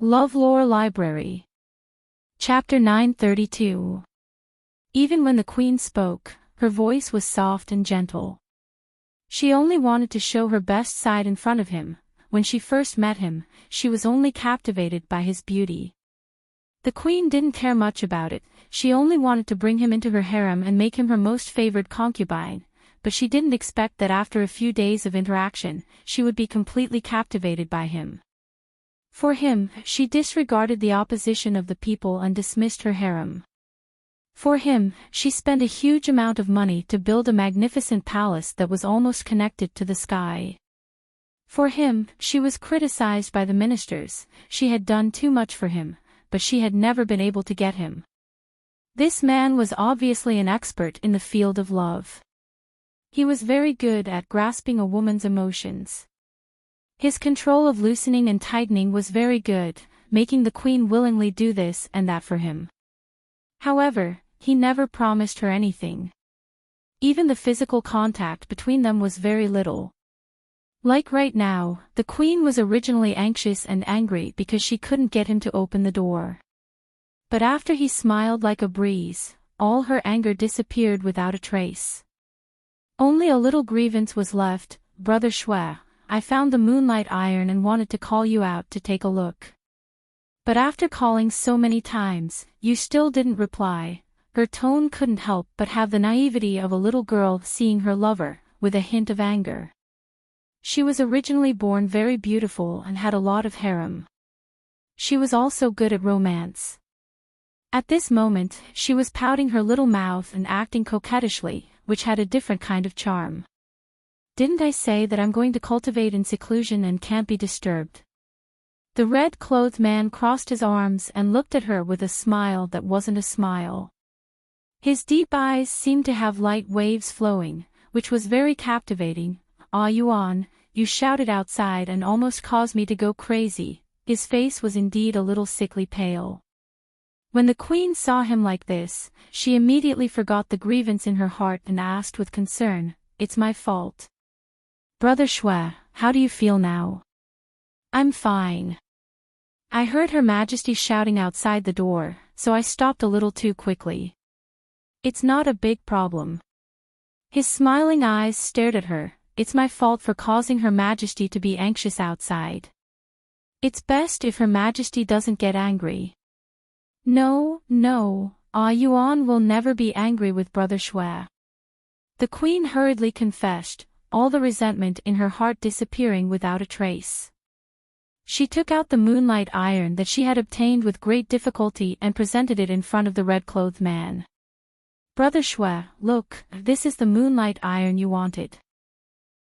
LoveLore Library. Chapter 932. Even when the queen spoke, her voice was soft and gentle. She only wanted to show her best side in front of him. When she first met him, she was only captivated by his beauty. The queen didn't care much about it, she only wanted to bring him into her harem and make him her most favored concubine, but she didn't expect that after a few days of interaction, she would be completely captivated by him. For him, she disregarded the opposition of the people and dismissed her harem. For him, she spent a huge amount of money to build a magnificent palace that was almost connected to the sky. For him, she was criticized by the ministers, she had done too much for him, but she had never been able to get him. This man was obviously an expert in the field of love. He was very good at grasping a woman's emotions. His control of loosening and tightening was very good, making the queen willingly do this and that for him. However, he never promised her anything. Even the physical contact between them was very little. Like right now, the queen was originally anxious and angry because she couldn't get him to open the door. But after he smiled like a breeze, all her anger disappeared without a trace. Only a little grievance was left. Brother Shui, I found the moonlight iron and wanted to call you out to take a look. But after calling so many times, you still didn't reply. Her tone couldn't help but have the naivety of a little girl seeing her lover, with a hint of anger. She was originally born very beautiful and had a lot of harem. She was also good at romance. At this moment, she was pouting her little mouth and acting coquettishly, which had a different kind of charm. Didn't I say that I'm going to cultivate in seclusion and can't be disturbed? The red-clothed man crossed his arms and looked at her with a smile that wasn't a smile. His deep eyes seemed to have light waves flowing, which was very captivating. Ah Yuan, you shouted outside and almost caused me to go crazy. His face was indeed a little sickly pale. When the queen saw him like this, she immediately forgot the grievance in her heart and asked with concern, "It's my fault. Brother Shui, how do you feel now?" "I'm fine. I heard Her Majesty shouting outside the door, so I stopped a little too quickly. It's not a big problem." His smiling eyes stared at her. "It's my fault for causing Her Majesty to be anxious outside. It's best if Her Majesty doesn't get angry." No, Ah Yuan will never be angry with Brother Shui." The queen hurriedly confessed, all the resentment in her heart disappearing without a trace. She took out the moonlight iron that she had obtained with great difficulty and presented it in front of the red-clothed man. "Brother Shui, look, this is the moonlight iron you wanted."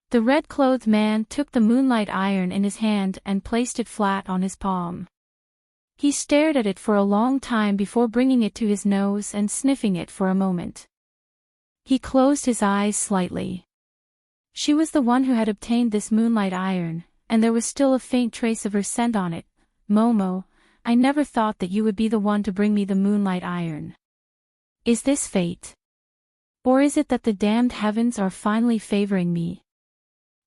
The red-clothed man took the moonlight iron in his hand and placed it flat on his palm. He stared at it for a long time before bringing it to his nose and sniffing it for a moment. He closed his eyes slightly. She was the one who had obtained this moonlight iron, and there was still a faint trace of her scent on it. "Momo, I never thought that you would be the one to bring me the moonlight iron. Is this fate? Or is it that the damned heavens are finally favoring me?"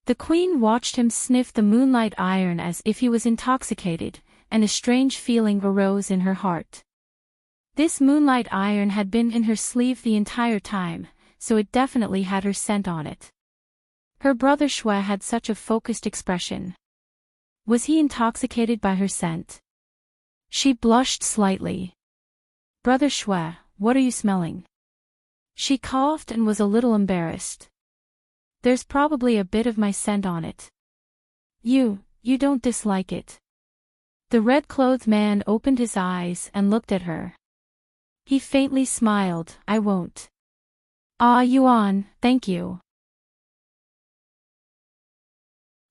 The queen watched him sniff the moonlight iron as if he was intoxicated, and a strange feeling arose in her heart. This moonlight iron had been in her sleeve the entire time, so it definitely had her scent on it. Her brother Shui had such a focused expression. Was he intoxicated by her scent? She blushed slightly. "Brother Shui, what are you smelling?" She coughed and was a little embarrassed. "There's probably a bit of my scent on it." You don't dislike it?" The red-clothed man opened his eyes and looked at her. He faintly smiled. "I won't." "Ah Yuan, thank you."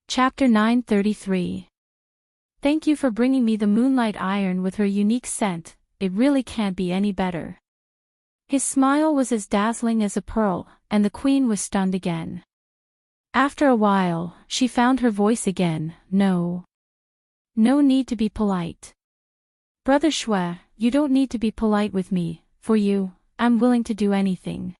Chapter 933. Thank you for bringing me the moonlight iron with her unique scent, it really can't be any better. His smile was as dazzling as a pearl, and the queen was stunned again. After a while, she found her voice again. No need to be polite. Brother Shui, you don't need to be polite with me, for you, I'm willing to do anything.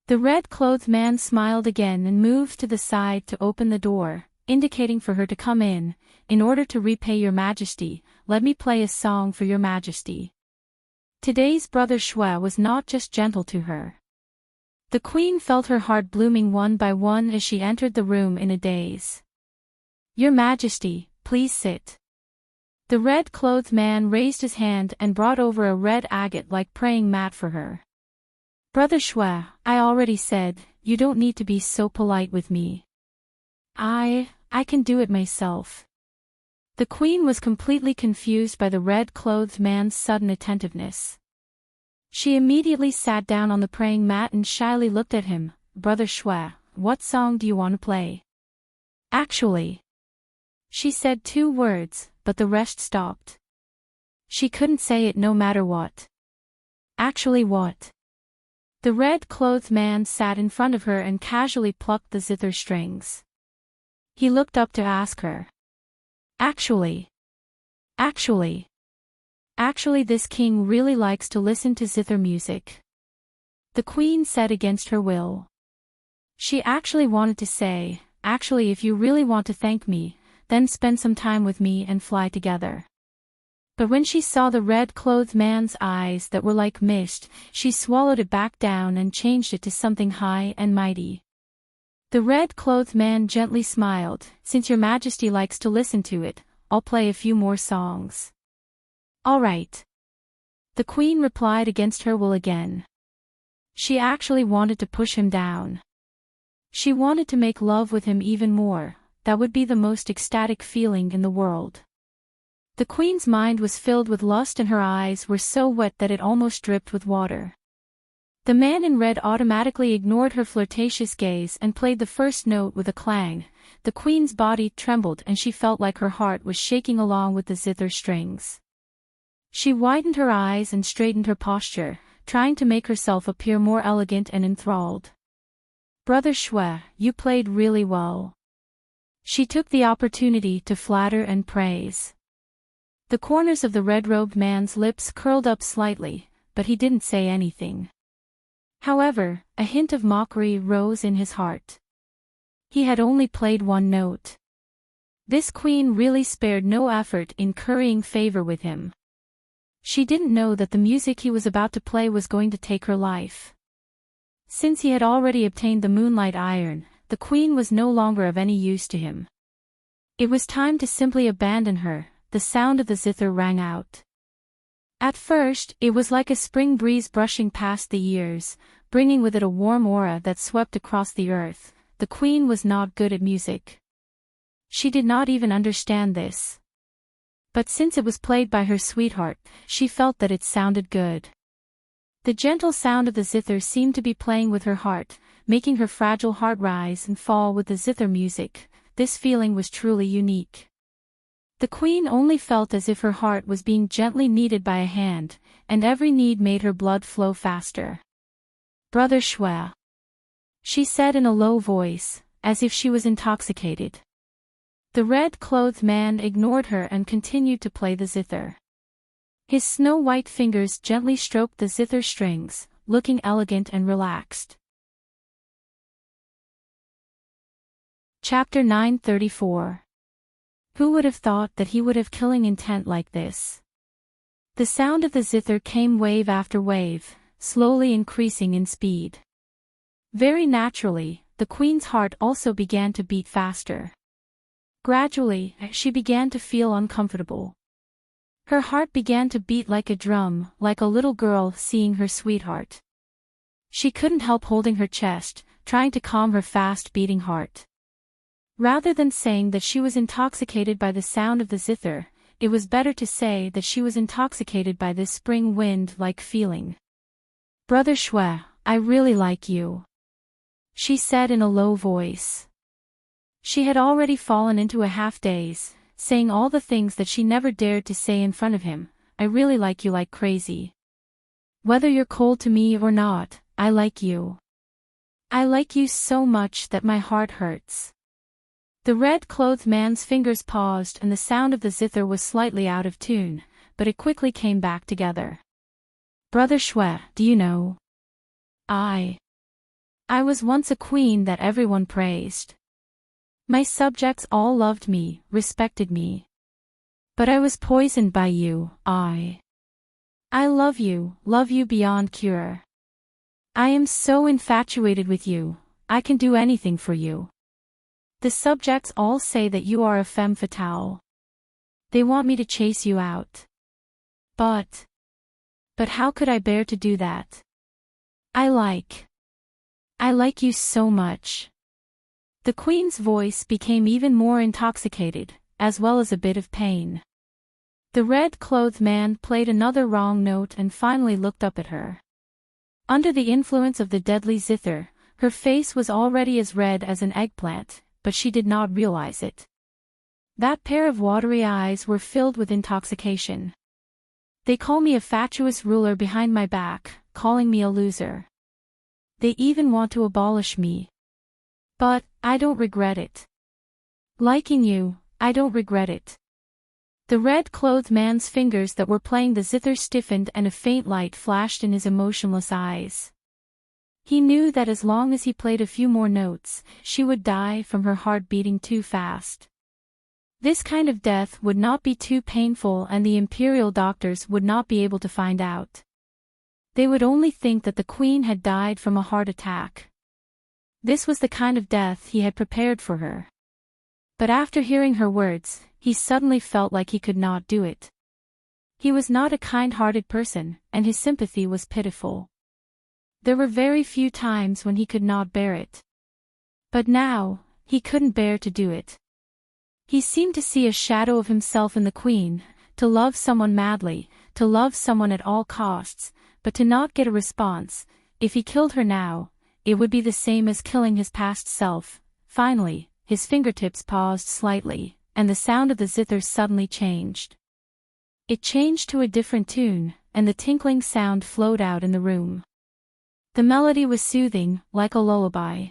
The red-clothed man smiled again and moved to the side to open the door, indicating for her to come in order to repay your majesty, let me play a song for your majesty." Today's brother Shwe was not just gentle to her. The queen felt her heart blooming one by one as she entered the room in a daze. "Your majesty, please sit." The red-clothed man raised his hand and brought over a red agate-like praying mat for her. "Brother Shwe, I already said, you don't need to be so polite with me. I can do it myself." The queen was completely confused by the red-clothed man's sudden attentiveness. She immediately sat down on the praying mat and shyly looked at him. "Brother Shwe, what song do you want to play?" "Actually." She said 2 words, but the rest stopped. She couldn't say it no matter what. "Actually what?" The red-clothed man sat in front of her and casually plucked the zither strings. He looked up to ask her. Actually, this king really likes to listen to zither music." The queen said against her will. She actually wanted to say, "Actually, if you really want to thank me, then spend some time with me and fly together." But when she saw the red-clothed man's eyes that were like mist, she swallowed it back down and changed it to something high and mighty. The red-clothed man gently smiled. "Since your majesty likes to listen to it, I'll play a few more songs." "All right." The queen replied against her will again. She actually wanted to push him down. She wanted to make love with him even more. That would be the most ecstatic feeling in the world. The queen's mind was filled with lust and her eyes were so wet that it almost dripped with water. The man in red automatically ignored her flirtatious gaze and played the first note with a clang. The queen's body trembled and she felt like her heart was shaking along with the zither strings. She widened her eyes and straightened her posture, trying to make herself appear more elegant and enthralled. "Brother Shwe, you played really well." She took the opportunity to flatter and praise. The corners of the red-robed man's lips curled up slightly, but he didn't say anything. However, a hint of mockery rose in his heart. He had only played 1 note. This queen really spared no effort in currying favor with him. She didn't know that the music he was about to play was going to take her life. Since he had already obtained the moonlight iron, the queen was no longer of any use to him. It was time to simply abandon her. The sound of the zither rang out. At first, it was like a spring breeze brushing past the ears, bringing with it a warm aura that swept across the earth. The queen was not good at music. She did not even understand this. But since it was played by her sweetheart, she felt that it sounded good. The gentle sound of the zither seemed to be playing with her heart, making her fragile heart rise and fall with the zither music. This feeling was truly unique. The queen only felt as if her heart was being gently kneaded by a hand, and every knead made her blood flow faster. "Brother Shwe," she said in a low voice, as if she was intoxicated. The red-clothed man ignored her and continued to play the zither. His snow-white fingers gently stroked the zither strings, looking elegant and relaxed. Chapter 934. Who would have thought that he would have killing intent like this? The sound of the zither came wave after wave, slowly increasing in speed. Very naturally, the queen's heart also began to beat faster. Gradually, she began to feel uncomfortable. Her heart began to beat like a drum, like a little girl seeing her sweetheart. She couldn't help holding her chest, trying to calm her fast-beating heart. Rather than saying that she was intoxicated by the sound of the zither, it was better to say that she was intoxicated by this spring wind-like feeling. "Brother Shwe, I really like you," she said in a low voice. She had already fallen into a half-daze, saying all the things that she never dared to say in front of him. "I really like you like crazy. Whether you're cold to me or not, I like you. I like you so much that my heart hurts." The red-clothed man's fingers paused and the sound of the zither was slightly out of tune, but it quickly came back together. "Brother Shwe, do you know? I was once a queen that everyone praised. My subjects all loved me, respected me. But I was poisoned by you. I love you beyond cure. I am so infatuated with you, I can do anything for you. The subjects all say that you are a femme fatale. They want me to chase you out. But how could I bear to do that? I like you so much. The queen's voice became even more intoxicated, as well as a bit of pain. The red-clothed man played another wrong note and finally looked up at her. Under the influence of the deadly zither, her face was already as red as an eggplant, but she did not realize it. That pair of watery eyes were filled with intoxication. They call me a fatuous ruler behind my back, calling me a loser. They even want to abolish me. But I don't regret it. Liking you, I don't regret it. The red-clothed man's fingers that were playing the zither stiffened and a faint light flashed in his emotionless eyes. He knew that as long as he played a few more notes, she would die from her heart beating too fast. This kind of death would not be too painful and the imperial doctors would not be able to find out. They would only think that the queen had died from a heart attack. This was the kind of death he had prepared for her. But after hearing her words, he suddenly felt like he could not do it. He was not a kind-hearted person, and his sympathy was pitiful. There were very few times when he could not bear it. But now, he couldn't bear to do it. He seemed to see a shadow of himself in the queen, to love someone madly, to love someone at all costs, but to not get a response. If he killed her now, it would be the same as killing his past self. Finally, his fingertips paused slightly, and the sound of the zither suddenly changed. It changed to a different tune, and the tinkling sound flowed out in the room. The melody was soothing, like a lullaby.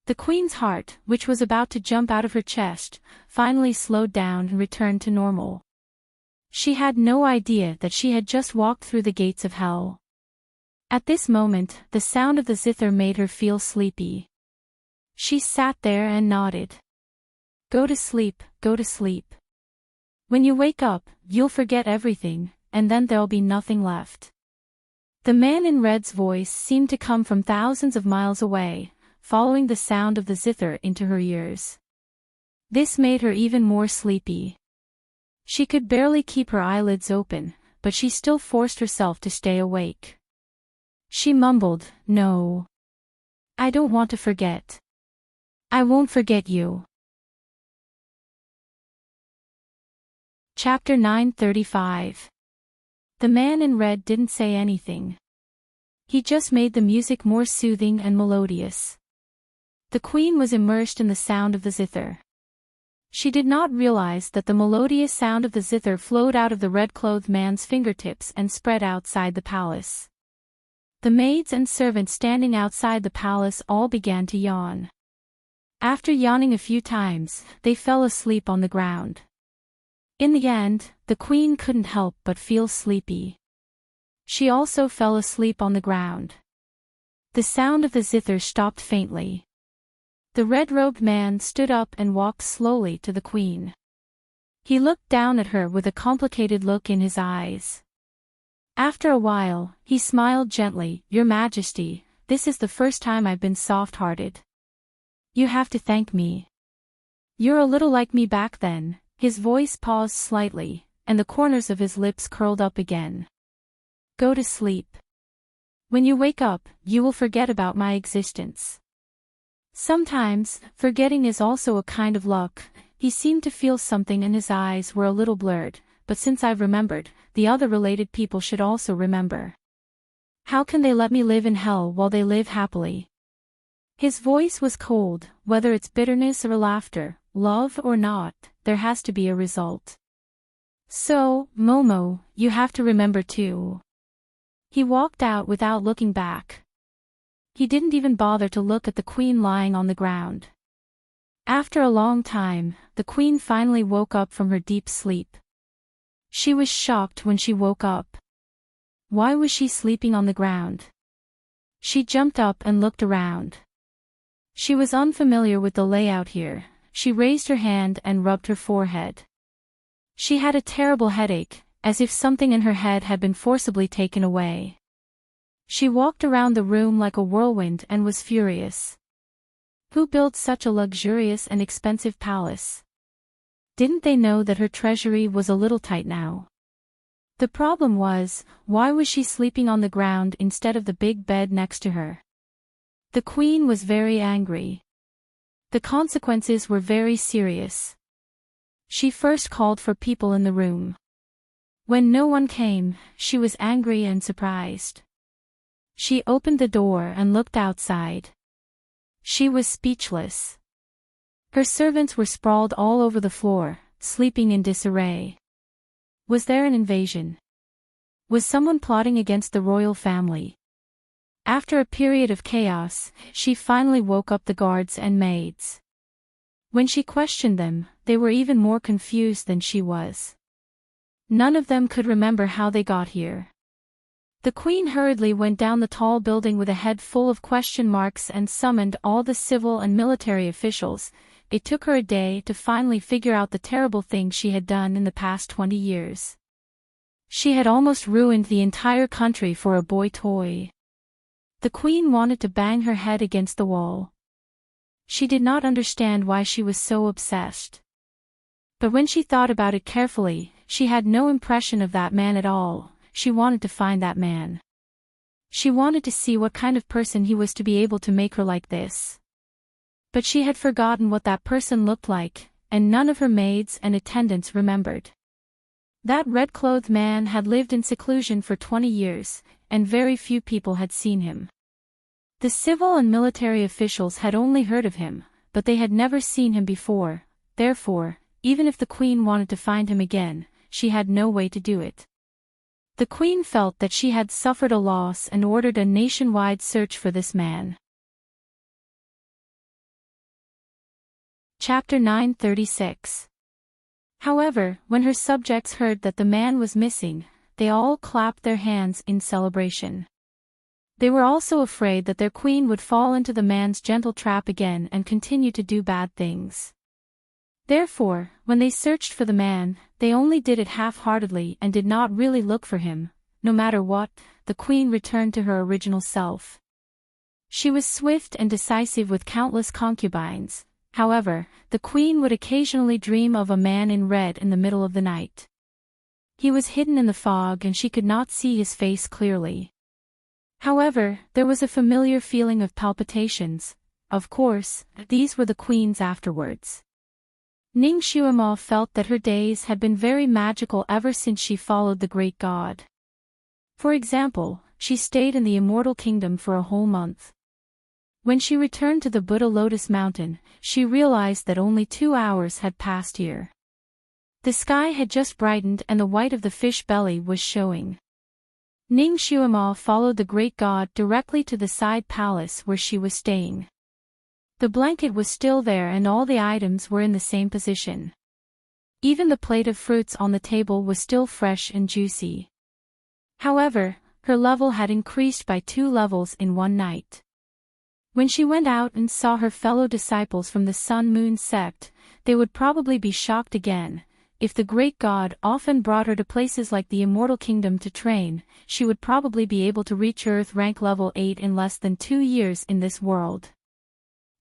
The queen's heart, which was about to jump out of her chest, finally slowed down and returned to normal. She had no idea that she had just walked through the gates of hell. At this moment, the sound of the zither made her feel sleepy. She sat there and nodded. Go to sleep, go to sleep. When you wake up, you'll forget everything, and then there'll be nothing left. The man in red's voice seemed to come from thousands of miles away, following the sound of the zither into her ears. This made her even more sleepy. She could barely keep her eyelids open, but she still forced herself to stay awake. She mumbled, "No. I don't want to forget. I won't forget you." Chapter 935. The man in red didn't say anything. He just made the music more soothing and melodious. The queen was immersed in the sound of the zither. She did not realize that the melodious sound of the zither flowed out of the red-clothed man's fingertips and spread outside the palace. The maids and servants standing outside the palace all began to yawn. After yawning a few times, they fell asleep on the ground. In the end, the queen couldn't help but feel sleepy. She also fell asleep on the ground. The sound of the zither stopped faintly. The red-robed man stood up and walked slowly to the queen. He looked down at her with a complicated look in his eyes. After a while, he smiled gently. "Your Majesty, this is the first time I've been soft-hearted. You have to thank me. You're a little like me back then." His voice paused slightly, and the corners of his lips curled up again. "Go to sleep. When you wake up, you will forget about my existence." Sometimes, forgetting is also a kind of luck. He seemed to feel something and his eyes were a little blurred, but since I've remembered, the other related people should also remember. How can they let me live in hell while they live happily? His voice was cold. Whether it's bitterness or laughter, love or not, there has to be a result. So, Momo, you have to remember too. He walked out without looking back. He didn't even bother to look at the queen lying on the ground. After a long time, the queen finally woke up from her deep sleep. She was shocked when she woke up. Why was she sleeping on the ground? She jumped up and looked around. She was unfamiliar with the layout here. She raised her hand and rubbed her forehead. She had a terrible headache, as if something in her head had been forcibly taken away. She walked around the room like a whirlwind and was furious. Who built such a luxurious and expensive palace? Didn't they know that her treasury was a little tight now? The problem was, why was she sleeping on the ground instead of the big bed next to her? The queen was very angry. The consequences were very serious. She first called for people in the room. When no one came, she was angry and surprised. She opened the door and looked outside. She was speechless. Her servants were sprawled all over the floor, sleeping in disarray. Was there an invasion? Was someone plotting against the royal family? After a period of chaos, she finally woke up the guards and maids. When she questioned them, they were even more confused than she was. None of them could remember how they got here. The queen hurriedly went down the tall building with a head full of question marks and summoned all the civil and military officials. It took her a day to finally figure out the terrible thing she had done in the past 20 years. She had almost ruined the entire country for a boy toy. The queen wanted to bang her head against the wall. She did not understand why she was so obsessed. But when she thought about it carefully, she had no impression of that man at all. She wanted to find that man. She wanted to see what kind of person he was to be able to make her like this. But she had forgotten what that person looked like, and none of her maids and attendants remembered. That red-clothed man had lived in seclusion for 20 years, and very few people had seen him. The civil and military officials had only heard of him, but they had never seen him before. Therefore, even if the queen wanted to find him again, she had no way to do it. The queen felt that she had suffered a loss and ordered a nationwide search for this man. Chapter 936. However, when her subjects heard that the man was missing, they all clapped their hands in celebration. They were also afraid that their queen would fall into the man's gentle trap again and continue to do bad things. Therefore, when they searched for the man, they only did it half-heartedly and did not really look for him. No matter what, the queen returned to her original self. She was swift and decisive with countless concubines. However, the queen would occasionally dream of a man in red in the middle of the night. He was hidden in the fog and she could not see his face clearly. However, there was a familiar feeling of palpitations. Of course, these were the queen's afterwards. Ning Xuema felt that her days had been very magical ever since she followed the great god. For example, she stayed in the immortal kingdom for a whole month. When she returned to the Buddha Lotus Mountain, she realized that only 2 hours had passed here. The sky had just brightened and the white of the fish belly was showing. Ning Xuema followed the great god directly to the side palace where she was staying. The blanket was still there and all the items were in the same position. Even the plate of fruits on the table was still fresh and juicy. However, her level had increased by 2 levels in one night. When she went out and saw her fellow disciples from the Sun-Moon sect, they would probably be shocked again. If the great god often brought her to places like the Immortal Kingdom to train, she would probably be able to reach Earth rank level 8 in less than 2 years in this world.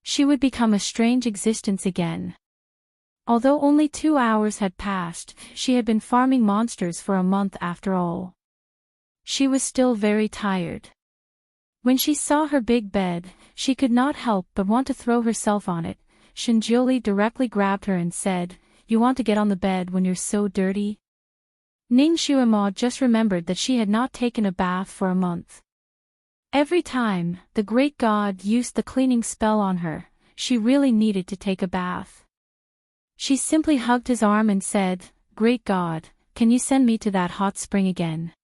She would become a strange existence again. Although only 2 hours had passed, she had been farming monsters for a month after all. She was still very tired. When she saw her big bed, she could not help but want to throw herself on it. Shinjioli directly grabbed her and said, "You want to get on the bed when you're so dirty?" Ning Xuema just remembered that she had not taken a bath for a month. Every time the great god used the cleaning spell on her, she really needed to take a bath. She simply hugged his arm and said, "Great god, can you send me to that hot spring again?"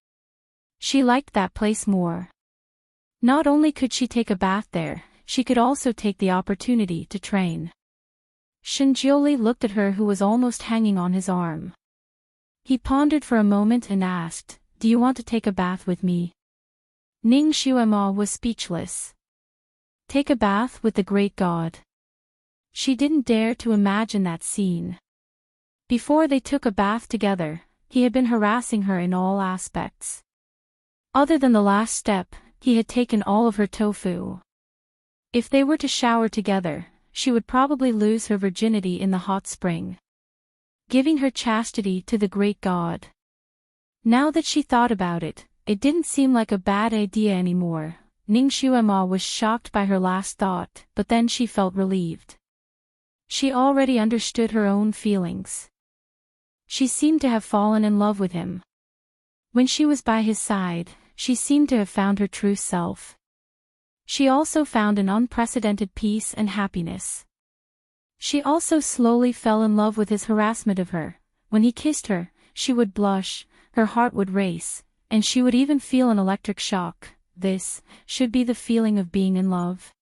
She liked that place more. Not only could she take a bath there, she could also take the opportunity to train. Shinjioli looked at her who was almost hanging on his arm. He pondered for a moment and asked, "Do you want to take a bath with me?" Ning Xuema was speechless. Take a bath with the great god. She didn't dare to imagine that scene. Before they took a bath together, he had been harassing her in all aspects. Other than the last step, he had taken all of her tofu. If they were to shower together, she would probably lose her virginity in the hot spring, giving her chastity to the great god. Now that she thought about it, it didn't seem like a bad idea anymore. Ning Xuema was shocked by her last thought, but then she felt relieved. She already understood her own feelings. She seemed to have fallen in love with him. When she was by his side, she seemed to have found her true self. She also found an unprecedented peace and happiness. She also slowly fell in love with his harassment of her. When he kissed her, she would blush, her heart would race, and she would even feel an electric shock. This should be the feeling of being in love.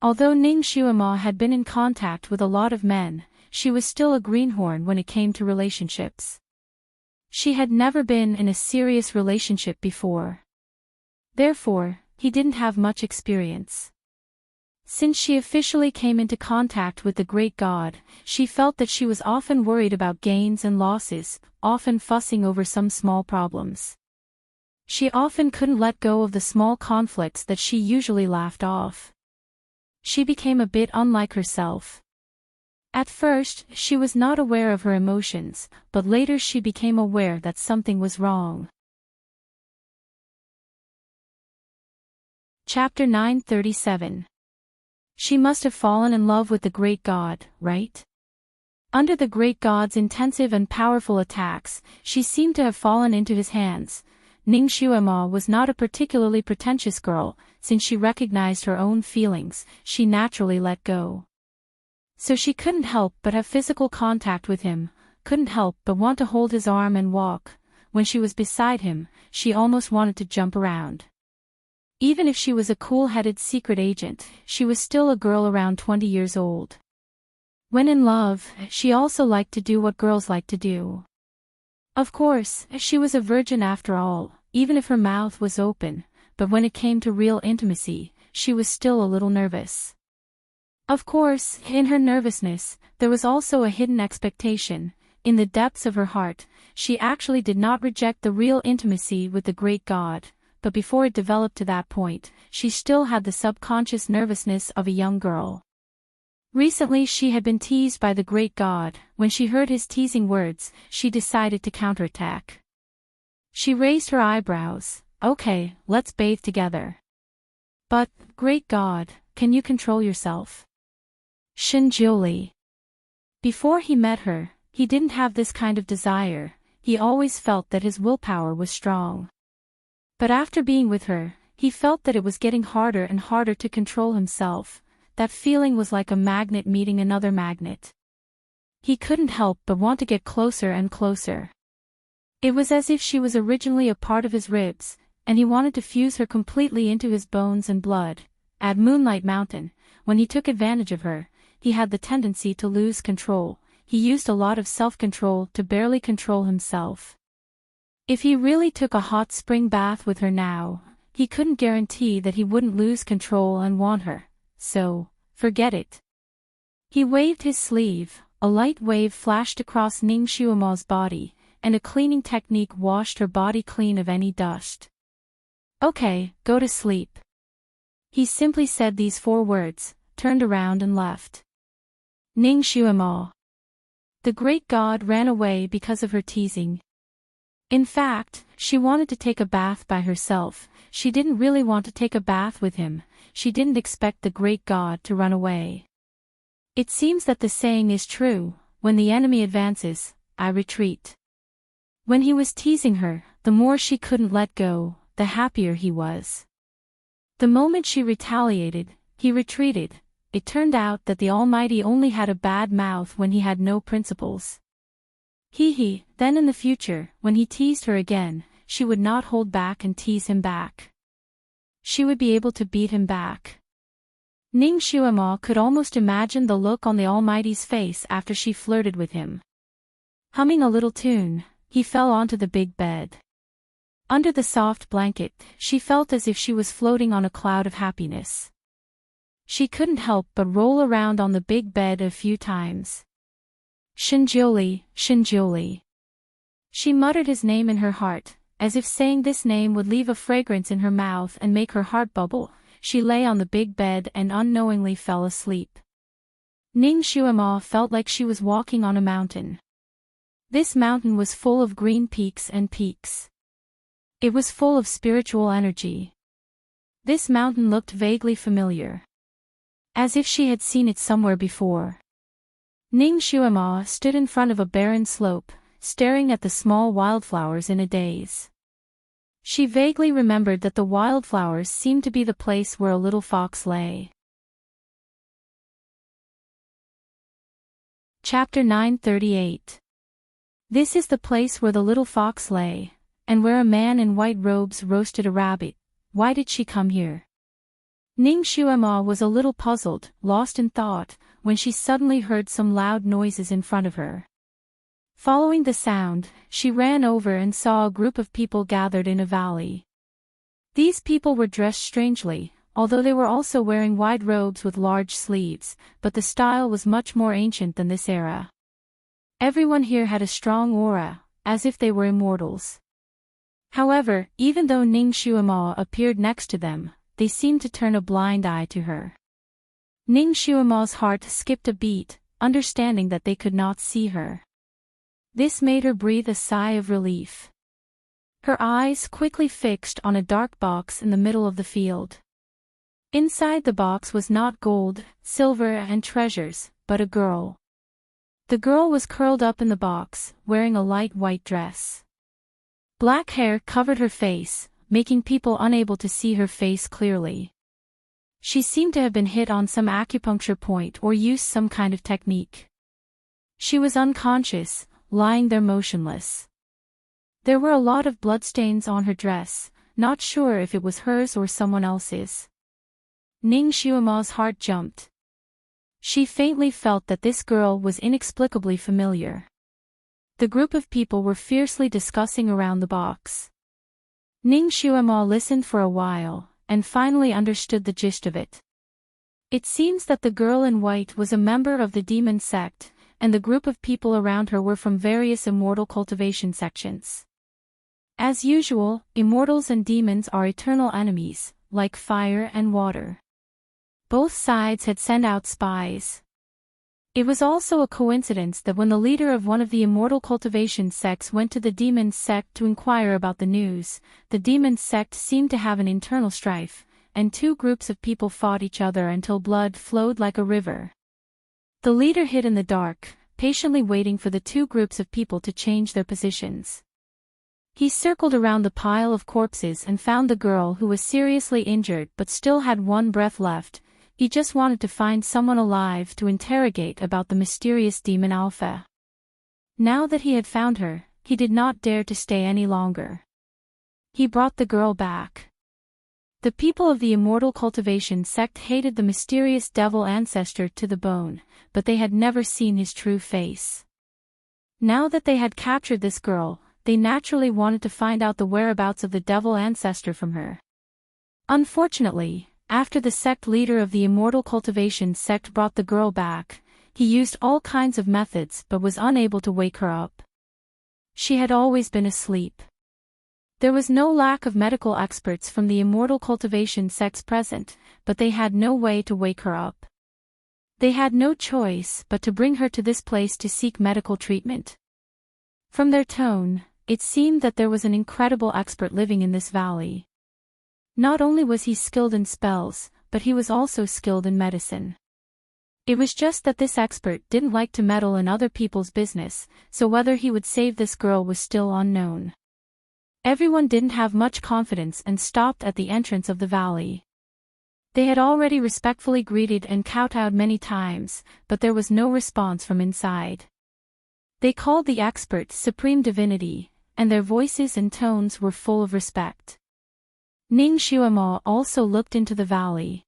Although Ning Xuema had been in contact with a lot of men, she was still a greenhorn when it came to relationships. She had never been in a serious relationship before. Therefore, he didn't have much experience. Since she officially came into contact with the great god, she felt that she was often worried about gains and losses, often fussing over some small problems. She often couldn't let go of the small conflicts that she usually laughed off. She became a bit unlike herself. At first, she was not aware of her emotions, but later she became aware that something was wrong. Chapter 937. She must have fallen in love with the great god, right? Under the great god's intensive and powerful attacks, she seemed to have fallen into his hands. Ning Xuema was not a particularly pretentious girl. Since she recognized her own feelings, she naturally let go. So she couldn't help but have physical contact with him, couldn't help but want to hold his arm and walk. When she was beside him, she almost wanted to jump around. Even if she was a cool-headed secret agent, she was still a girl around 20 years old. When in love, she also liked to do what girls like to do. Of course, she was a virgin after all, even if her mouth was open, but when it came to real intimacy, she was still a little nervous. Of course, in her nervousness, there was also a hidden expectation. In the depths of her heart, she actually did not reject the real intimacy with the great god, but before it developed to that point, she still had the subconscious nervousness of a young girl. Recently she had been teased by the great god. When she heard his teasing words, she decided to counterattack. She raised her eyebrows. Okay, let's bathe together. But, great god, can you control yourself? Shinjiuli. Before he met her, he didn't have this kind of desire. He always felt that his willpower was strong. But after being with her, he felt that it was getting harder and harder to control himself. That feeling was like a magnet meeting another magnet. He couldn't help but want to get closer and closer. It was as if she was originally a part of his ribs, and he wanted to fuse her completely into his bones and blood. At Moonlight Mountain, when he took advantage of her, he had the tendency to lose control. He used a lot of self-control to barely control himself. If he really took a hot spring bath with her now, he couldn't guarantee that he wouldn't lose control and want her. So, forget it. He waved his sleeve, a light wave flashed across Ning Xuema's body, and a cleaning technique washed her body clean of any dust. Okay, go to sleep. He simply said these 4 words, turned around and left. Ning Xuema. The great god ran away because of her teasing. In fact, she wanted to take a bath by herself. She didn't really want to take a bath with him. She didn't expect the great god to run away. It seems that the saying is true, when the enemy advances, I retreat. When he was teasing her, the more she couldn't let go, the happier he was. The moment she retaliated, he retreated. It turned out that the Almighty only had a bad mouth when he had no principles. Then in the future, when he teased her again, she would not hold back and tease him back. She would be able to beat him back. Ning Xuema could almost imagine the look on the Almighty's face after she flirted with him. Humming a little tune, he fell onto the big bed. Under the soft blanket, she felt as if she was floating on a cloud of happiness. She couldn't help but roll around on the big bed a few times. Shinjoli, Shinjoli. She muttered his name in her heart, as if saying this name would leave a fragrance in her mouth and make her heart bubble. She lay on the big bed and unknowingly fell asleep. Ning Xuema felt like she was walking on a mountain. This mountain was full of green peaks and peaks. It was full of spiritual energy. This mountain looked vaguely familiar, as if she had seen it somewhere before. Ning Xuema stood in front of a barren slope, staring at the small wildflowers in a daze. She vaguely remembered that the wildflowers seemed to be the place where a little fox lay. Chapter 938. This is the place where the little fox lay, and where a man in white robes roasted a rabbit. Why did she come here? Ning Xuema was a little puzzled, lost in thought, when she suddenly heard some loud noises in front of her. Following the sound, she ran over and saw a group of people gathered in a valley. These people were dressed strangely, although they were also wearing wide robes with large sleeves, but the style was much more ancient than this era. Everyone here had a strong aura, as if they were immortals. However, even though Ning Xuema appeared next to them, they seemed to turn a blind eye to her. Ning Xuema's heart skipped a beat, understanding that they could not see her. This made her breathe a sigh of relief. Her eyes quickly fixed on a dark box in the middle of the field. Inside the box was not gold, silver and treasures, but a girl. The girl was curled up in the box, wearing a light white dress. Black hair covered her face, making people unable to see her face clearly. She seemed to have been hit on some acupuncture point or used some kind of technique. She was unconscious, lying there motionless. There were a lot of bloodstains on her dress, not sure if it was hers or someone else's. Ning Xuema's heart jumped. She faintly felt that this girl was inexplicably familiar. The group of people were fiercely discussing around the box. Ning Xuema listened for a while, and finally understood the gist of it. It seems that the girl in white was a member of the demon sect, and the group of people around her were from various immortal cultivation sections. As usual, immortals and demons are eternal enemies, like fire and water. Both sides had sent out spies. It was also a coincidence that when the leader of one of the immortal cultivation sects went to the demon sect to inquire about the news, the demon sect seemed to have an internal strife, and two groups of people fought each other until blood flowed like a river. The leader hid in the dark, patiently waiting for the two groups of people to change their positions. He circled around the pile of corpses and found the girl who was seriously injured but still had one breath left. He just wanted to find someone alive to interrogate about the mysterious demon Alpha. Now that he had found her, he did not dare to stay any longer. He brought the girl back. The people of the immortal cultivation sect hated the mysterious devil ancestor to the bone, but they had never seen his true face. Now that they had captured this girl, they naturally wanted to find out the whereabouts of the devil ancestor from her. Unfortunately, after the sect leader of the immortal cultivation sect brought the girl back, he used all kinds of methods but was unable to wake her up. She had always been asleep. There was no lack of medical experts from the immortal cultivation sects present, but they had no way to wake her up. They had no choice but to bring her to this place to seek medical treatment. From their tone, it seemed that there was an incredible expert living in this valley. Not only was he skilled in spells, but he was also skilled in medicine. It was just that this expert didn't like to meddle in other people's business, so whether he would save this girl was still unknown. Everyone didn't have much confidence and stopped at the entrance of the valley. They had already respectfully greeted and kowtowed many times, but there was no response from inside. They called the expert Supreme Divinity, and their voices and tones were full of respect. Ning Xuema also looked into the valley.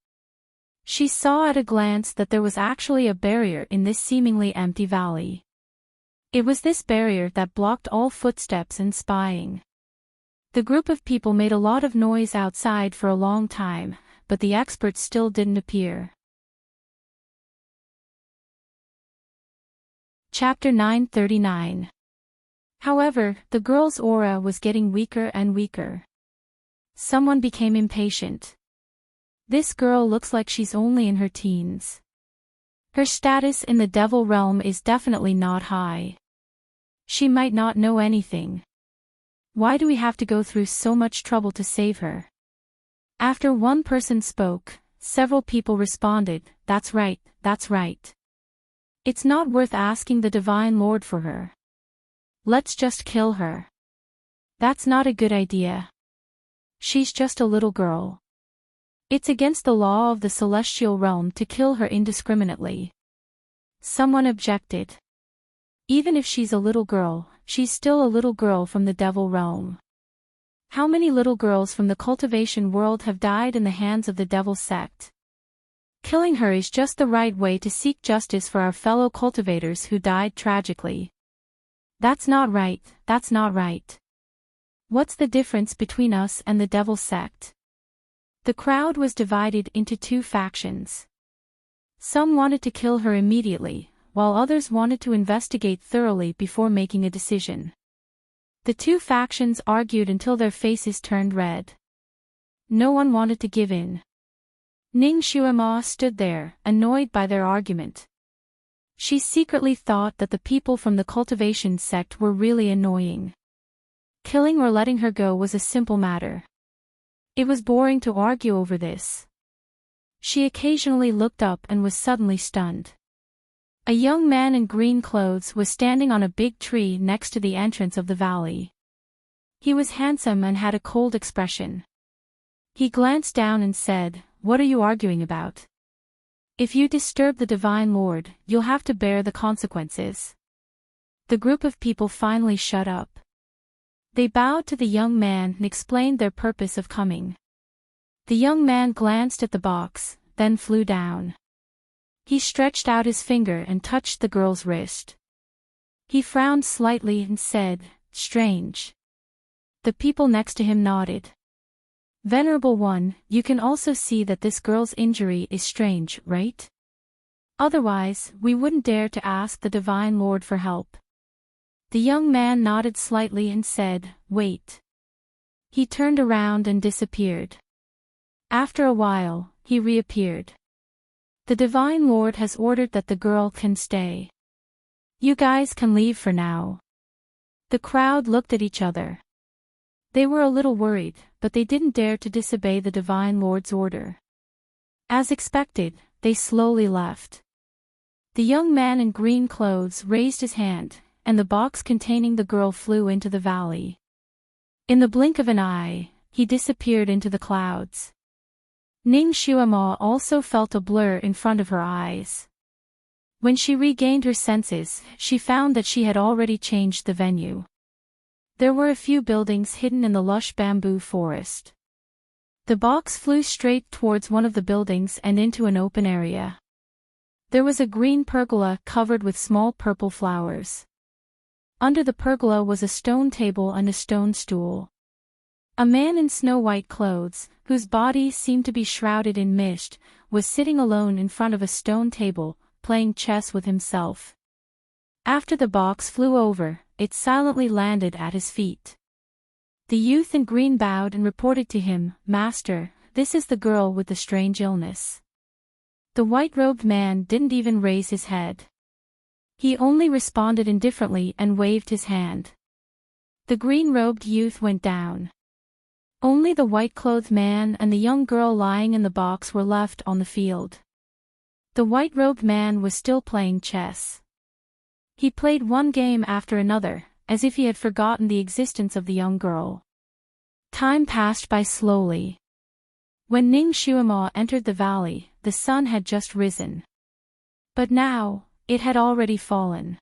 She saw at a glance that there was actually a barrier in this seemingly empty valley. It was this barrier that blocked all footsteps and spying. The group of people made a lot of noise outside for a long time, but the expert still didn't appear. Chapter 939. However, the girl's aura was getting weaker and weaker. Someone became impatient. This girl looks like she's only in her teens. Her status in the devil realm is definitely not high. She might not know anything. Why do we have to go through so much trouble to save her? After one person spoke, several people responded, "That's right, that's right. It's not worth asking the Divine Lord for her. Let's just kill her." That's not a good idea. She's just a little girl. It's against the law of the celestial realm to kill her indiscriminately. Someone objected. Even if she's a little girl, she's still a little girl from the devil realm. How many little girls from the cultivation world have died in the hands of the devil sect? Killing her is just the right way to seek justice for our fellow cultivators who died tragically. That's not right, that's not right. What's the difference between us and the devil sect? The crowd was divided into two factions. Some wanted to kill her immediately, while others wanted to investigate thoroughly before making a decision. The two factions argued until their faces turned red. No one wanted to give in. Ning Xuema stood there, annoyed by their argument. She secretly thought that the people from the cultivation sect were really annoying. Killing or letting her go was a simple matter. It was boring to argue over this. She occasionally looked up and was suddenly stunned. A young man in green clothes was standing on a big tree next to the entrance of the valley. He was handsome and had a cold expression. He glanced down and said, "What are you arguing about? If you disturb the Divine Lord, you'll have to bear the consequences." The group of people finally shut up. They bowed to the young man and explained their purpose of coming. The young man glanced at the box, then flew down. He stretched out his finger and touched the girl's wrist. He frowned slightly and said, "Strange." The people next to him nodded. "Venerable One, you can also see that this girl's injury is strange, right? Otherwise, we wouldn't dare to ask the Divine Lord for help." The young man nodded slightly and said, "Wait." He turned around and disappeared. After a while, he reappeared. "The Divine Lord has ordered that the girl can stay. You guys can leave for now." The crowd looked at each other. They were a little worried, but they didn't dare to disobey the Divine Lord's order. As expected, they slowly left. The young man in green clothes raised his hand, and the box containing the girl flew into the valley. In the blink of an eye, he disappeared into the clouds. Ning Xuema also felt a blur in front of her eyes. When she regained her senses, she found that she had already changed the venue. There were a few buildings hidden in the lush bamboo forest. The box flew straight towards one of the buildings and into an open area. There was a green pergola covered with small purple flowers. Under the pergola was a stone table and a stone stool. A man in snow-white clothes, whose body seemed to be shrouded in mist, was sitting alone in front of a stone table, playing chess with himself. After the box flew over, it silently landed at his feet. The youth in green bowed and reported to him, "Master, this is the girl with the strange illness." The white-robed man didn't even raise his head. He only responded indifferently and waved his hand. The green-robed youth went down. Only the white-clothed man and the young girl lying in the box were left on the field. The white-robed man was still playing chess. He played one game after another, as if he had forgotten the existence of the young girl. Time passed by slowly. When Ning Xuema entered the valley, the sun had just risen. But now, it had already fallen.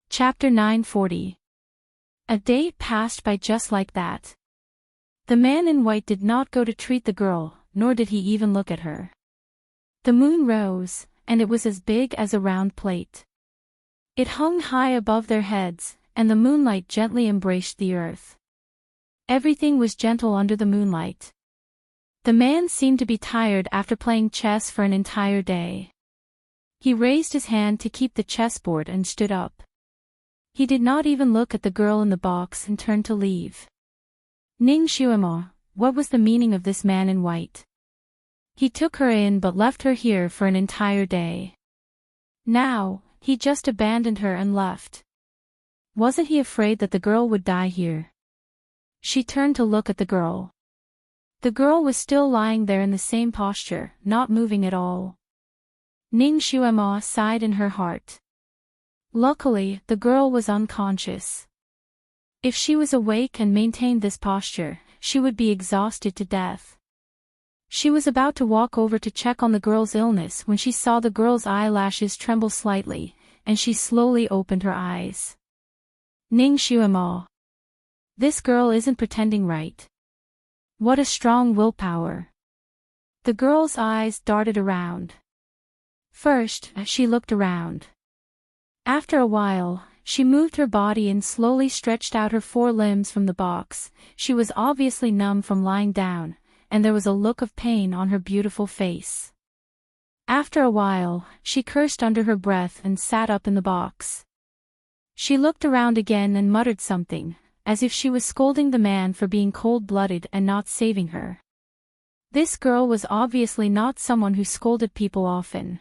Chapter 940. A day passed by just like that. The man in white did not go to treat the girl, nor did he even look at her. The moon rose, and it was as big as a round plate. It hung high above their heads, and the moonlight gently embraced the earth. Everything was gentle under the moonlight. The man seemed to be tired after playing chess for an entire day. He raised his hand to keep the chessboard and stood up. He did not even look at the girl in the box and turned to leave. Ning Xuemo, what was the meaning of this man in white? He took her in but left her here for an entire day. Now, he just abandoned her and left. Wasn't he afraid that the girl would die here? She turned to look at the girl. The girl was still lying there in the same posture, not moving at all. Ning Xuemo sighed in her heart. Luckily, the girl was unconscious. If she was awake and maintained this posture, she would be exhausted to death. She was about to walk over to check on the girl's illness when she saw the girl's eyelashes tremble slightly, and she slowly opened her eyes. Ning Xuemo. This girl isn't pretending, right? What a strong willpower. The girl's eyes darted around. First, she looked around. After a while, she moved her body and slowly stretched out her 4 limbs from the box. She was obviously numb from lying down, and there was a look of pain on her beautiful face. After a while, she cursed under her breath and sat up in the box. She looked around again and muttered something, as if she was scolding the man for being cold-blooded and not saving her. This girl was obviously not someone who scolded people often.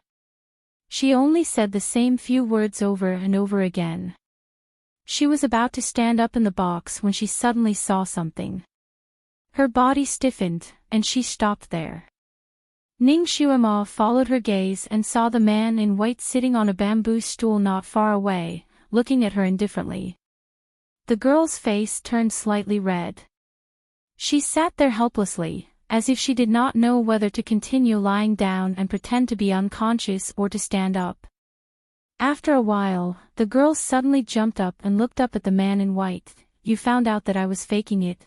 She only said the same few words over and over again. She was about to stand up in the box when she suddenly saw something. Her body stiffened, and she stopped there. Ning Xuemo followed her gaze and saw the man in white sitting on a bamboo stool not far away, looking at her indifferently. The girl's face turned slightly red. She sat there helplessly, as if she did not know whether to continue lying down and pretend to be unconscious or to stand up. After a while, the girl suddenly jumped up and looked up at the man in white. You found out that I was faking it?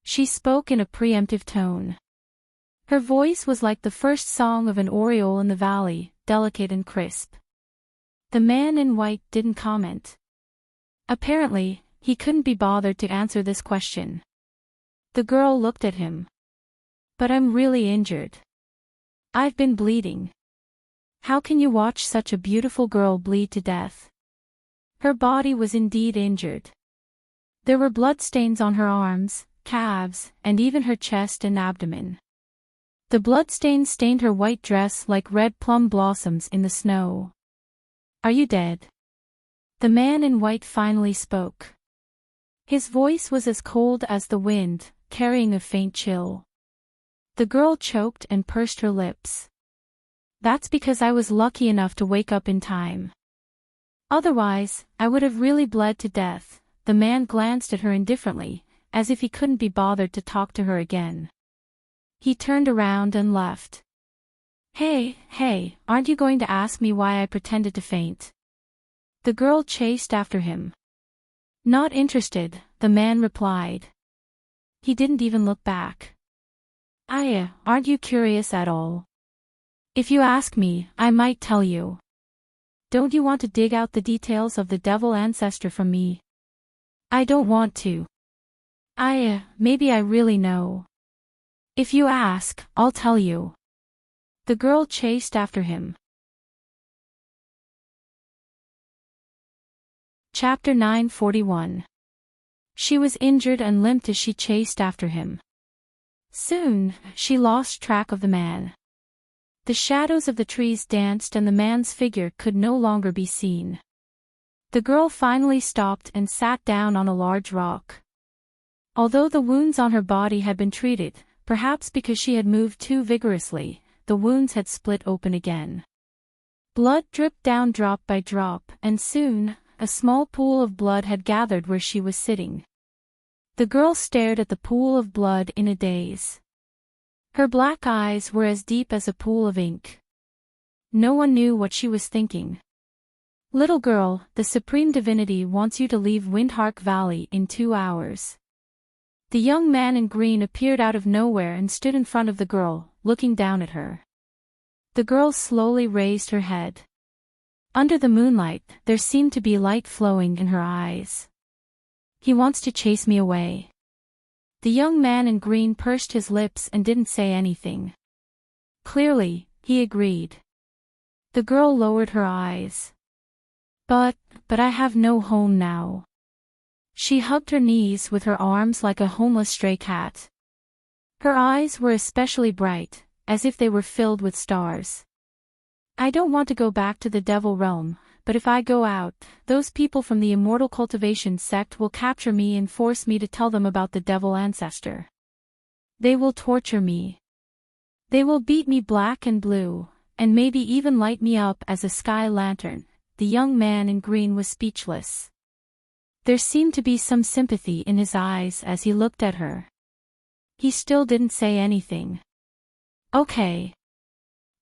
She spoke in a preemptive tone. Her voice was like the first song of an oriole in the valley, delicate and crisp. The man in white didn't comment. Apparently, he couldn't be bothered to answer this question. The girl looked at him. But I'm really injured. I've been bleeding. How can you watch such a beautiful girl bleed to death? Her body was indeed injured. There were bloodstains on her arms, calves, and even her chest and abdomen. The bloodstains stained her white dress like red plum blossoms in the snow. Are you dead? The man in white finally spoke. His voice was as cold as the wind, carrying a faint chill. The girl choked and pursed her lips. That's because I was lucky enough to wake up in time. Otherwise, I would have really bled to death. The man glanced at her indifferently, as if he couldn't be bothered to talk to her again. He turned around and left. Hey, aren't you going to ask me why I pretended to faint? The girl chased after him. Not interested, the man replied. He didn't even look back. Aren't you curious at all? If you ask me, I might tell you. Don't you want to dig out the details of the devil ancestor from me? I don't want to. Maybe I really know. If you ask, I'll tell you. The girl chased after him. Chapter 941. She was injured and limped as she chased after him. Soon, she lost track of the man. The shadows of the trees danced and the man's figure could no longer be seen. The girl finally stopped and sat down on a large rock. Although the wounds on her body had been treated, perhaps because she had moved too vigorously, the wounds had split open again. Blood dripped down drop by drop, and soon, a small pool of blood had gathered where she was sitting. The girl stared at the pool of blood in a daze. Her black eyes were as deep as a pool of ink. No one knew what she was thinking. Little girl, the Supreme Divinity wants you to leave Windhark Valley in 2 hours. The young man in green appeared out of nowhere and stood in front of the girl, looking down at her. The girl slowly raised her head. Under the moonlight, there seemed to be light flowing in her eyes. He wants to chase me away. The young man in green pursed his lips and didn't say anything. Clearly, he agreed. The girl lowered her eyes. But I have no home now. She hugged her knees with her arms like a homeless stray cat. Her eyes were especially bright, as if they were filled with stars. I don't want to go back to the devil realm, but if I go out, those people from the immortal cultivation sect will capture me and force me to tell them about the devil ancestor. They will torture me. They will beat me black and blue, and maybe even light me up as a sky lantern. The young man in green was speechless. There seemed to be some sympathy in his eyes as he looked at her. He still didn't say anything. Okay.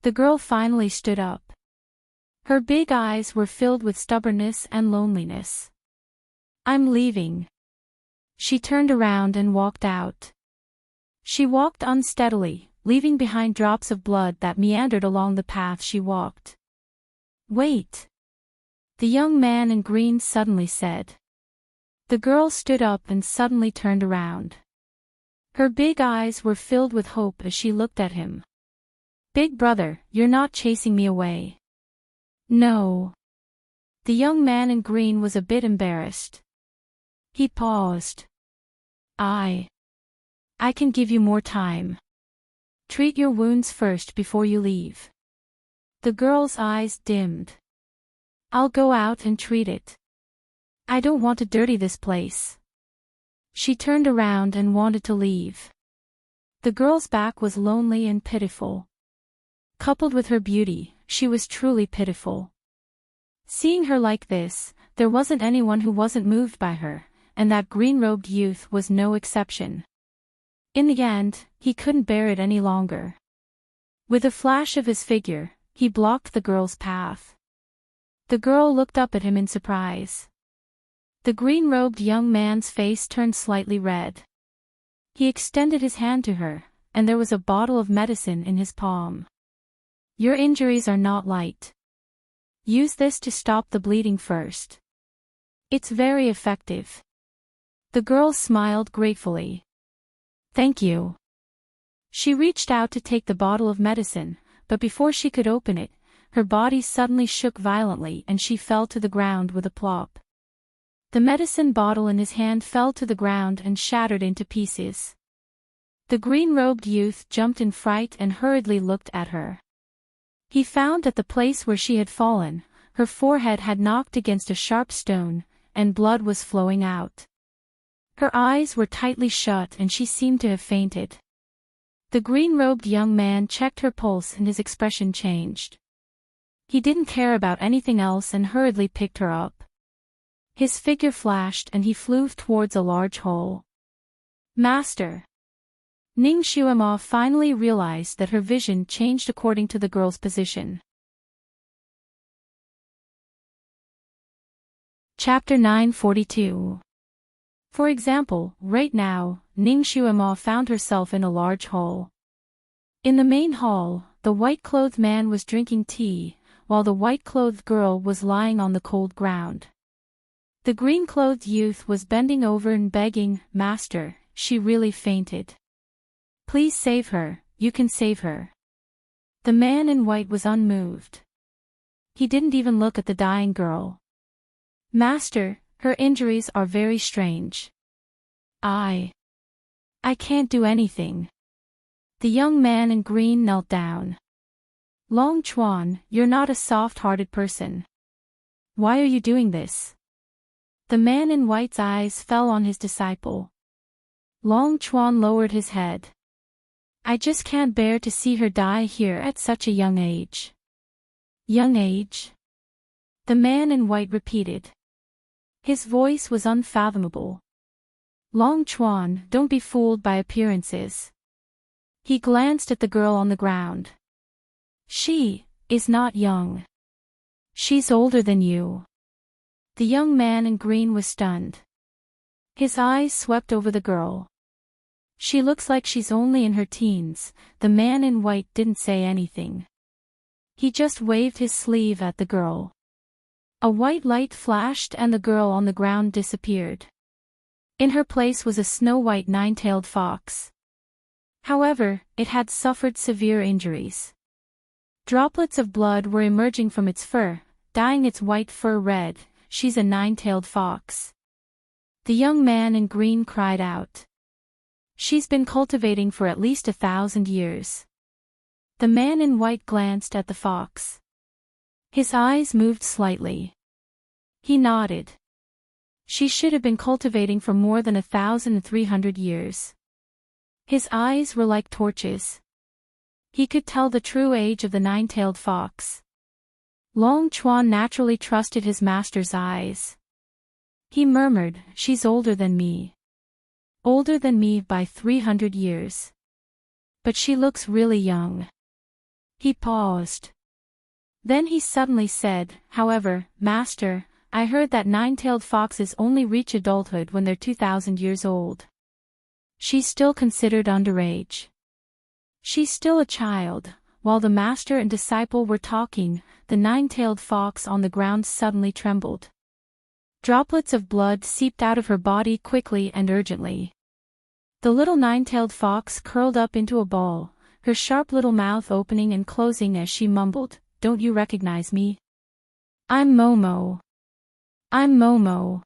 The girl finally stood up. Her big eyes were filled with stubbornness and loneliness. I'm leaving. She turned around and walked out. She walked unsteadily, leaving behind drops of blood that meandered along the path she walked. Wait. The young man in green suddenly said. The girl stood up and suddenly turned around. Her big eyes were filled with hope as she looked at him. Big brother, you're not chasing me away. No. The young man in green was a bit embarrassed. He paused. I can give you more time. Treat your wounds first before you leave. The girl's eyes dimmed. I'll go out and treat it. I don't want to dirty this place. She turned around and wanted to leave. The girl's back was lonely and pitiful. Coupled with her beauty, she was truly pitiful. Seeing her like this, there wasn't anyone who wasn't moved by her, and that green-robed youth was no exception. In the end, he couldn't bear it any longer. With a flash of his figure, he blocked the girl's path. The girl looked up at him in surprise. The green-robed young man's face turned slightly red. He extended his hand to her, and there was a bottle of medicine in his palm. Your injuries are not light. Use this to stop the bleeding first. It's very effective. The girl smiled gratefully. Thank you. She reached out to take the bottle of medicine, but before she could open it, her body suddenly shook violently and she fell to the ground with a plop. The medicine bottle in his hand fell to the ground and shattered into pieces. The green-robed youth jumped in fright and hurriedly looked at her. He found that the place where she had fallen, her forehead had knocked against a sharp stone, and blood was flowing out. Her eyes were tightly shut and she seemed to have fainted. The green-robed young man checked her pulse and his expression changed. He didn't care about anything else and hurriedly picked her up. His figure flashed and he flew towards a large hole. Master! Ning Xuema finally realized that her vision changed according to the girl's position. Chapter 942. For example, right now, Ning Xuema found herself in a large hall. In the main hall, the white-clothed man was drinking tea, while the white-clothed girl was lying on the cold ground. The green-clothed youth was bending over and begging, Master, she really fainted. Please save her, you can save her. The man in white was unmoved. He didn't even look at the dying girl. Master, her injuries are very strange. I can't do anything. The young man in green knelt down. Long Chuan, you're not a soft-hearted person. Why are you doing this? The man in white's eyes fell on his disciple. Long Chuan lowered his head. I just can't bear to see her die here at such a young age. Young age? The man in white repeated. His voice was unfathomable. Long Chuan, don't be fooled by appearances. He glanced at the girl on the ground. She is not young. She's older than you. The young man in green was stunned. His eyes swept over the girl. She looks like she's only in her teens. The man in white didn't say anything. He just waved his sleeve at the girl. A white light flashed and the girl on the ground disappeared. In her place was a snow-white nine-tailed fox. However, it had suffered severe injuries. Droplets of blood were emerging from its fur, dyeing its white fur red. She's a nine-tailed fox. The young man in green cried out. She's been cultivating for at least 1,000 years. The man in white glanced at the fox. His eyes moved slightly. He nodded. She should have been cultivating for more than 1,300 years. His eyes were like torches. He could tell the true age of the nine-tailed fox. Long Chuan naturally trusted his master's eyes. He murmured, "She's older than me. Older than me by 300 years. But she looks really young." He paused. Then he suddenly said, "However, master, I heard that nine-tailed foxes only reach adulthood when they're 2,000 years old. She's still considered underage. She's still a child." While the master and disciple were talking, the nine-tailed fox on the ground suddenly trembled. Droplets of blood seeped out of her body quickly and urgently. The little nine-tailed fox curled up into a ball, her sharp little mouth opening and closing as she mumbled, "Don't you recognize me? I'm Momo. I'm Momo.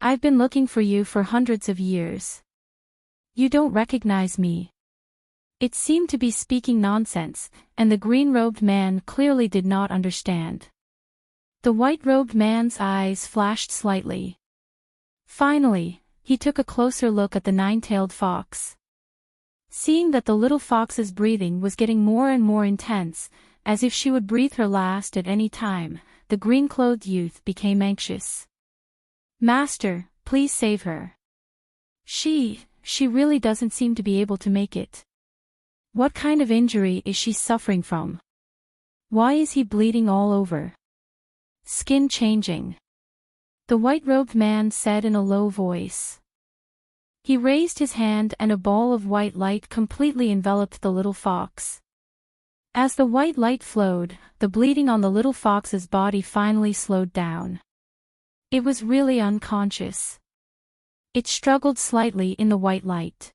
I've been looking for you for hundreds of years. You don't recognize me." It seemed to be speaking nonsense, and the green-robed man clearly did not understand. The white-robed man's eyes flashed slightly. Finally, he took a closer look at the nine-tailed fox. Seeing that the little fox's breathing was getting more and more intense, as if she would breathe her last at any time, the green-clothed youth became anxious. "Master, please save her. She really doesn't seem to be able to make it. What kind of injury is she suffering from? Why is he bleeding all over? Skin changing," the white-robed man said in a low voice. He raised his hand and a ball of white light completely enveloped the little fox. As the white light flowed, the bleeding on the little fox's body finally slowed down. It was really unconscious. It struggled slightly in the white light.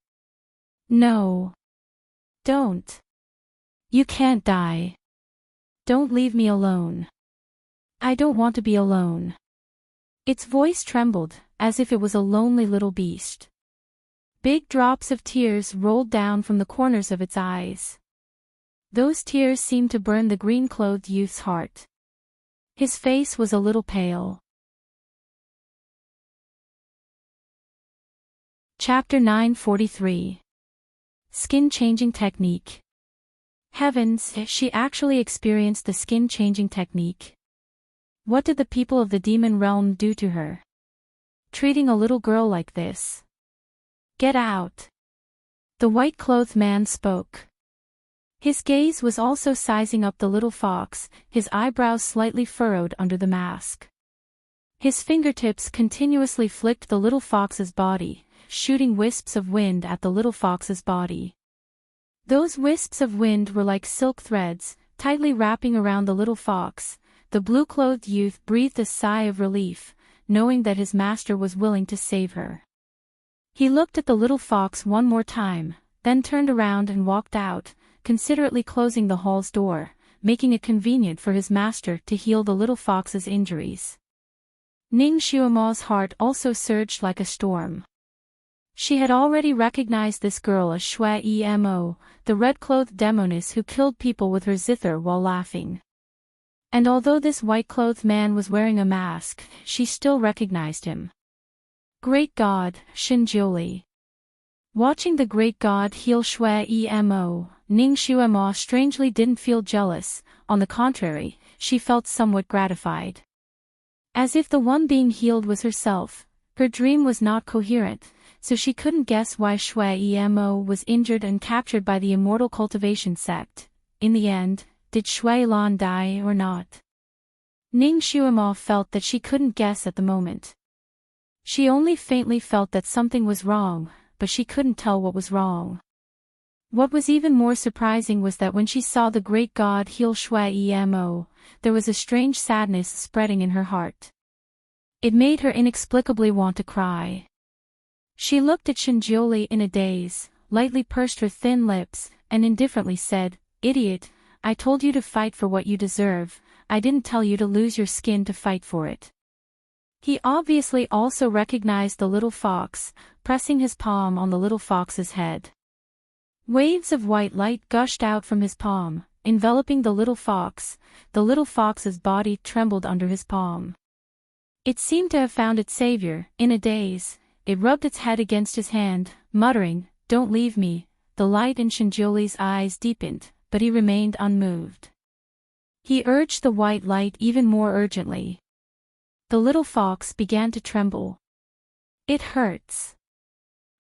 "No. Don't. You can't die. Don't leave me alone. I don't want to be alone." Its voice trembled, as if it was a lonely little beast. Big drops of tears rolled down from the corners of its eyes. Those tears seemed to burn the green-clothed youth's heart. His face was a little pale. Chapter 943. Skin-changing technique. Heavens, she actually experienced the skin-changing technique. What did the people of the demon realm do to her? Treating a little girl like this. "Get out." The white-clothed man spoke. His gaze was also sizing up the little fox, his eyebrows slightly furrowed under the mask. His fingertips continuously flicked the little fox's body, shooting wisps of wind at the little fox's body. Those wisps of wind were like silk threads, tightly wrapping around the little fox. The blue-clothed youth breathed a sigh of relief, knowing that his master was willing to save her. He looked at the little fox one more time, then turned around and walked out, considerately closing the hall's door, making it convenient for his master to heal the little fox's injuries. Ning Xuema's heart also surged like a storm. She had already recognized this girl as Shui Emo, the red-clothed demoness who killed people with her zither while laughing. And although this white-clothed man was wearing a mask, she still recognized him. Great God, Shinjiuli. Watching the great god heal Shui Emo, Ning Xuema strangely didn't feel jealous, on the contrary, she felt somewhat gratified. As if the one being healed was herself, her dream was not coherent, so she couldn't guess why Shui Emo was injured and captured by the immortal cultivation sect. In the end, did Shui Lan die or not? Ning Xuema felt that she couldn't guess at the moment. She only faintly felt that something was wrong, but she couldn't tell what was wrong. What was even more surprising was that when she saw the great god heal Shui Emo, there was a strange sadness spreading in her heart. It made her inexplicably want to cry. She looked at Shinjiuli in a daze, lightly pursed her thin lips, and indifferently said, "Idiot, I told you to fight for what you deserve, I didn't tell you to lose your skin to fight for it. He obviously also recognized the little fox, pressing his palm on the little fox's head. Waves of white light gushed out from his palm, enveloping the little fox. The little fox's body trembled under his palm. It seemed to have found its savior. In a daze, it rubbed its head against his hand, muttering, "Don't leave me." The light in Shinjuli's eyes deepened, but he remained unmoved. He urged the white light even more urgently. The little fox began to tremble. "It hurts.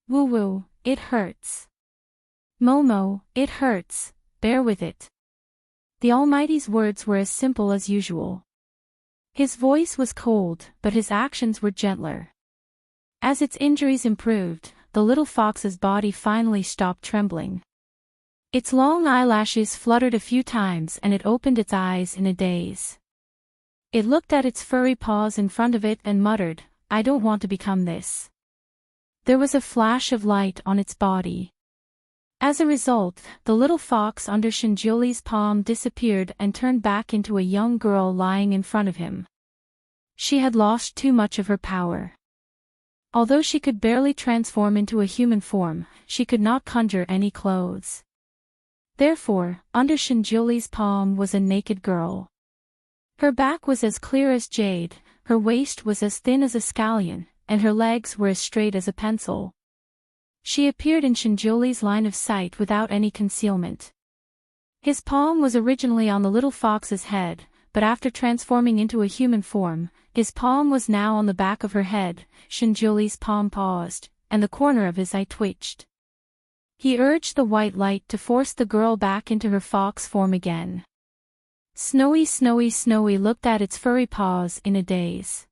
Woo-woo, it hurts. Momo, it hurts, bear with it." The Almighty's words were as simple as usual. His voice was cold, but his actions were gentler. As its injuries improved, the little fox's body finally stopped trembling. Its long eyelashes fluttered a few times and it opened its eyes in a daze. It looked at its furry paws in front of it and muttered, "I don't want to become this." There was a flash of light on its body. As a result, the little fox under Shinjuli's palm disappeared and turned back into a young girl lying in front of him. She had lost too much of her power. Although she could barely transform into a human form, she could not conjure any clothes. Therefore, under Shinjuli's palm was a naked girl. Her back was as clear as jade, her waist was as thin as a scallion, and her legs were as straight as a pencil. She appeared in Shinjuli's line of sight without any concealment. His palm was originally on the little fox's head, but after transforming into a human form, his palm was now on the back of her head. Shinjuli's palm paused, and the corner of his eye twitched. He urged the white light to force the girl back into her fox form again. Snowy looked at its furry paws in a daze.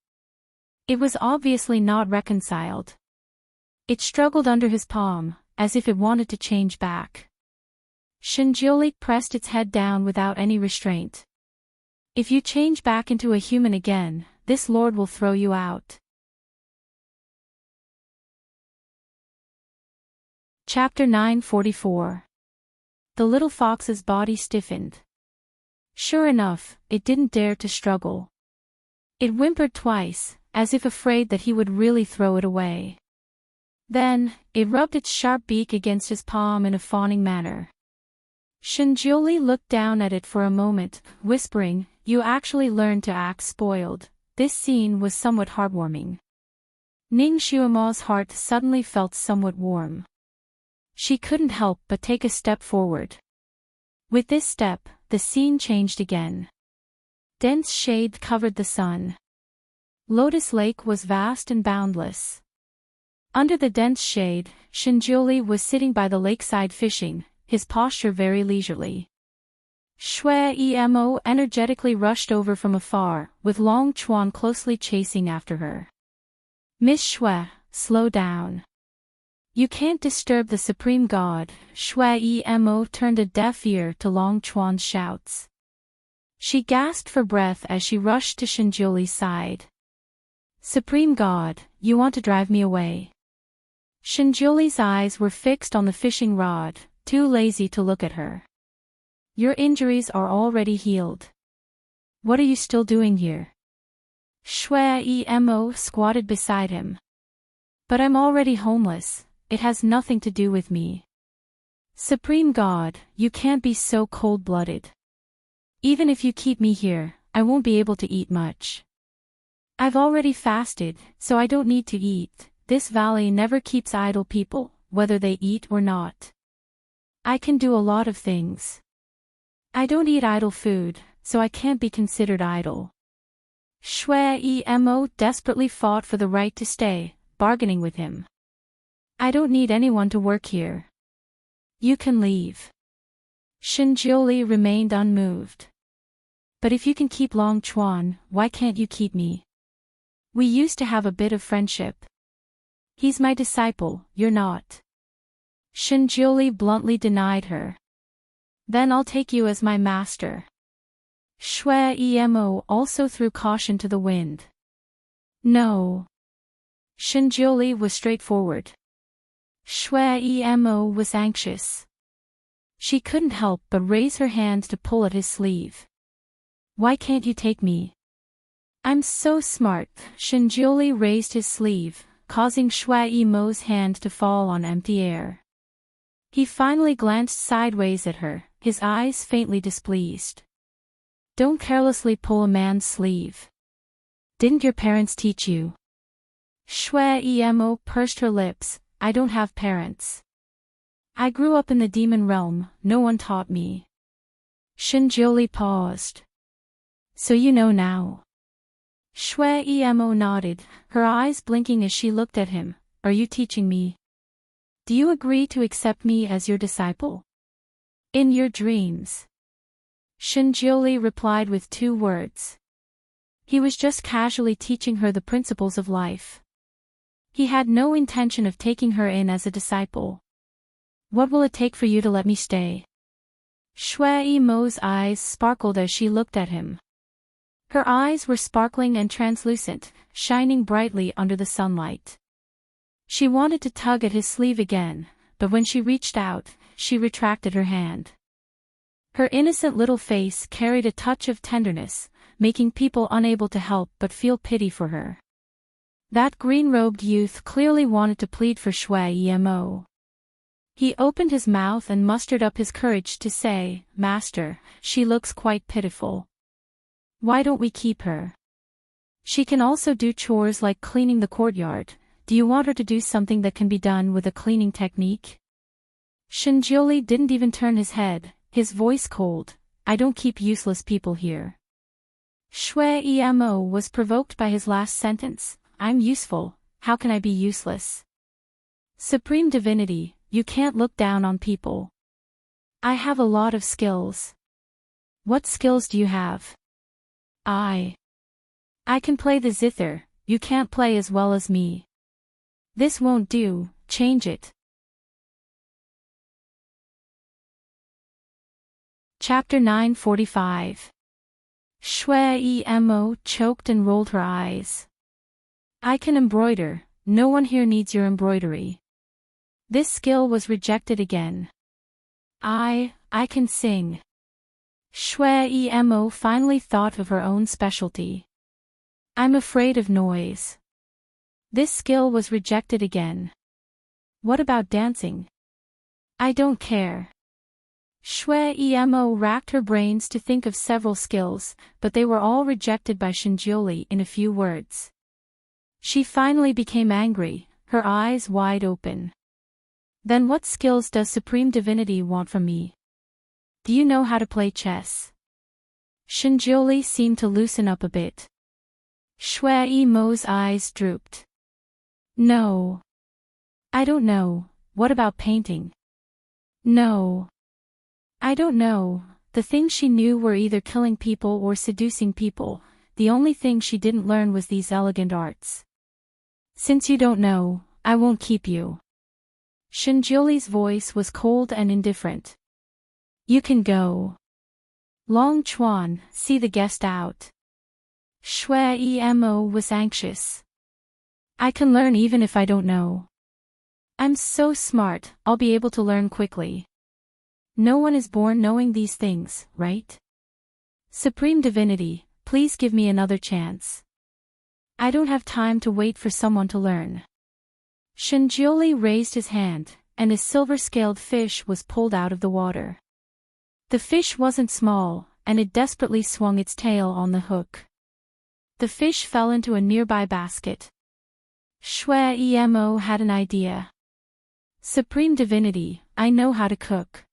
It was obviously not reconciled. It struggled under his palm, as if it wanted to change back. Shinjuli pressed its head down without any restraint. "If you change back into a human again, this lord will throw you out." Chapter 944. The little fox's body stiffened. Sure enough, it didn't dare to struggle. It whimpered twice, as if afraid that he would really throw it away. Then, it rubbed its sharp beak against his palm in a fawning manner. Shinjuli looked down at it for a moment, whispering, "You actually learned to act spoiled." This scene was somewhat heartwarming. Ning Xiumo's heart suddenly felt somewhat warm. She couldn't help but take a step forward. With this step, the scene changed again. Dense shade covered the sun. Lotus Lake was vast and boundless. Under the dense shade, Shinjuli was sitting by the lakeside fishing, his posture very leisurely. Shui Emo energetically rushed over from afar, with Long Chuan closely chasing after her. "Miss Shui, slow down. You can't disturb the Supreme God." Shui Emo turned a deaf ear to Long Chuan's shouts. She gasped for breath as she rushed to Shinjuli's side. "Supreme God, you want to drive me away?" Shinjuli's eyes were fixed on the fishing rod, too lazy to look at her. "Your injuries are already healed. What are you still doing here?" Shui Emo squatted beside him. "But I'm already homeless, it has nothing to do with me." "Supreme God, you can't be so cold-blooded. Even if you keep me here, I won't be able to eat much. I've already fasted, so I don't need to eat. This valley never keeps idle people, whether they eat or not. I can do a lot of things. I don't eat idle food, so I can't be considered idle." Shui Emo desperately fought for the right to stay, bargaining with him. "I don't need anyone to work here. You can leave." Shinjuli remained unmoved. "But if you can keep Long Chuan, why can't you keep me? We used to have a bit of friendship. He's my disciple, you're not." Shinjuli bluntly denied her. "Then I'll take you as my master." Shui Emo also threw caution to the wind. "No." Shinjuli was straightforward. Shui Emo was anxious. She couldn't help but raise her hand to pull at his sleeve. Why can't you take me? I'm so smart. Shinjioli raised his sleeve, causing Shui Yimo's hand to fall on empty air. He finally glanced sideways at her, his eyes faintly displeased. Don't carelessly pull a man's sleeve. Didn't your parents teach you? Shui Yimo pursed her lips. I don't have parents. I grew up in the demon realm, no one taught me. Shinjioli paused. So you know now. Shui Yimo nodded, her eyes blinking as she looked at him. Are you teaching me? Do you agree to accept me as your disciple? In your dreams. Shinjioli replied with 2 words. He was just casually teaching her the principles of life. He had no intention of taking her in as a disciple. What will it take for you to let me stay? Shui Yimo's eyes sparkled as she looked at him. Her eyes were sparkling and translucent, shining brightly under the sunlight. She wanted to tug at his sleeve again, but when she reached out, she retracted her hand. Her innocent little face carried a touch of tenderness, making people unable to help but feel pity for her. That green-robed youth clearly wanted to plead for Shui Yimo. He opened his mouth and mustered up his courage to say, Master, she looks quite pitiful. Why don't we keep her? She can also do chores like cleaning the courtyard. Do you want her to do something that can be done with a cleaning technique? Shinjioli didn't even turn his head, his voice cold. I don't keep useless people here. Shui Yimo was provoked by his last sentence. I'm useful, how can I be useless? Supreme Divinity, you can't look down on people. I have a lot of skills. What skills do you have? I can play the zither, you can't play as well as me. This won't do, change it. Chapter 945. Shui Yimo choked and rolled her eyes. I can embroider, no one here needs your embroidery. This skill was rejected again. I can sing. Shui Yimo finally thought of her own specialty. I'm afraid of noise. This skill was rejected again. What about dancing? I don't care. Shui Yimo racked her brains to think of several skills, but they were all rejected by Shinjioli in a few words. She finally became angry, her eyes wide open. Then what skills does Supreme Divinity want from me? Do you know how to play chess? Shinjioli seemed to loosen up a bit. Shui Yimo's eyes drooped. No. I don't know. What about painting? No. I don't know. The things she knew were either killing people or seducing people. The only thing she didn't learn was these elegant arts. Since you don't know, I won't keep you. Shinjioli's voice was cold and indifferent. You can go. Long Chuan, see the guest out. Shui Yimo was anxious. I can learn even if I don't know. I'm so smart, I'll be able to learn quickly. No one is born knowing these things, right? Supreme Divinity, please give me another chance. I don't have time to wait for someone to learn. Shinjioli raised his hand, and a silver-scaled fish was pulled out of the water. The fish wasn't small, and it desperately swung its tail on the hook. The fish fell into a nearby basket. Shui Yimo had an idea. Supreme Divinity, I know how to cook.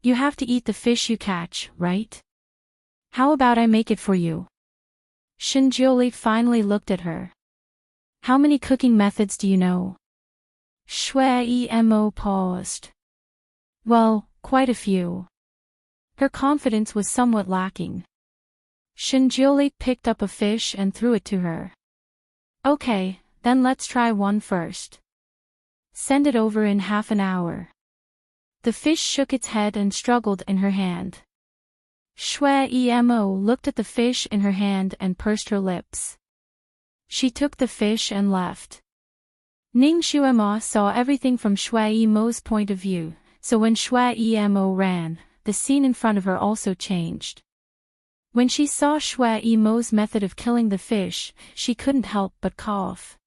You have to eat the fish you catch, right? How about I make it for you? Shinjioli finally looked at her. How many cooking methods do you know? Shui Yimo paused. Well, quite a few. Her confidence was somewhat lacking. Shinjioli picked up a fish and threw it to her. Okay, then let's try one first. Send it over in half an hour. The fish shook its head and struggled in her hand. Shui Yimo looked at the fish in her hand and pursed her lips. She took the fish and left. Ning Shuema saw everything from Shui Yimo's point of view, so when Shui Emo ran, the scene in front of her also changed. When she saw Shui Emo's method of killing the fish, she couldn't help but cough.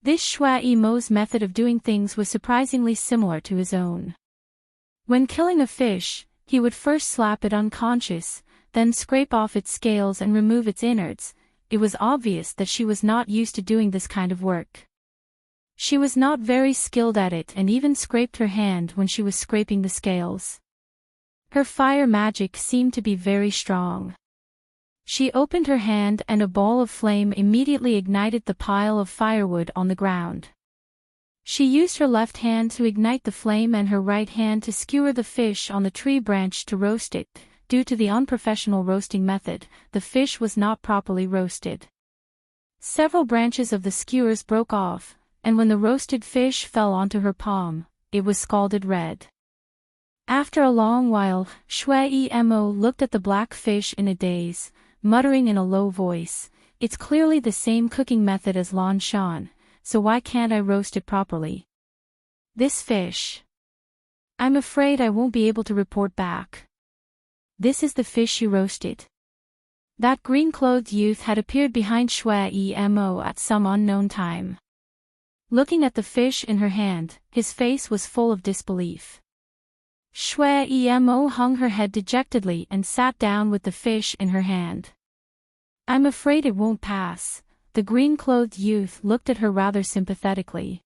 This Shui Emo's method of doing things was surprisingly similar to his own. When killing a fish, he would first slap it unconscious, then scrape off its scales and remove its innards. It was obvious that she was not used to doing this kind of work. She was not very skilled at it and even scraped her hand when she was scraping the scales. Her fire magic seemed to be very strong. She opened her hand and a ball of flame immediately ignited the pile of firewood on the ground. She used her left hand to ignite the flame and her right hand to skewer the fish on the tree branch to roast it. Due to the unprofessional roasting method, the fish was not properly roasted. Several branches of the skewers broke off, and when the roasted fish fell onto her palm, it was scalded red. After a long while, Shui Emo looked at the black fish in a daze, muttering in a low voice, "It's clearly the same cooking method as Lan Shan, so why can't I roast it properly? This fish. I'm afraid I won't be able to report back." "This is the fish you roasted." That green-clothed youth had appeared behind Shui Emo at some unknown time. Looking at the fish in her hand, his face was full of disbelief. Shui Emo hung her head dejectedly and sat down with the fish in her hand. "I'm afraid it won't pass." The green-clothed youth looked at her rather sympathetically.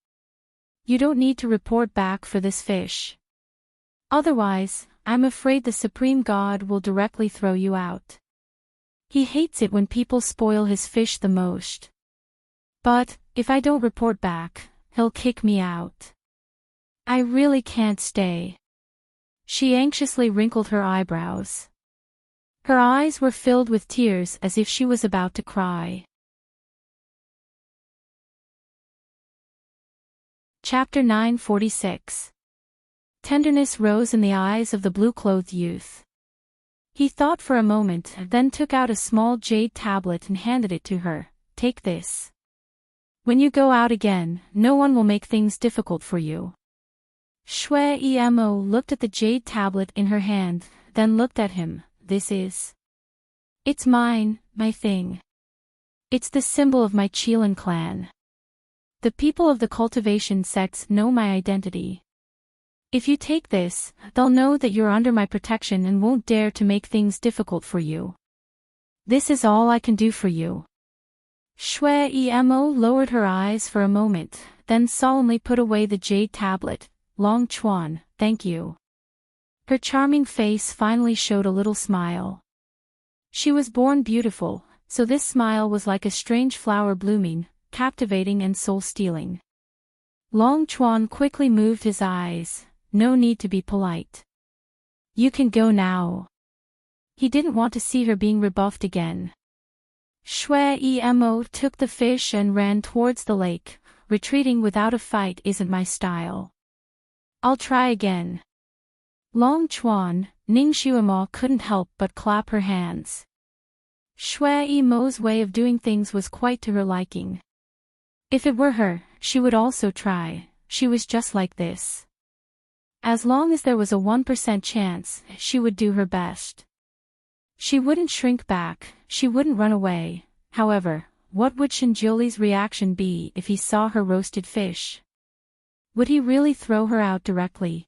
"You don't need to report back for this fish. Otherwise, I'm afraid the Supreme God will directly throw you out. He hates it when people spoil his fish the most. But, if I don't report back, he'll kick me out. I really can't stay." She anxiously wrinkled her eyebrows. Her eyes were filled with tears as if she was about to cry. Chapter 946. Tenderness rose in the eyes of the blue-clothed youth. He thought for a moment, then took out a small jade tablet and handed it to her. "Take this. When you go out again, no one will make things difficult for you." Shui Emo looked at the jade tablet in her hand, then looked at him. "This is... It's mine, my thing. It's the symbol of my Qilin clan. The people of the cultivation sects know my identity. If you take this, they'll know that you're under my protection and won't dare to make things difficult for you. This is all I can do for you." Shui Emo lowered her eyes for a moment, then solemnly put away the jade tablet. "Long Chuan, thank you." Her charming face finally showed a little smile. She was born beautiful, so this smile was like a strange flower blooming, captivating and soul-stealing. Long Chuan quickly moved his eyes. "No need to be polite. You can go now." He didn't want to see her being rebuffed again. Shui Emo took the fish and ran towards the lake. "Retreating without a fight isn't my style. I'll try again." Long Chuan, Ning Shuima couldn't help but clap her hands. Shui Emo's way of doing things was quite to her liking. If it were her, she would also try. She was just like this. As long as there was a 1% chance, she would do her best. She wouldn't shrink back, she wouldn't run away. However, what would Shinjuli's reaction be if he saw her roasted fish? Would he really throw her out directly?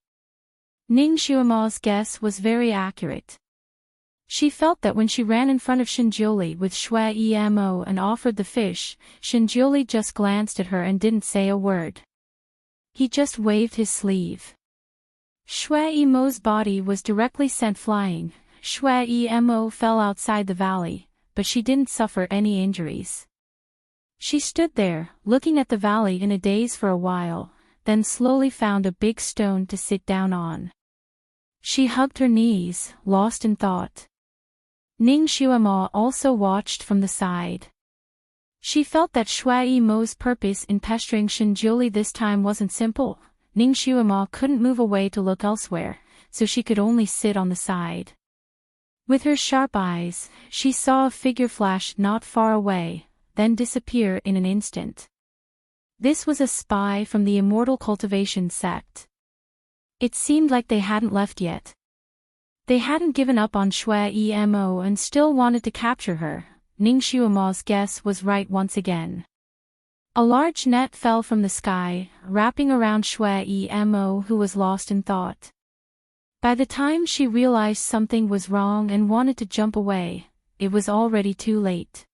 Ning Shuima's guess was very accurate. She felt that when she ran in front of Shinjuli with Shui Emo and offered the fish, Shinjuli just glanced at her and didn't say a word. He just waved his sleeve. Shui Emo's body was directly sent flying. Shui Emo fell outside the valley, but she didn't suffer any injuries. She stood there, looking at the valley in a daze for a while, then slowly found a big stone to sit down on. She hugged her knees, lost in thought. Ning Shuima also watched from the side. She felt that Shui Emo's purpose in pestering Shinjuli this time wasn't simple. Ning Shuima couldn't move away to look elsewhere, so she could only sit on the side. With her sharp eyes, she saw a figure flash not far away, then disappear in an instant. This was a spy from the Immortal Cultivation sect. It seemed like they hadn't left yet. They hadn't given up on Shui Emo and still wanted to capture her. Ning Xuema's guess was right once again. A large net fell from the sky, wrapping around Shui Emo, who was lost in thought. By the time she realized something was wrong and wanted to jump away, it was already too late.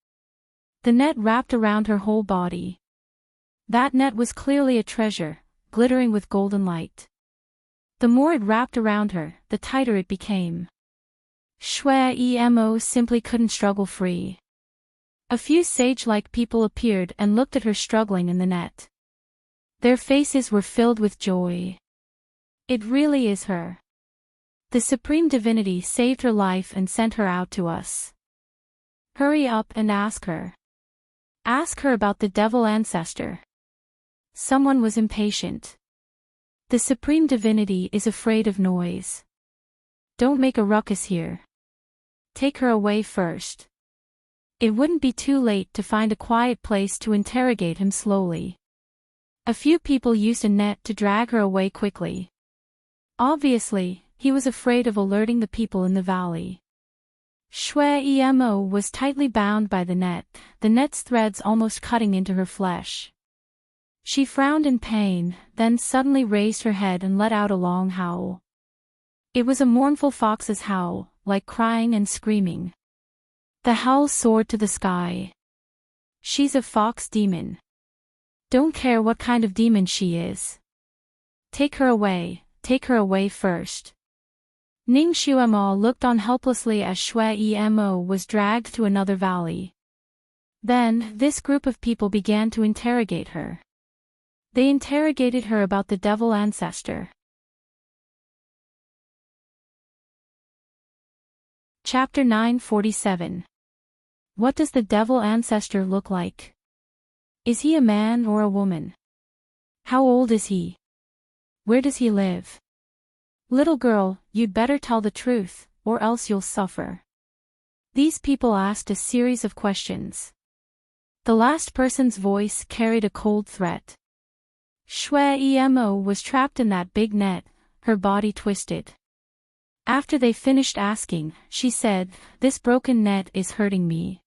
The net wrapped around her whole body. That net was clearly a treasure, glittering with golden light. The more it wrapped around her, the tighter it became. Shui Emo simply couldn't struggle free. A few sage-like people appeared and looked at her struggling in the net. Their faces were filled with joy. It really is her. The Supreme Divinity saved her life and sent her out to us. Hurry up and ask her. Ask her about the devil ancestor. Someone was impatient. The Supreme Divinity is afraid of noise. Don't make a ruckus here. Take her away first. It wouldn't be too late to find a quiet place to interrogate him slowly. A few people used a net to drag her away quickly. Obviously, he was afraid of alerting the people in the valley. Shui Emo was tightly bound by the net's threads almost cutting into her flesh. She frowned in pain, then suddenly raised her head and let out a long howl. It was a mournful fox's howl, like crying and screaming. The howl soared to the sky. She's a fox demon. Don't care what kind of demon she is. Take her away first. Ning Xuema looked on helplessly as Shui Emo was dragged to another valley. Then, this group of people began to interrogate her. They interrogated her about the devil ancestor. Chapter 947. What does the devil ancestor look like? Is he a man or a woman? How old is he? Where does he live? Little girl, you'd better tell the truth, or else you'll suffer. These people asked a series of questions. The last person's voice carried a cold threat. Shui Emo was trapped in that big net, her body twisted. After they finished asking, she said, "This broken net is hurting me.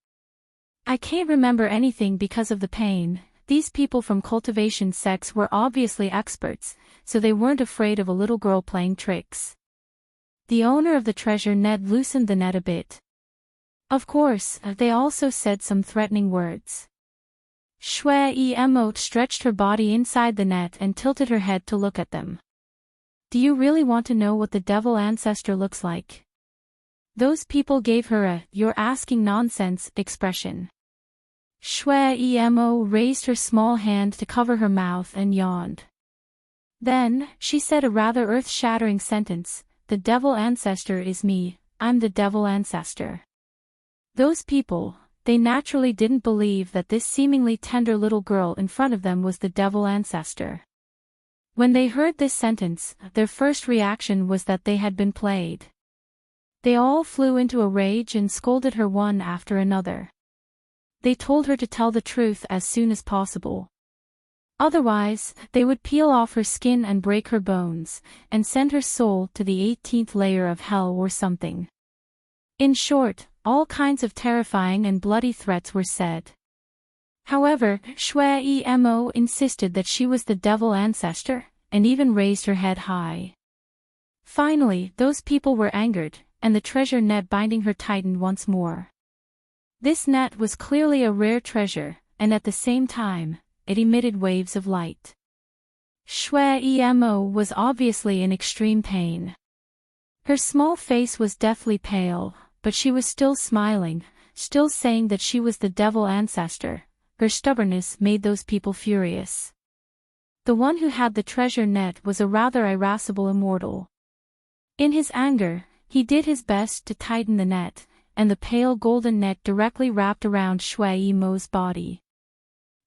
I can't remember anything because of the pain." These people from cultivation sects were obviously experts, so they weren't afraid of a little girl playing tricks. The owner of the treasure net loosened the net a bit. Of course, they also said some threatening words. Shui Emo stretched her body inside the net and tilted her head to look at them. Do you really want to know what the devil ancestor looks like? Those people gave her a "you're asking nonsense" expression. Shui Emo raised her small hand to cover her mouth and yawned. Then, she said a rather earth-shattering sentence, "The devil ancestor is me, I'm the devil ancestor." Those people, they naturally didn't believe that this seemingly tender little girl in front of them was the devil ancestor. When they heard this sentence, their first reaction was that they had been played. They all flew into a rage and scolded her one after another. They told her to tell the truth as soon as possible. Otherwise, they would peel off her skin and break her bones, and send her soul to the 18th layer of hell or something. In short, all kinds of terrifying and bloody threats were said. However, Shui Emo insisted that she was the devil ancestor, and even raised her head high. Finally, those people were angered, and the treasure net binding her tightened once more. This net was clearly a rare treasure, and at the same time, it emitted waves of light. Shui Emo was obviously in extreme pain. Her small face was deathly pale, but she was still smiling, still saying that she was the devil ancestor. Her stubbornness made those people furious. The one who had the treasure net was a rather irascible immortal. In his anger, he did his best to tighten the net, and the pale golden net directly wrapped around Shui Emo's body.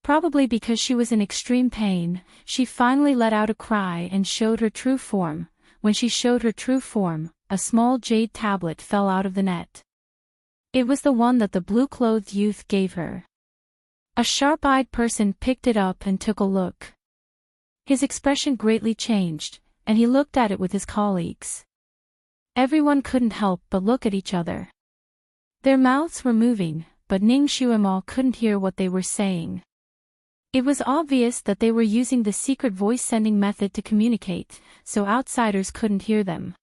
Probably because she was in extreme pain, she finally let out a cry and showed her true form. When she showed her true form, a small jade tablet fell out of the net. It was the one that the blue-clothed youth gave her. A sharp-eyed person picked it up and took a look. His expression greatly changed, and he looked at it with his colleagues. Everyone couldn't help but look at each other. Their mouths were moving, but Ning Xuemo couldn't hear what they were saying. It was obvious that they were using the secret voice-sending method to communicate, so outsiders couldn't hear them.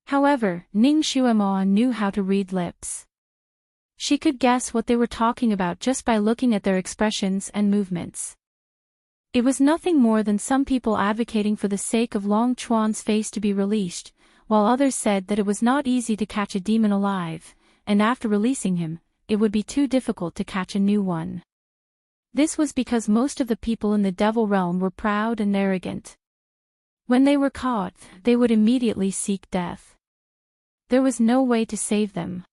However, Ning Xuemo knew how to read lips. She could guess what they were talking about just by looking at their expressions and movements. It was nothing more than some people advocating for the sake of Long Chuan's face to be released, while others said that it was not easy to catch a demon alive, and after releasing him, it would be too difficult to catch a new one. This was because most of the people in the devil realm were proud and arrogant. When they were caught, they would immediately seek death. There was no way to save them.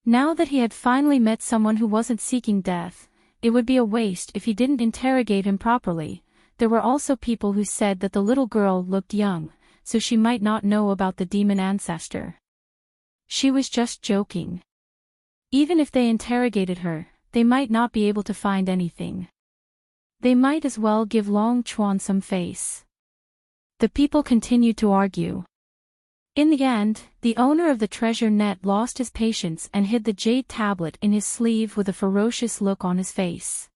Now that he had finally met someone who wasn't seeking death, it would be a waste if he didn't interrogate him properly. There were also people who said that the little girl looked young, so she might not know about the demon ancestor. She was just joking. Even if they interrogated her, they might not be able to find anything. They might as well give Long Chuan some face. The people continued to argue. In the end, the owner of the treasure net lost his patience and hid the jade tablet in his sleeve with a ferocious look on his face.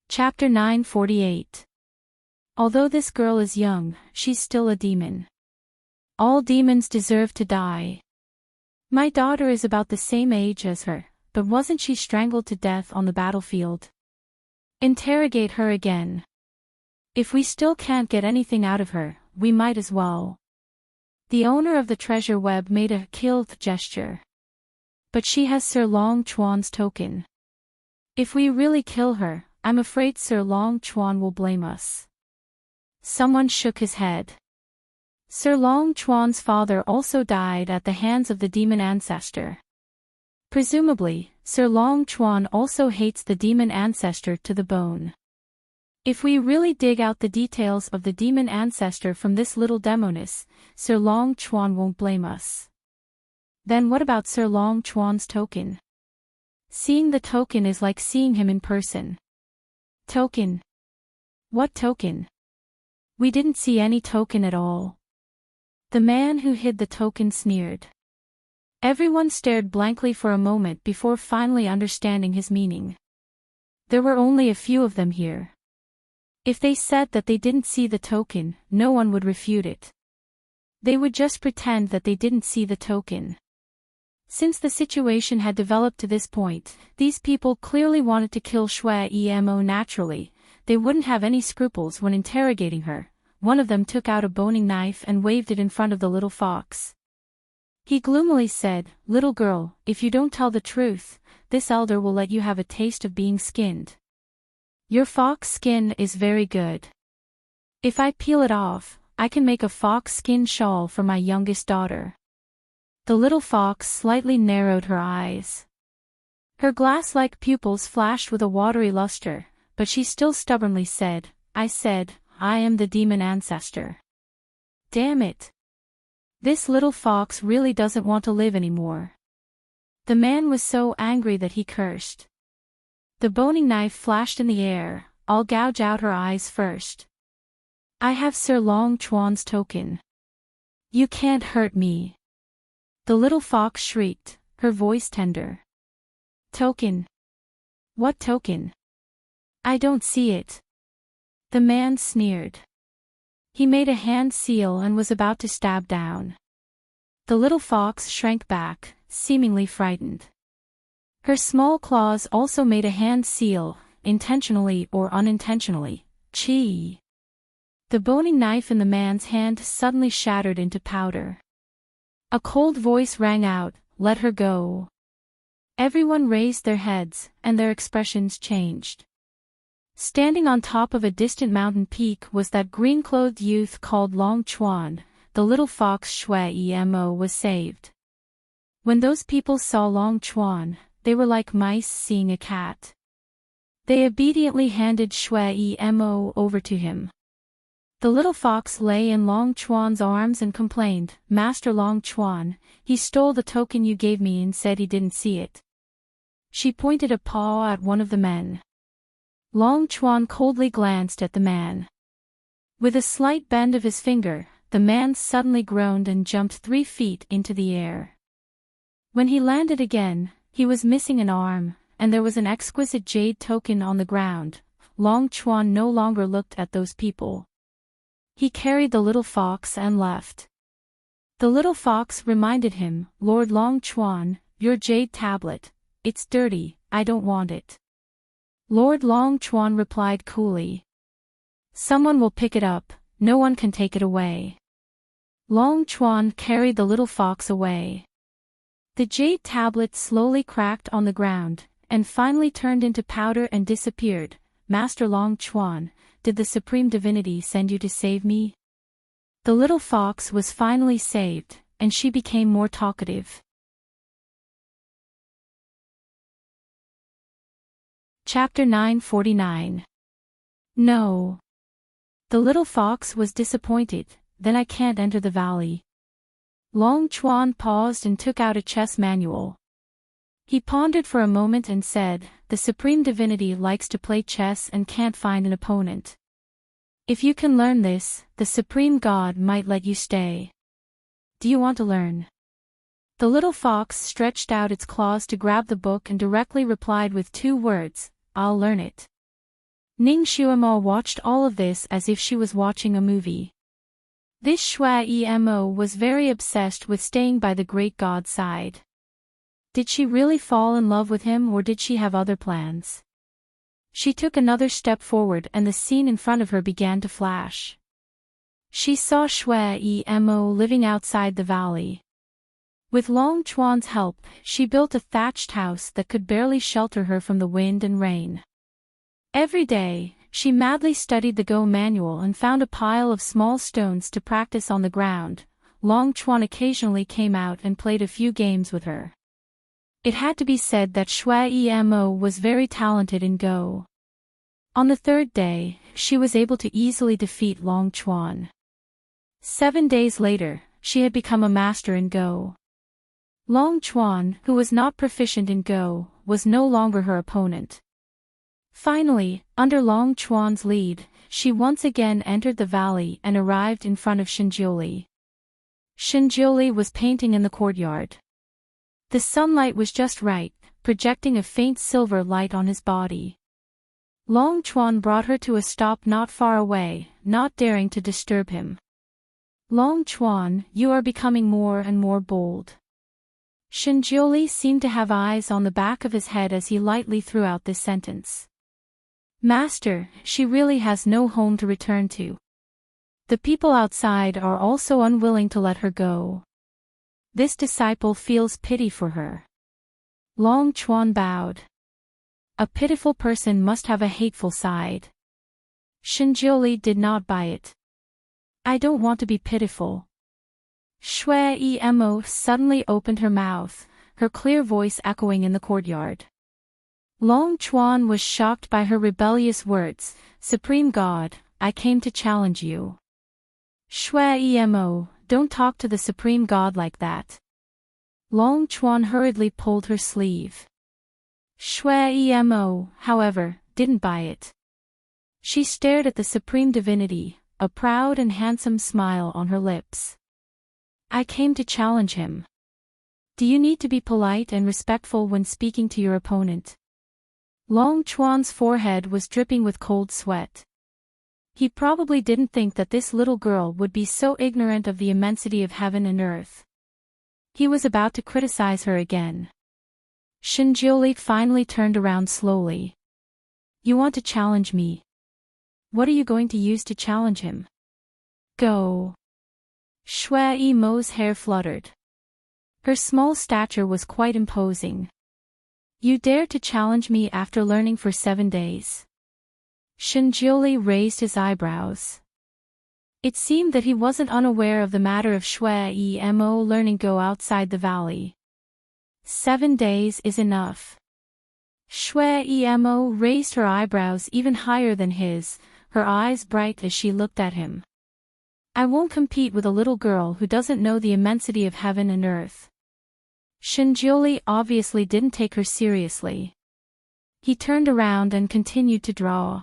Chapter 948. Although this girl is young, she's still a demon. All demons deserve to die. My daughter is about the same age as her, but wasn't she strangled to death on the battlefield? Interrogate her again. If we still can't get anything out of her, we might as well. The owner of the treasure web made a killed gesture. But she has Sir Long Chuan's token. If we really kill her, I'm afraid Sir Long Chuan will blame us. Someone shook his head. Sir Long Chuan's father also died at the hands of the demon ancestor. Presumably, Sir Long Chuan also hates the demon ancestor to the bone. If we really dig out the details of the demon ancestor from this little demoness, Sir Long Chuan won't blame us. Then what about Sir Long Chuan's token? Seeing the token is like seeing him in person. Token? What token? We didn't see any token at all. The man who hid the token sneered. Everyone stared blankly for a moment before finally understanding his meaning. There were only a few of them here. If they said that they didn't see the token, no one would refute it. They would just pretend that they didn't see the token. Since the situation had developed to this point, these people clearly wanted to kill Shui Emo naturally. They wouldn't have any scruples when interrogating her. One of them took out a boning knife and waved it in front of the little fox. He gloomily said, "Little girl, if you don't tell the truth, this elder will let you have a taste of being skinned. Your fox skin is very good. If I peel it off, I can make a fox skin shawl for my youngest daughter." The little fox slightly narrowed her eyes. Her glass-like pupils flashed with a watery luster, but she still stubbornly said, I am the demon ancestor. Damn it. This little fox really doesn't want to live anymore. The man was so angry that he cursed. The boning knife flashed in the air. I'll gouge out her eyes first. I have Sir Long Chuan's token. You can't hurt me. The little fox shrieked, her voice tender. Token? What token? I don't see it. The man sneered. He made a hand seal and was about to stab down. The little fox shrank back, seemingly frightened. Her small claws also made a hand seal, intentionally or unintentionally. Chee! The boning knife in the man's hand suddenly shattered into powder. A cold voice rang out, "Let her go." Everyone raised their heads, and their expressions changed. Standing on top of a distant mountain peak was that green-clothed youth called Long Chuan. The little fox Shui Emo was saved. When those people saw Long Chuan, they were like mice seeing a cat. They obediently handed Shui Emo over to him. The little fox lay in Long Chuan's arms and complained, "Master Long Chuan, he stole the token you gave me and said he didn't see it." She pointed a paw at one of the men. Long Chuan coldly glanced at the man. With a slight bend of his finger, the man suddenly groaned and jumped 3 feet into the air. When he landed again, he was missing an arm, and there was an exquisite jade token on the ground. Long Chuan no longer looked at those people. He carried the little fox and left. The little fox reminded him, "Lord Long Chuan, your jade tablet, it's dirty, I don't want it." Lord Long Chuan replied coolly, "Someone will pick it up, no one can take it away." Long Chuan carried the little fox away. The jade tablet slowly cracked on the ground, and finally turned into powder and disappeared. "Master Long Chuan, did the Supreme Divinity send you to save me?" The little fox was finally saved, and she became more talkative. Chapter 949. No. The little fox was disappointed. "Then I can't enter the valley." Long Chuan paused and took out a chess manual. He pondered for a moment and said, "The Supreme Divinity likes to play chess and can't find an opponent. If you can learn this, the Supreme God might let you stay. Do you want to learn?" The little fox stretched out its claws to grab the book and directly replied with 2 words, "I'll learn it." Ning Xuemo watched all of this as if she was watching a movie. This Shui Emo was very obsessed with staying by the great god's side. Did she really fall in love with him, or did she have other plans? She took another step forward and the scene in front of her began to flash. She saw Shui Emo living outside the valley. With Long Chuan's help, she built a thatched house that could barely shelter her from the wind and rain. Every day, she madly studied the Go manual and found a pile of small stones to practice on the ground. Long Chuan occasionally came out and played a few games with her. It had to be said that Shui Emo was very talented in Go. On the 3rd day, she was able to easily defeat Long Chuan. 7 days later, she had become a master in Go. Long Chuan, who was not proficient in Go, was no longer her opponent. Finally, under Long Chuan's lead, she once again entered the valley and arrived in front of Shinjiuli. Shinjiuli was painting in the courtyard. The sunlight was just right, projecting a faint silver light on his body. Long Chuan brought her to a stop not far away, not daring to disturb him. "Long Chuan, you are becoming more and more bold." Shinjiuli seemed to have eyes on the back of his head as he lightly threw out this sentence. "Master, she really has no home to return to. The people outside are also unwilling to let her go. This disciple feels pity for her." Long Chuan bowed. A pitiful person must have a hateful side. Shinjiuli did not buy it. "I don't want to be pitiful." Shui Emo suddenly opened her mouth, her clear voice echoing in the courtyard. Long Chuan was shocked by her rebellious words. "Supreme God, I came to challenge you." "Shui Emo, don't talk to the Supreme God like that." Long Chuan hurriedly pulled her sleeve. Shui Emo, however, didn't buy it. She stared at the Supreme Divinity, a proud and handsome smile on her lips. "I came to challenge him. Do you need to be polite and respectful when speaking to your opponent?" Long Chuan's forehead was dripping with cold sweat. He probably didn't think that this little girl would be so ignorant of the immensity of heaven and earth. He was about to criticize her again. Shinjiuli finally turned around slowly. "You want to challenge me? What are you going to use to challenge him?" "Go." Shui Emo's hair fluttered. Her small stature was quite imposing. "You dare to challenge me after learning for 7 days?" Shinjiuli raised his eyebrows. It seemed that he wasn't unaware of the matter of Shui Emo learning Go outside the valley. 7 days is enough. Shui Emo raised her eyebrows even higher than his, her eyes bright as she looked at him. "I won't compete with a little girl who doesn't know the immensity of heaven and earth." Shinjiuli obviously didn't take her seriously. He turned around and continued to draw.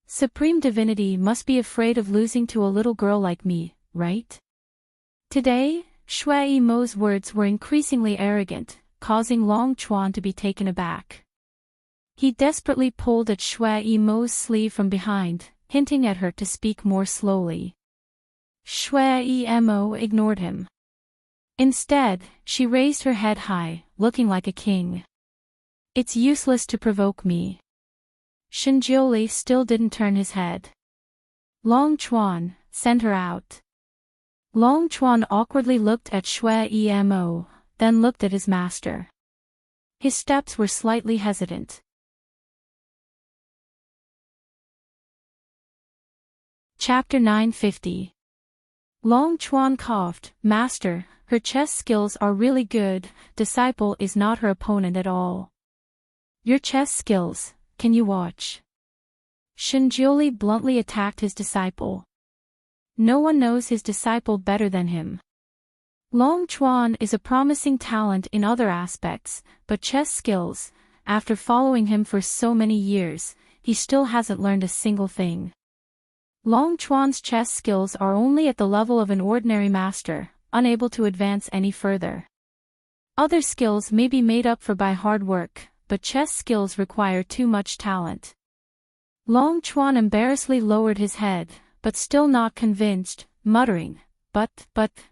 Supreme Divinity must be afraid of losing to a little girl like me, right? Today, Shui Yimo's words were increasingly arrogant, causing Long Chuan to be taken aback. He desperately pulled at Shui Yimo's sleeve from behind, hinting at her to speak more slowly. Shui Yimo ignored him. Instead, she raised her head high, looking like a king. It's useless to provoke me. Shinjioli still didn't turn his head. Long Chuan, send her out. Long Chuan awkwardly looked at Shui Yimo, then looked at his master. His steps were slightly hesitant. Chapter 950. Long Chuan coughed. Master, her chess skills are really good, disciple is not her opponent at all. Your chess skills, can you watch? Shinjioli bluntly attacked his disciple. No one knows his disciple better than him. Long Chuan is a promising talent in other aspects, but chess skills, after following him for so many years, he still hasn't learned a single thing. Long Chuan's chess skills are only at the level of an ordinary master, unable to advance any further. Other skills may be made up for by hard work, but chess skills require too much talent. Long Chuan embarrassedly lowered his head, but still not convinced, muttering, But,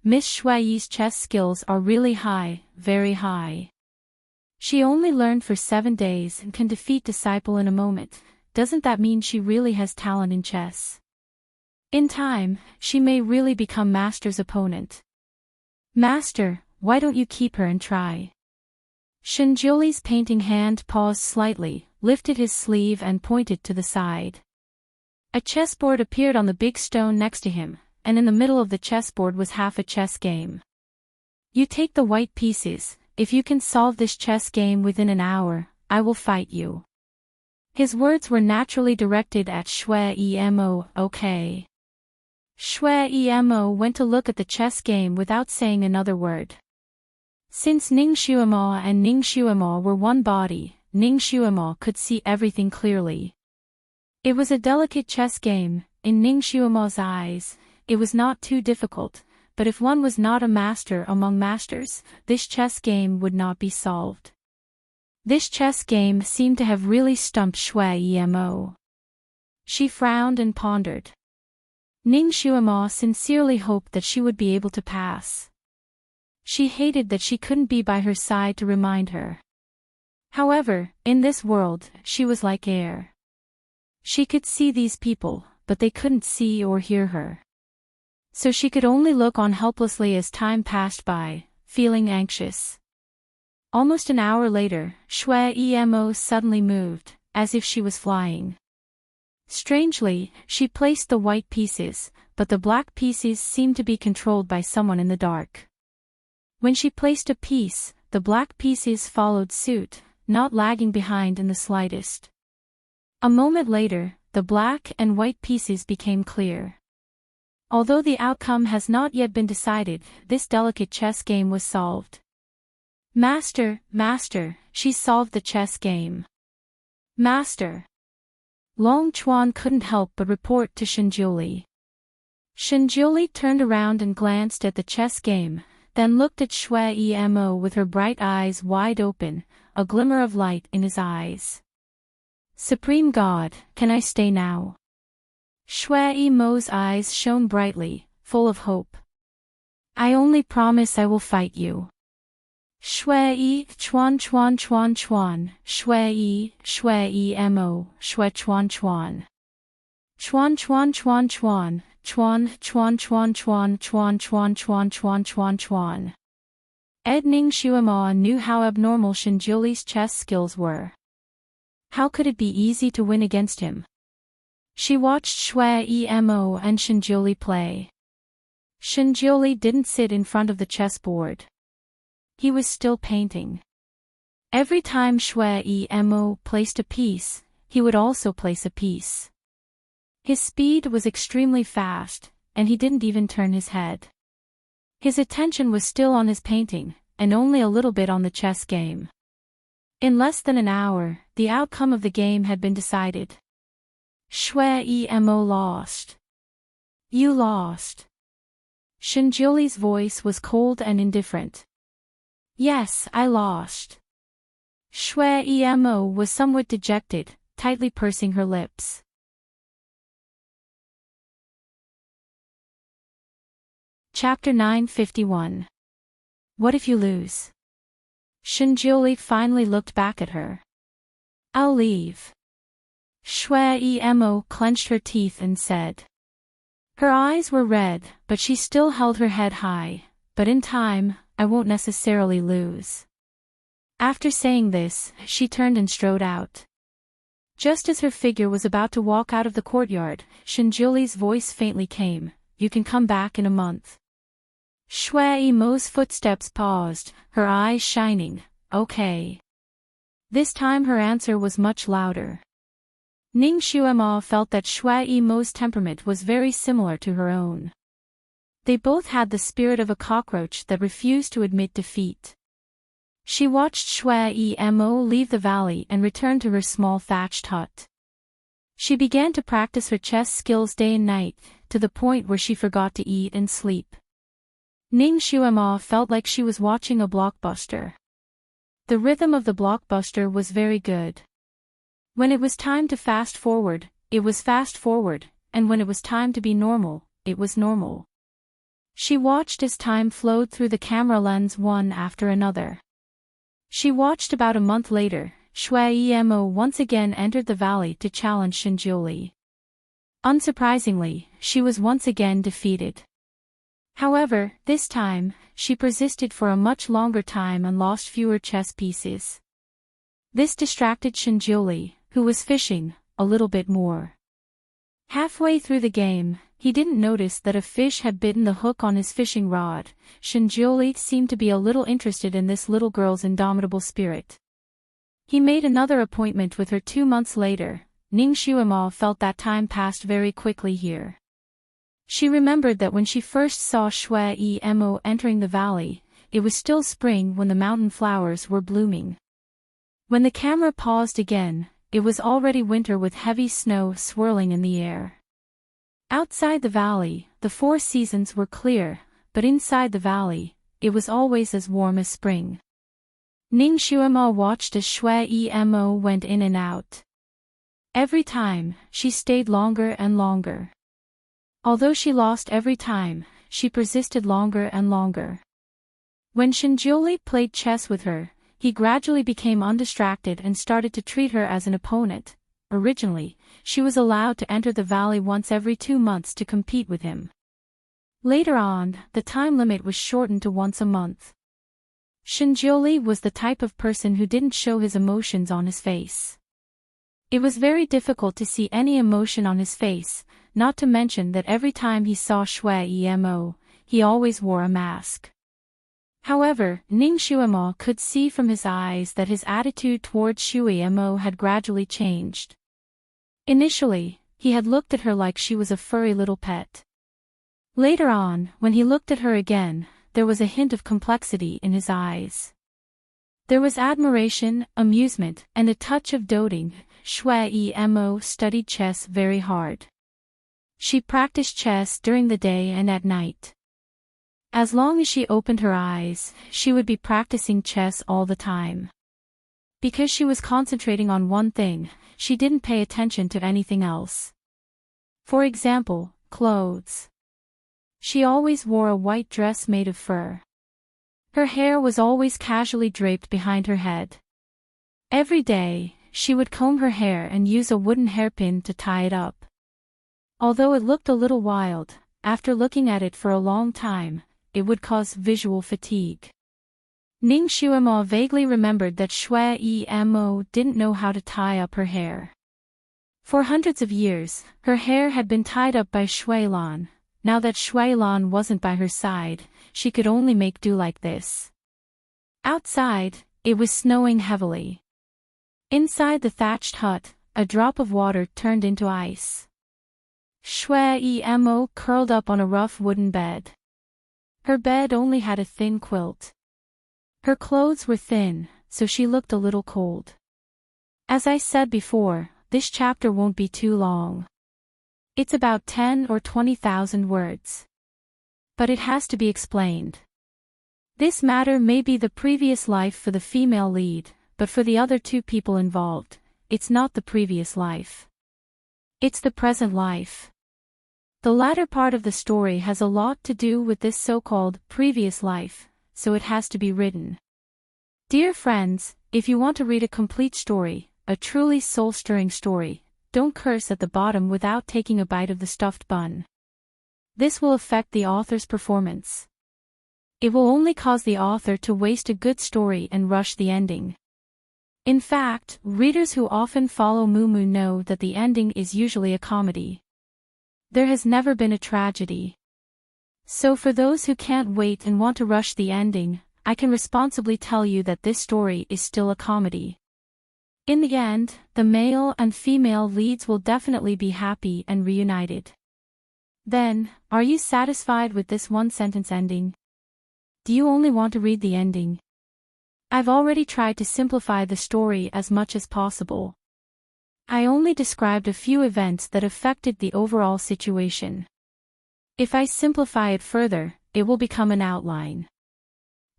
Miss Shui's chess skills are really high, very high. She only learned for 7 days and can defeat disciple in a moment. Doesn't that mean she really has talent in chess? In time, she may really become Master's opponent. Master, why don't you keep her and try? Shinjioli's painting hand paused slightly, lifted his sleeve and pointed to the side. A chessboard appeared on the big stone next to him, and in the middle of the chessboard was half a chess game. You take the white pieces. If you can solve this chess game within an hour, I will fight you. His words were naturally directed at Shui Yimo. Okay. Shui Yimo went to look at the chess game without saying another word. Since Ning Xuemo and Ning Xuemo were one body, Ning Xuemo could see everything clearly. It was a delicate chess game. In Ning Xuemo's eyes, it was not too difficult, but if one was not a master among masters, this chess game would not be solved. This chess game seemed to have really stumped Shui Yimo. She frowned and pondered. Ning Xuemo sincerely hoped that she would be able to pass. She hated that she couldn't be by her side to remind her. However, in this world, she was like air. She could see these people, but they couldn't see or hear her. So she could only look on helplessly as time passed by, feeling anxious. Almost an hour later, Shui Yimo suddenly moved, as if she was flying. Strangely, she placed the white pieces, but the black pieces seemed to be controlled by someone in the dark. When she placed a piece, the black pieces followed suit, not lagging behind in the slightest. A moment later, the black and white pieces became clear. Although the outcome has not yet been decided, this delicate chess game was solved. Master, she solved the chess game. Master. Long Chuan couldn't help but report to Shinjioli. Shinjioli turned around and glanced at the chess game, then looked at Shui Yimo with her bright eyes wide open, a glimmer of light in his eyes. Supreme God, can I stay now? Shui Yimo's eyes shone brightly, full of hope. I only promise I will fight you. Shui Chuan, Shui Yimo, Shui Chuan. Ed Ning Xuemo knew how abnormal Shinjioli's chess skills were. How could it be easy to win against him? She watched Shui Yimo and Shinjioli play. Shinjioli didn't sit in front of the chessboard. He was still painting. Every time Shui Yimo placed a piece, he would also place a piece. His speed was extremely fast, and he didn't even turn his head. His attention was still on his painting, and only a little bit on the chess game. In less than an hour, the outcome of the game had been decided. Shui Emo lost. You lost. Shinjuli's voice was cold and indifferent. Yes, I lost. Shui Emo was somewhat dejected, tightly pursing her lips. Chapter 951. What if you lose? Shinjuli finally looked back at her. I'll leave. Shui Emo clenched her teeth and said. Her eyes were red, but she still held her head high. But in time, I won't necessarily lose. After saying this, she turned and strode out. Just as her figure was about to walk out of the courtyard, Shinjuli's voice faintly came. You can come back in a month. Shui Emo's footsteps paused, her eyes shining. Okay. This time her answer was much louder. Ning Xuema felt that Shui Emo's temperament was very similar to her own. They both had the spirit of a cockroach that refused to admit defeat. She watched Shui Emo leave the valley and return to her small thatched hut. She began to practice her chess skills day and night, to the point where she forgot to eat and sleep. Ning Xuema felt like she was watching a blockbuster. The rhythm of the blockbuster was very good. When it was time to fast forward, it was fast forward, and when it was time to be normal, it was normal. She watched as time flowed through the camera lens one after another. She watched about a month later, Shui Emo once again entered the valley to challenge Shinjuli. Unsurprisingly, she was once again defeated. However, this time, she persisted for a much longer time and lost fewer chess pieces. This distracted Shinjuli, who was fishing, a little bit more. Halfway through the game, he didn't notice that a fish had bitten the hook on his fishing rod. Shinjuli seemed to be a little interested in this little girl's indomitable spirit. He made another appointment with her 2 months later. Ning Xuema felt that time passed very quickly here. She remembered that when she first saw Shui Emo entering the valley, it was still spring when the mountain flowers were blooming. When the camera paused again, it was already winter with heavy snow swirling in the air. Outside the valley, the 4 seasons were clear, but inside the valley, it was always as warm as spring. Ning Xuema watched as Shui Emo went in and out. Every time, she stayed longer and longer. Although she lost every time, she persisted longer and longer. When Shinjuli played chess with her, he gradually became undistracted and started to treat her as an opponent. Originally, she was allowed to enter the valley once every 2 months to compete with him. Later on, the time limit was shortened to once a month. Shinjuli was the type of person who didn't show his emotions on his face. It was very difficult to see any emotion on his face, not to mention that every time he saw Shui Emo, he always wore a mask. However, Ning Xuema could see from his eyes that his attitude towards Shui Emo had gradually changed. Initially, he had looked at her like she was a furry little pet. Later on, when he looked at her again, there was a hint of complexity in his eyes. There was admiration, amusement, and a touch of doting. Shui Emo studied chess very hard. She practiced chess during the day and at night. As long as she opened her eyes, she would be practicing chess all the time. Because she was concentrating on one thing, she didn't pay attention to anything else. For example, clothes. She always wore a white dress made of fur. Her hair was always casually draped behind her head. Every day, she would comb her hair and use a wooden hairpin to tie it up. Although it looked a little wild, after looking at it for a long time, it would cause visual fatigue. Ning Xuema vaguely remembered that Shui Emo didn't know how to tie up her hair. For hundreds of years, her hair had been tied up by Shui Lan. Now that Shui Lan wasn't by her side, she could only make do like this. Outside, it was snowing heavily. Inside the thatched hut, a drop of water turned into ice. Shui Emo curled up on a rough wooden bed. Her bed only had a thin quilt. Her clothes were thin, so she looked a little cold. As I said before, this chapter won't be too long. It's about 10 or 20,000 words. But it has to be explained. This matter may be the previous life for the female lead, but for the other two people involved, it's not the previous life. It's the present life. The latter part of the story has a lot to do with this so-called previous life, so it has to be written. Dear friends, if you want to read a complete story, a truly soul-stirring story, don't curse at the bottom without taking a bite of the stuffed bun. This will affect the author's performance. It will only cause the author to waste a good story and rush the ending. In fact, readers who often follow Mumu know that the ending is usually a comedy. There has never been a tragedy. So for those who can't wait and want to rush the ending, I can responsibly tell you that this story is still a comedy. In the end, the male and female leads will definitely be happy and reunited. Then, are you satisfied with this one-sentence ending? Do you only want to read the ending? I've already tried to simplify the story as much as possible. I only described a few events that affected the overall situation. If I simplify it further, it will become an outline.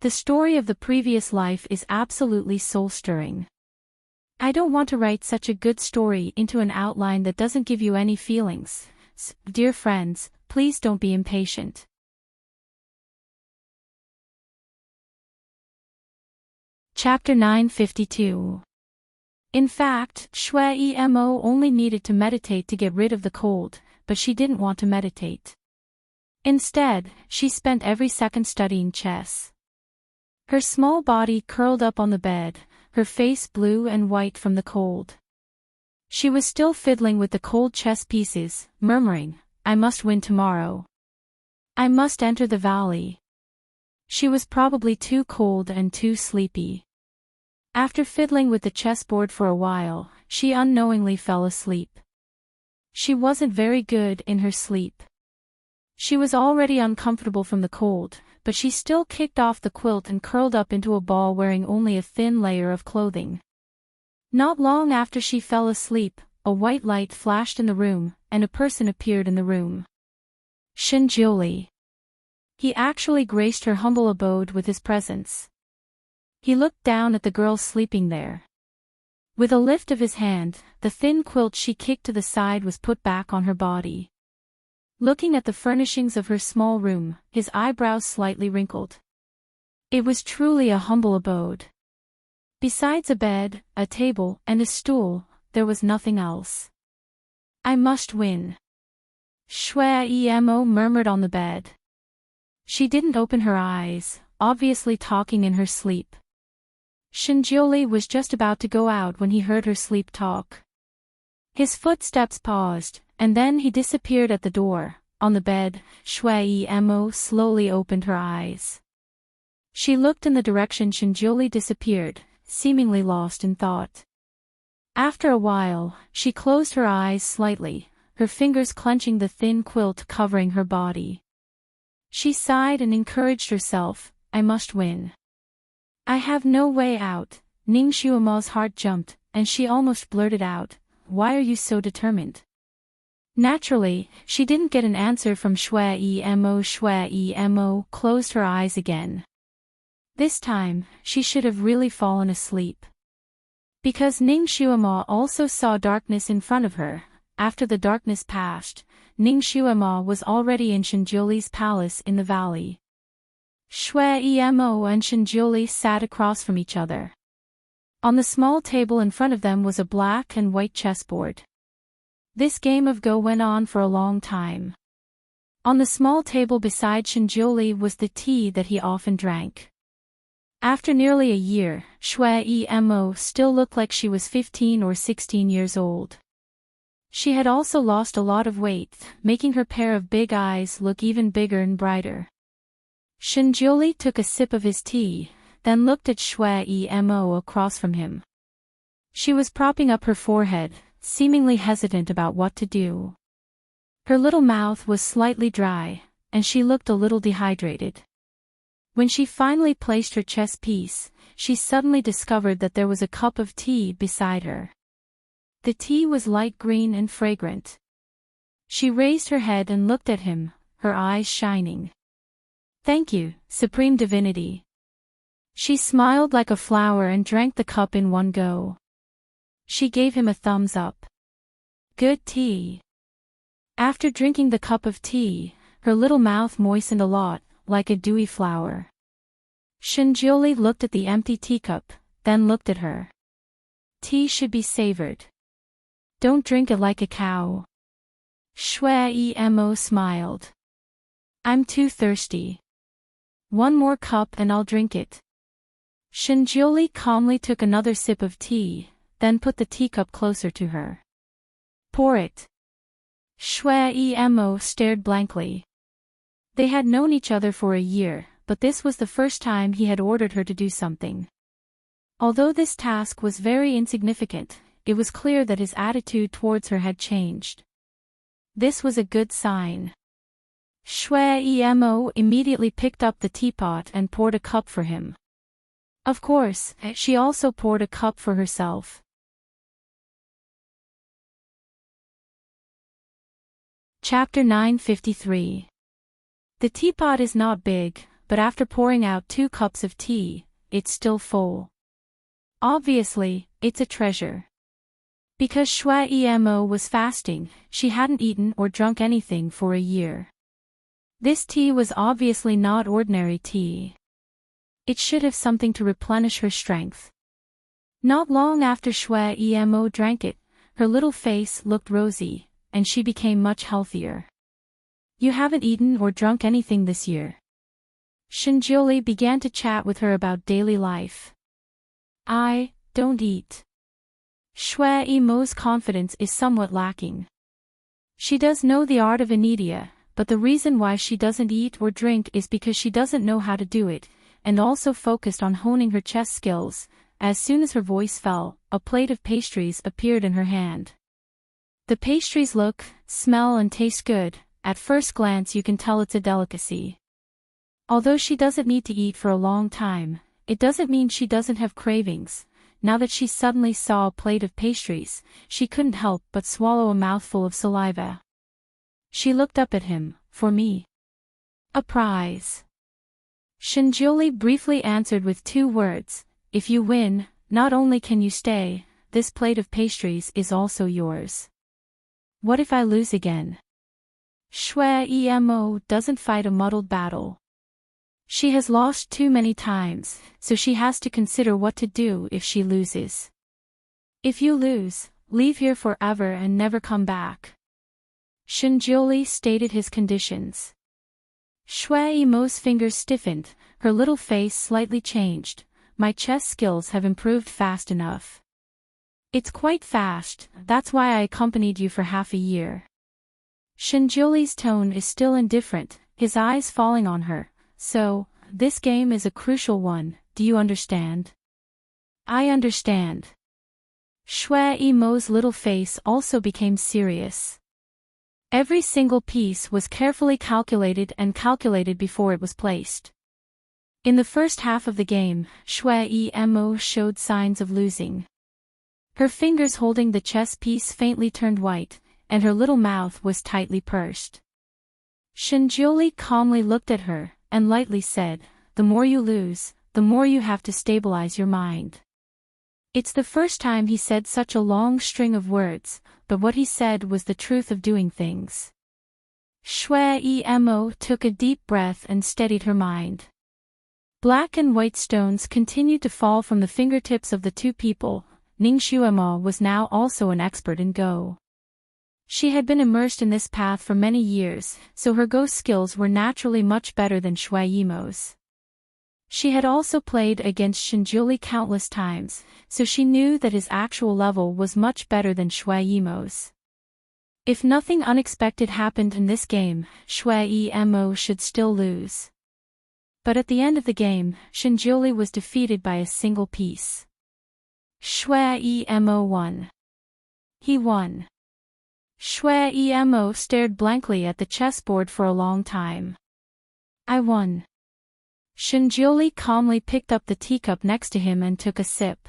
The story of the previous life is absolutely soul-stirring. I don't want to write such a good story into an outline that doesn't give you any feelings. Dear friends, please don't be impatient. Chapter 952. In fact, Shui Emo only needed to meditate to get rid of the cold, but she didn't want to meditate. Instead, she spent every second studying chess. Her small body curled up on the bed, her face blue and white from the cold. She was still fiddling with the cold chess pieces, murmuring, "I must win tomorrow. I must enter the valley." She was probably too cold and too sleepy. After fiddling with the chessboard for a while, she unknowingly fell asleep. She wasn't very good in her sleep. She was already uncomfortable from the cold, but she still kicked off the quilt and curled up into a ball wearing only a thin layer of clothing. Not long after she fell asleep, a white light flashed in the room, and a person appeared in the room. Shinjuli. He actually graced her humble abode with his presence. He looked down at the girl sleeping there. With a lift of his hand, the thin quilt she kicked to the side was put back on her body. Looking at the furnishings of her small room, his eyebrows slightly wrinkled. It was truly a humble abode. Besides a bed, a table, and a stool, there was nothing else. "I must win," Shui Emo murmured on the bed. She didn't open her eyes, obviously talking in her sleep. Shinjuli was just about to go out when he heard her sleep talk. His footsteps paused, and then he disappeared at the door. On the bed, Shui Emo slowly opened her eyes. She looked in the direction Shinjuli disappeared, seemingly lost in thought. After a while, she closed her eyes slightly, her fingers clenching the thin quilt covering her body. She sighed and encouraged herself, "I must win. I have no way out." Ning Shuama's heart jumped, and she almost blurted out, "Why are you so determined?" Naturally, she didn't get an answer from Shui Emo. Shui Emo closed her eyes again. This time, she should have really fallen asleep. Because Ning Shuama also saw darkness in front of her, after the darkness passed, Ning Shuama was already in Shinjuli's palace in the valley. Shui Emo and Shinjuli sat across from each other. On the small table in front of them was a black and white chessboard. This game of Go went on for a long time. On the small table beside Shinjuli was the tea that he often drank. After nearly a year, Shui Emo still looked like she was 15 or 16 years old. She had also lost a lot of weight, making her pair of big eyes look even bigger and brighter. Shinjuli took a sip of his tea, then looked at Shui Emo across from him. She was propping up her forehead, seemingly hesitant about what to do. Her little mouth was slightly dry, and she looked a little dehydrated. When she finally placed her chess piece, she suddenly discovered that there was a cup of tea beside her. The tea was light green and fragrant. She raised her head and looked at him, her eyes shining. "Thank you, Supreme Divinity." She smiled like a flower and drank the cup in one go. She gave him a thumbs up. "Good tea." After drinking the cup of tea, her little mouth moistened a lot, like a dewy flower. Shinjioli looked at the empty teacup, then looked at her. "Tea should be savored. Don't drink it like a cow." Shui Emo smiled. "I'm too thirsty. One more cup and I'll drink it." Shinjioli calmly took another sip of tea, then put the teacup closer to her. "Pour it." Shui Emo stared blankly. They had known each other for a year, but this was the first time he had ordered her to do something. Although this task was very insignificant, it was clear that his attitude towards her had changed. This was a good sign. Shui Emo immediately picked up the teapot and poured a cup for him. Of course, she also poured a cup for herself. Chapter 953. The teapot is not big, but after pouring out 2 cups of tea, it's still full. Obviously, it's a treasure. Because Shui Emo was fasting, she hadn't eaten or drunk anything for a year. This tea was obviously not ordinary tea. It should have something to replenish her strength. Not long after Shui Emo drank it, her little face looked rosy, and she became much healthier. "You haven't eaten or drunk anything this year." Shinjioli began to chat with her about daily life. "I don't eat." Shui Emo's confidence is somewhat lacking. She does know the art of Anidia, but the reason why she doesn't eat or drink is because she doesn't know how to do it, and also focused on honing her chess skills. As soon as her voice fell, a plate of pastries appeared in her hand. The pastries look, smell and taste good. At first glance you can tell it's a delicacy. Although she doesn't need to eat for a long time, it doesn't mean she doesn't have cravings. Now that she suddenly saw a plate of pastries, she couldn't help but swallow a mouthful of saliva. She looked up at him. "For me?" "A prize." Shinjioli briefly answered with 2 words, "If you win, not only can you stay, this plate of pastries is also yours." "What if I lose again?" Shui Emo doesn't fight a muddled battle. She has lost too many times, so she has to consider what to do if she loses. "If you lose, leave here forever and never come back." Shinjioli stated his conditions. Shui Emo's fingers stiffened, her little face slightly changed. "My chess skills have improved fast enough." "It's quite fast, that's why I accompanied you for half a year." Shinjioli's tone is still indifferent, his eyes falling on her. "So, this game is a crucial one, do you understand?" "I understand." Shui Emo's little face also became serious. Every single piece was carefully calculated before it was placed. In the first half of the game, Shui Emo showed signs of losing. Her fingers holding the chess piece faintly turned white, and her little mouth was tightly pursed. Shinjioli calmly looked at her, and lightly said, "The more you lose, the more you have to stabilize your mind." It's the first time he said such a long string of words, but what he said was the truth of doing things. Shui Emo took a deep breath and steadied her mind. Black and white stones continued to fall from the fingertips of the 2 people. Ningshuema was now also an expert in Go. She had been immersed in this path for many years, so her Go skills were naturally much better than Shui Emo's. She had also played against Shinjioli countless times, so she knew that his actual level was much better than Shui Emo's. If nothing unexpected happened in this game, Shui Emo should still lose. But at the end of the game, Shinjioli was defeated by a single piece. Shui Emo won. He won. Shui Emo stared blankly at the chessboard for a long time. "I won." Shinjioli calmly picked up the teacup next to him and took a sip.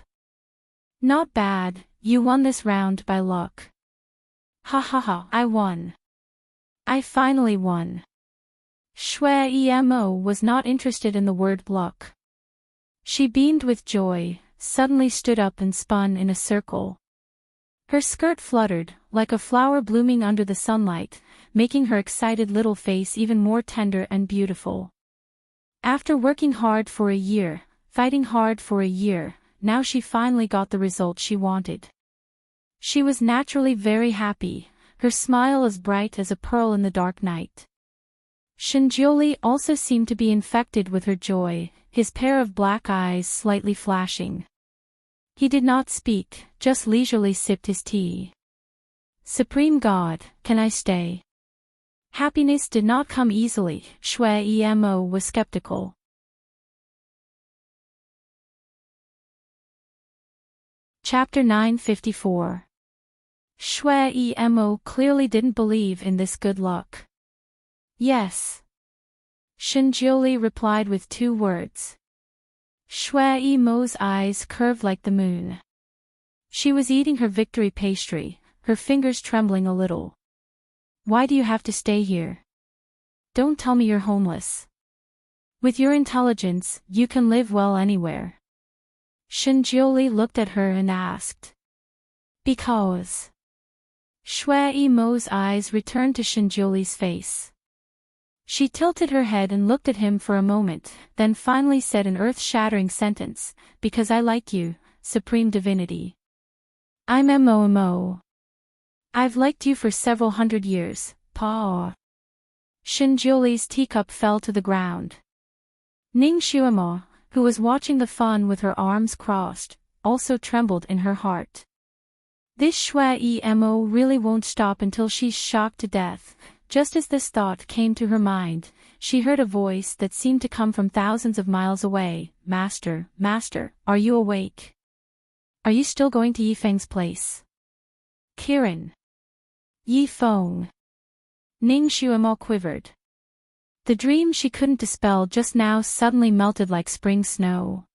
Not bad, you won this round by luck. Ha ha ha, I won. I finally won. Shui Emo was not interested in the word luck. She beamed with joy, suddenly stood up and spun in a circle. Her skirt fluttered, like a flower blooming under the sunlight, making her excited little face even more tender and beautiful. After working hard for a year, fighting hard for a year, now she finally got the result she wanted. She was naturally very happy, her smile as bright as a pearl in the dark night. Shinjioli also seemed to be infected with her joy, his pair of black eyes slightly flashing. He did not speak, just leisurely sipped his tea. Supreme God, can I stay? Happiness did not come easily, Shui Emo was skeptical. Chapter 954. Shui Emo clearly didn't believe in this good luck. Yes. Shinjioli replied with 2 words. Shui Emo's eyes curved like the moon. She was eating her victory pastry, her fingers trembling a little. Why do you have to stay here? Don't tell me you're homeless. With your intelligence, you can live well anywhere. Shinjioli looked at her and asked. Because. Shui Emo's eyes returned to Shinjioli's face. She tilted her head and looked at him for a moment, then finally said an earth-shattering sentence, because I like you, Supreme Divinity. I'm Mo. I've liked you for several hundred years, Pa. Shinjioli's teacup fell to the ground. Ning Shuemo, who was watching the fun with her arms crossed, also trembled in her heart. This Shui Emo really won't stop until she's shocked to death. Just as this thought came to her mind, she heard a voice that seemed to come from thousands of miles away. Master, are you awake? Are you still going to Yifeng's place? Kirin. Yifeng. Ning Shuemo quivered. The dream she couldn't dispel just now suddenly melted like spring snow.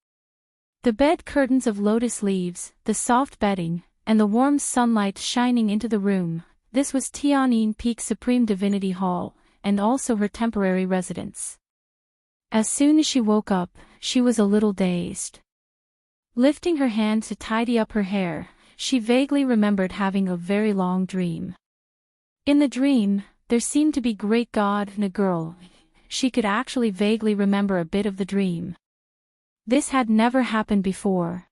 The bed curtains of lotus leaves, the soft bedding, and the warm sunlight shining into the room, this was Tianyin Peak Supreme Divinity Hall, and also her temporary residence. As soon as she woke up, she was a little dazed. Lifting her hand to tidy up her hair, she vaguely remembered having a very long dream. In the dream, there seemed to be great God and a girl. She could actually vaguely remember a bit of the dream. This had never happened before.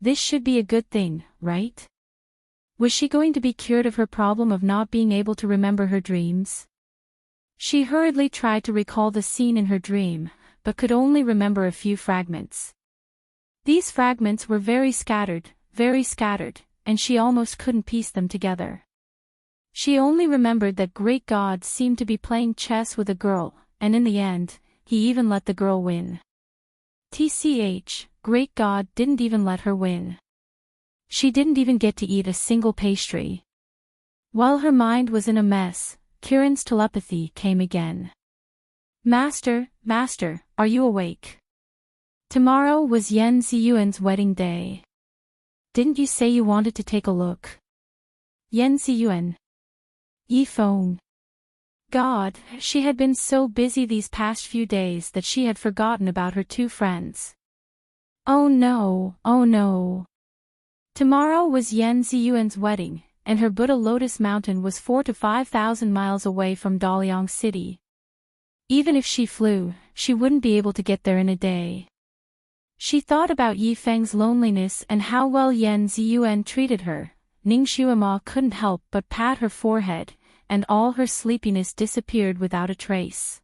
This should be a good thing, right? Was she going to be cured of her problem of not being able to remember her dreams? She hurriedly tried to recall the scene in her dream, but could only remember a few fragments. These fragments were very scattered, and she almost couldn't piece them together. She only remembered that Great God seemed to be playing chess with a girl, and in the end, he even let the girl win. TCH, Great God didn't even let her win. She didn't even get to eat a single pastry. While her mind was in a mess, Kirin's telepathy came again. Master, are you awake? Tomorrow was Yan Ziyuan's wedding day. Didn't you say you wanted to take a look? Yan Ziyuan. Yifeng. God, she had been so busy these past few days that she had forgotten about her 2 friends. Oh no. Tomorrow was Yan Ziyuan's wedding, and her Buddha Lotus Mountain was 4,000 to 5,000 miles away from Daliang City. Even if she flew, she wouldn't be able to get there in a day. She thought about Yifeng's loneliness and how well Yan Ziyuan treated her. Ning Shuema couldn't help but pat her forehead, and all her sleepiness disappeared without a trace.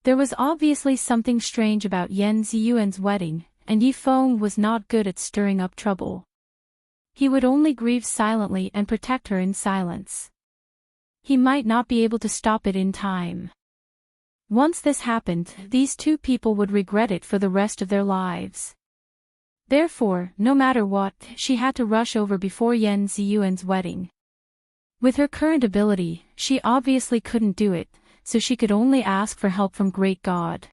There was obviously something strange about Yan Ziyuan's wedding, and Yifeng was not good at stirring up trouble. He would only grieve silently and protect her in silence. He might not be able to stop it in time. Once this happened, these 2 people would regret it for the rest of their lives. Therefore, no matter what, she had to rush over before Yan Ziyuan's wedding. With her current ability, she obviously couldn't do it, so she could only ask for help from Great God.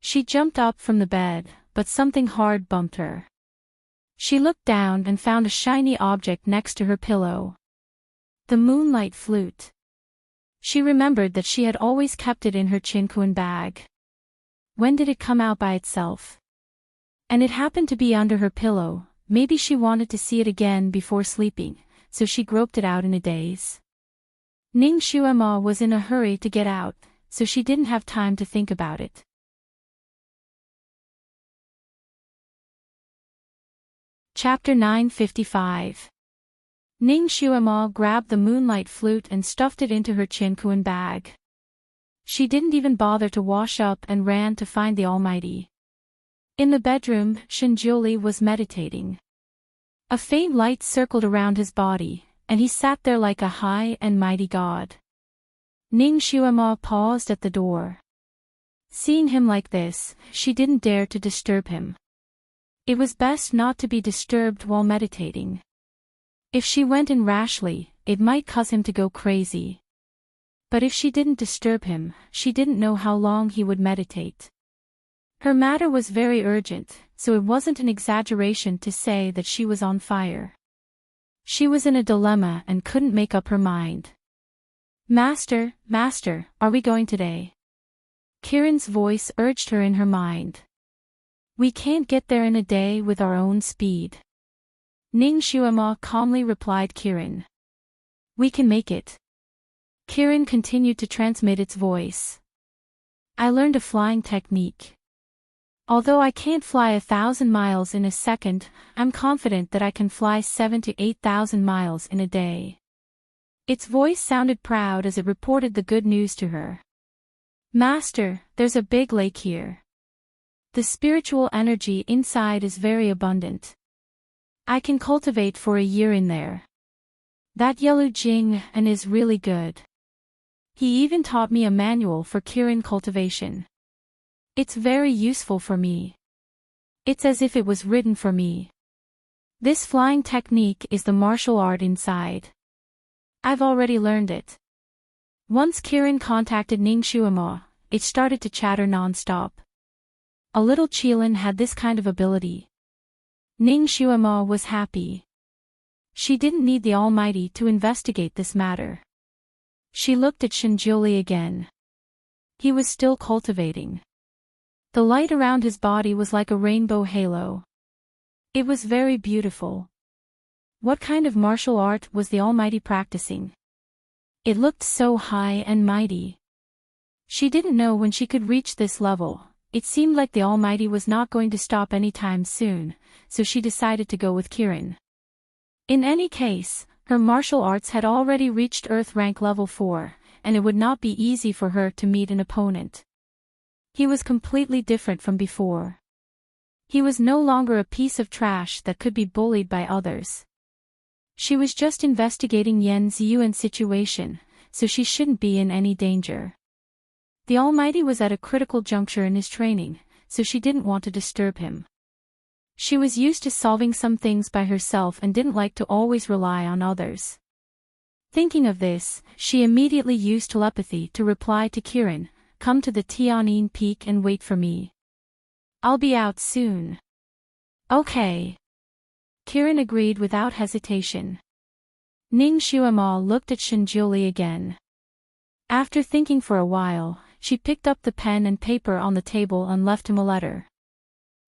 She jumped up from the bed, but something hard bumped her. She looked down and found a shiny object next to her pillow. The moonlight flute. She remembered that she had always kept it in her chinkuan bag. When did it come out by itself? And it happened to be under her pillow. Maybe she wanted to see it again before sleeping, so she groped it out in a daze. Ning Xuema was in a hurry to get out, so she didn't have time to think about it. Chapter 955. Ning Xuema grabbed the moonlight flute and stuffed it into her chinkuan bag. She didn't even bother to wash up and ran to find the Almighty. In the bedroom, Shinjuli was meditating. A faint light circled around his body, and he sat there like a high and mighty god. Ning Xuema paused at the door. Seeing him like this, she didn't dare to disturb him. It was best not to be disturbed while meditating. If she went in rashly, it might cause him to go crazy. But if she didn't disturb him, she didn't know how long he would meditate. Her matter was very urgent, so it wasn't an exaggeration to say that she was on fire. She was in a dilemma and couldn't make up her mind. Master, are we going today? Kirin's voice urged her in her mind. We can't get there in a day with our own speed. Ning Xuema calmly replied Kirin. We can make it. Kirin continued to transmit its voice. I learned a flying technique. Although I can't fly 1,000 miles in a second, I'm confident that I can fly 7,000 to 8,000 miles in a day. Its voice sounded proud as it reported the good news to her. Master, there's a big lake here. The spiritual energy inside is very abundant. I can cultivate for a year in there. That yellow Jing and is really good. He even taught me a manual for Kirin cultivation. It's very useful for me. It's as if it was written for me. This flying technique is the martial art inside. I've already learned it. Once Kirin contacted Ning Xuema, it started to chatter non-stop. A little Qilin had this kind of ability. Ning Xuema was happy. She didn't need the Almighty to investigate this matter. She looked at Shinjuli again. He was still cultivating. The light around his body was like a rainbow halo. It was very beautiful. What kind of martial art was the Almighty practicing? It looked so high and mighty. She didn't know when she could reach this level. It seemed like the Almighty was not going to stop anytime soon, so she decided to go with Kirin. In any case, her martial arts had already reached Earth rank level 4, and it would not be easy for her to meet an opponent. He was completely different from before. He was no longer a piece of trash that could be bullied by others. She was just investigating Yan Ziyuan's situation, so she shouldn't be in any danger. The Almighty was at a critical juncture in his training, so she didn't want to disturb him. She was used to solving some things by herself and didn't like to always rely on others. Thinking of this, she immediately used telepathy to reply to Kirin, come to the Tianyin Peak and wait for me. I'll be out soon. Okay. Kirin agreed without hesitation. Ning Xuema looked at Shinjuli again. After thinking for a while, she picked up the pen and paper on the table and left him a letter.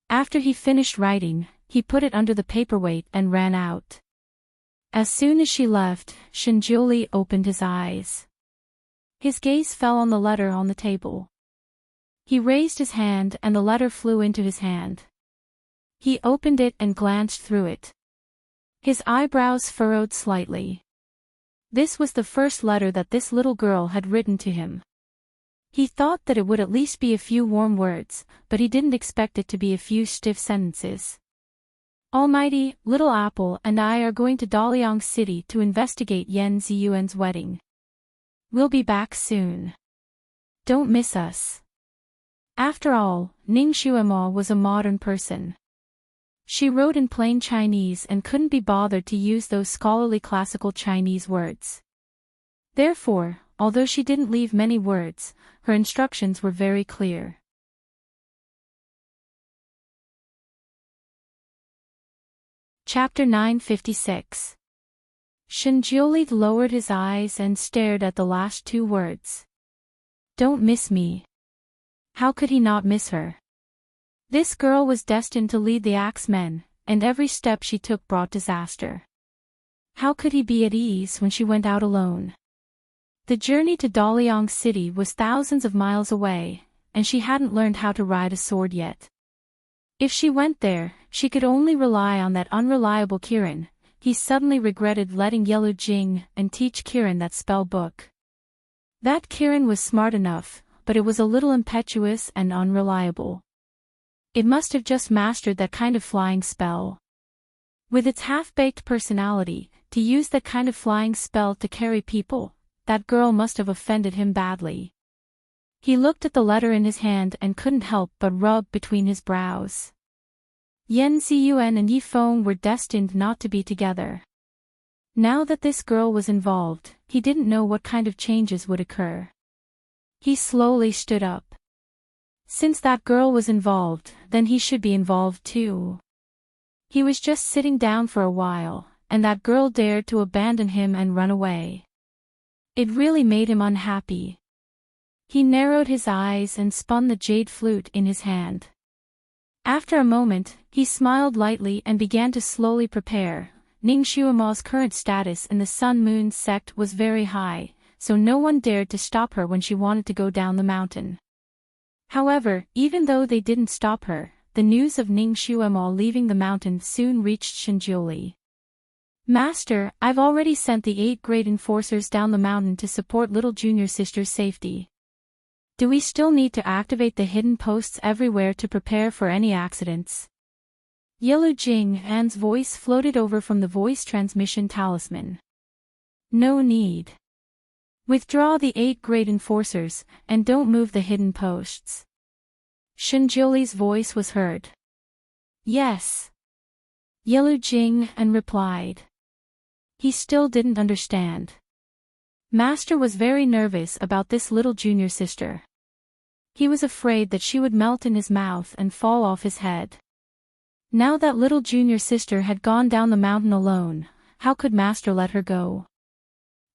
After he finished writing, he put it under the paperweight and ran out. As soon as she left, Shinjuli opened his eyes. His gaze fell on the letter on the table. He raised his hand and the letter flew into his hand. He opened it and glanced through it. His eyebrows furrowed slightly. This was the first letter that this little girl had written to him. He thought that it would at least be a few warm words, but he didn't expect it to be a few stiff sentences. Almighty, Little Apple and I are going to Daliang City to investigate Yan Ziyuan's wedding. We'll be back soon. Don't miss us. After all, Ning Xuema was a modern person. She wrote in plain Chinese and couldn't be bothered to use those scholarly classical Chinese words. Therefore, although she didn't leave many words, her instructions were very clear. Chapter 956. Shinjioli lowered his eyes and stared at the last two words. Don't miss me. How could he not miss her? This girl was destined to lead the Axemen, and every step she took brought disaster. How could he be at ease when she went out alone? The journey to Daliang City was thousands of miles away, and she hadn't learned how to ride a sword yet. If she went there, she could only rely on that unreliable Kirin. He suddenly regretted letting Yellow Jing and teach Kirin that spell book. That Kirin was smart enough, but it was a little impetuous and unreliable. It must have just mastered that kind of flying spell. With its half-baked personality, to use that kind of flying spell to carry people, that girl must have offended him badly. He looked at the letter in his hand and couldn't help but rub between his brows. Yen Ziyuan and Yi Feng were destined not to be together. Now that this girl was involved, he didn't know what kind of changes would occur. He slowly stood up. Since that girl was involved, then he should be involved too. He was just sitting down for a while, and that girl dared to abandon him and run away. It really made him unhappy. He narrowed his eyes and spun the jade flute in his hand. After a moment, he smiled lightly and began to slowly prepare. Ning Xuema's current status in the Sun-Moon sect was very high, so no one dared to stop her when she wanted to go down the mountain. However, even though they didn't stop her, the news of Ning Xuema leaving the mountain soon reached Shinjioli. Master, I've already sent the 8 great enforcers down the mountain to support little junior sister's safety. Do we still need to activate the hidden posts everywhere to prepare for any accidents? Yellow Jing An's voice floated over from the voice transmission talisman. No need. Withdraw the 8 great enforcers, and don't move the hidden posts. Shinjioli's voice was heard. Yes. Yellow Jing An replied. He still didn't understand. Master was very nervous about this little junior sister. He was afraid that she would melt in his mouth and fall off his head. Now that little junior sister had gone down the mountain alone, how could Master let her go?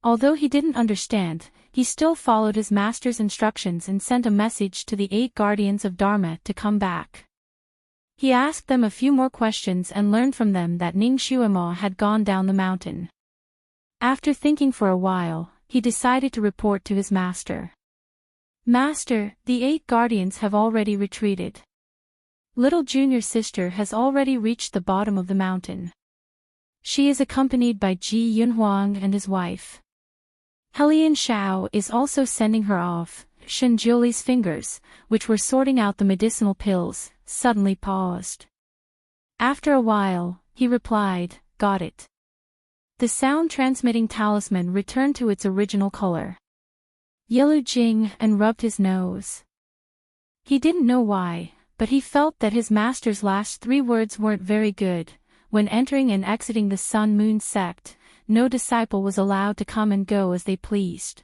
Although he didn't understand, he still followed his master's instructions and sent a message to the 8 guardians of Dharma to come back. He asked them a few more questions and learned from them that Ning Xuema had gone down the mountain. After thinking for a while, he decided to report to his master. Master, the 8 guardians have already retreated. Little junior sister has already reached the bottom of the mountain. She is accompanied by Ji Yunhuang and his wife. Helian Shao is also sending her off. Shinjioli's fingers, which were sorting out the medicinal pills, suddenly paused. After a while, he replied, got it. The sound-transmitting talisman returned to its original color. Yellow Jing An rubbed his nose. He didn't know why, but he felt that his master's last 3 words weren't very good. When entering and exiting the Sun-Moon sect, no disciple was allowed to come and go as they pleased.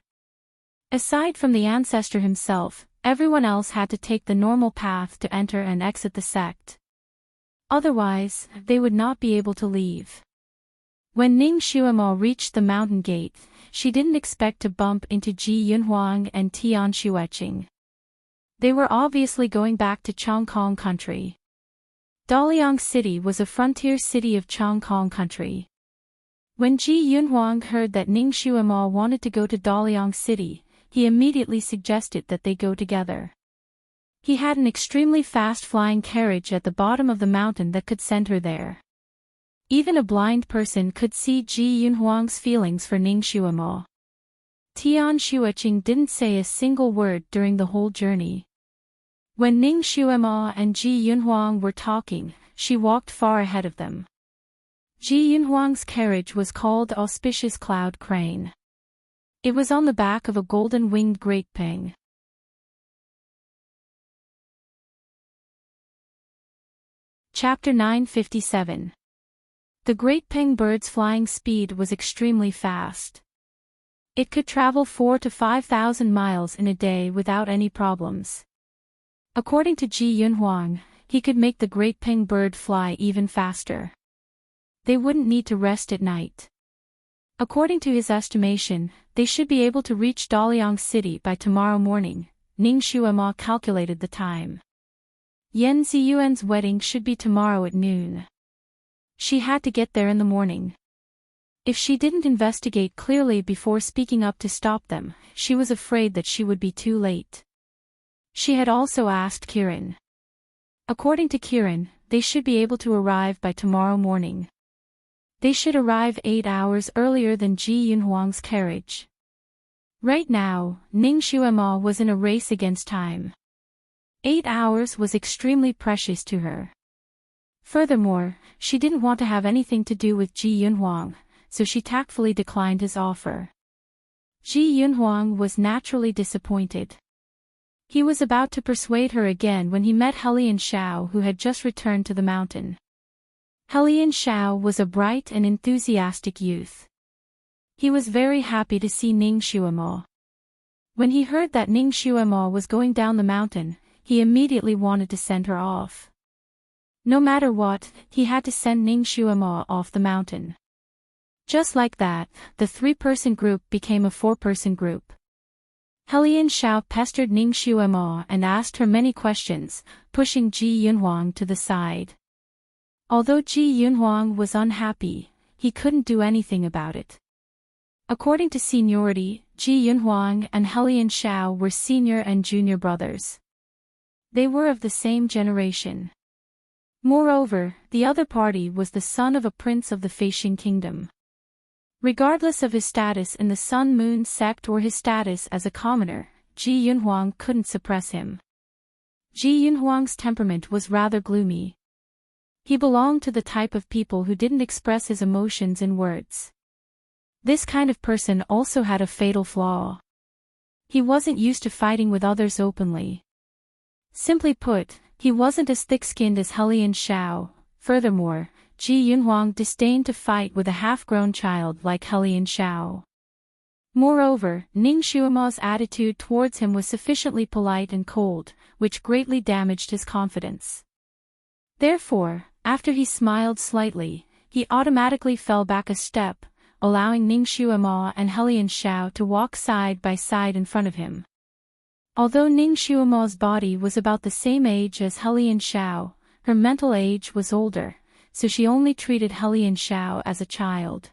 Aside from the ancestor himself, everyone else had to take the normal path to enter and exit the sect. Otherwise, they would not be able to leave. When Ning Xuema reached the mountain gate, she didn't expect to bump into Ji Yunhuang and Tian Xueqing. They were obviously going back to Chongkong country. Daliang City was a frontier city of Chongkong country. When Ji Yunhuang heard that Ning Xuema wanted to go to Daliang City, he immediately suggested that they go together. He had an extremely fast-flying carriage at the bottom of the mountain that could send her there. Even a blind person could see Ji Yunhuang's feelings for Ning Xuema. Tian Xueqing didn't say a single word during the whole journey. When Ning Xuema and Ji Yunhuang were talking, she walked far ahead of them. Ji Yunhuang's carriage was called Auspicious Cloud Crane. It was on the back of a golden-winged great peng. Chapter 957. The great peng bird's flying speed was extremely fast. It could travel 4,000 to 5,000 miles in a day without any problems. According to Ji Yunhuang, he could make the great peng bird fly even faster. they wouldn't need to rest at night. According to his estimation, they should be able to reach Daliang City by tomorrow morning. Ning Xuema calculated the time. Yan Ziyuan's wedding should be tomorrow at noon. She had to get there in the morning. If she didn't investigate clearly before speaking up to stop them, she was afraid that she would be too late. She had also asked Kiran. According to Kiran, they should be able to arrive by tomorrow morning. They should arrive 8 hours earlier than Ji Yunhuang's carriage. Right now, Ning Xuema was in a race against time. 8 hours was extremely precious to her. Furthermore, she didn't want to have anything to do with Ji Yunhuang, so she tactfully declined his offer. Ji Yunhuang was naturally disappointed. He was about to persuade her again when he met Helian Shao, who had just returned to the mountain. Helian Shao was a bright and enthusiastic youth. He was very happy to see Ning Xuema. When he heard that Ning Xuema was going down the mountain, he immediately wanted to send her off. No matter what, he had to send Ning Xuema off the mountain. Just like that, the 3-person group became a 4-person group. Helian Shao pestered Ning Xuema and asked her many questions, pushing Ji Yunhuang to the side. Although Ji Yunhuang was unhappy, he couldn't do anything about it. According to seniority, Ji Yunhuang and Helian Shao were senior and junior brothers. They were of the same generation. Moreover, the other party was the son of a prince of the Feixing kingdom. Regardless of his status in the Sun-Moon sect or his status as a commoner, Ji Yunhuang couldn't suppress him. Ji Yunhuang's temperament was rather gloomy. He belonged to the type of people who didn't express his emotions in words. This kind of person also had a fatal flaw. He wasn't used to fighting with others openly. Simply put, he wasn't as thick-skinned as Helian Shao. Furthermore, Ji Yunhuang disdained to fight with a half-grown child like Helian Shao. Moreover, Ning Xuema's attitude towards him was sufficiently polite and cold, which greatly damaged his confidence. Therefore, after he smiled slightly, he automatically fell back a step, allowing Ning Xuema and Helian Shao to walk side by side in front of him. Although Ning Xuema's body was about the same age as Helian Shao, her mental age was older, so she only treated Helian Shao as a child.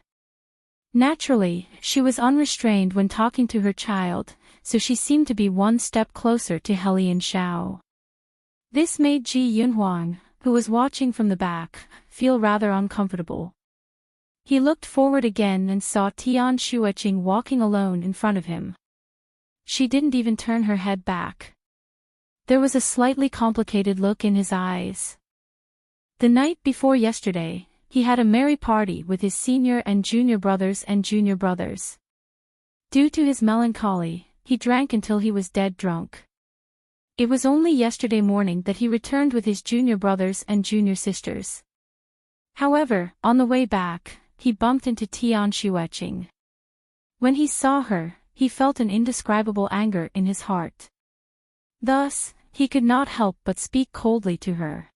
Naturally, she was unrestrained when talking to her child, so she seemed to be one step closer to Helian Shao. This made Ji Yunhuang, who was watching from the back, feel rather uncomfortable. He looked forward again and saw Tian Shuiqing walking alone in front of him. She didn't even turn her head back. There was a slightly complicated look in his eyes. The night before yesterday, he had a merry party with his senior and junior brothers. Due to his melancholy, he drank until he was dead drunk. It was only yesterday morning that he returned with his junior brothers and junior sisters. However, on the way back, he bumped into Tian Shuiqing. When he saw her, he felt an indescribable anger in his heart. Thus, he could not help but speak coldly to her.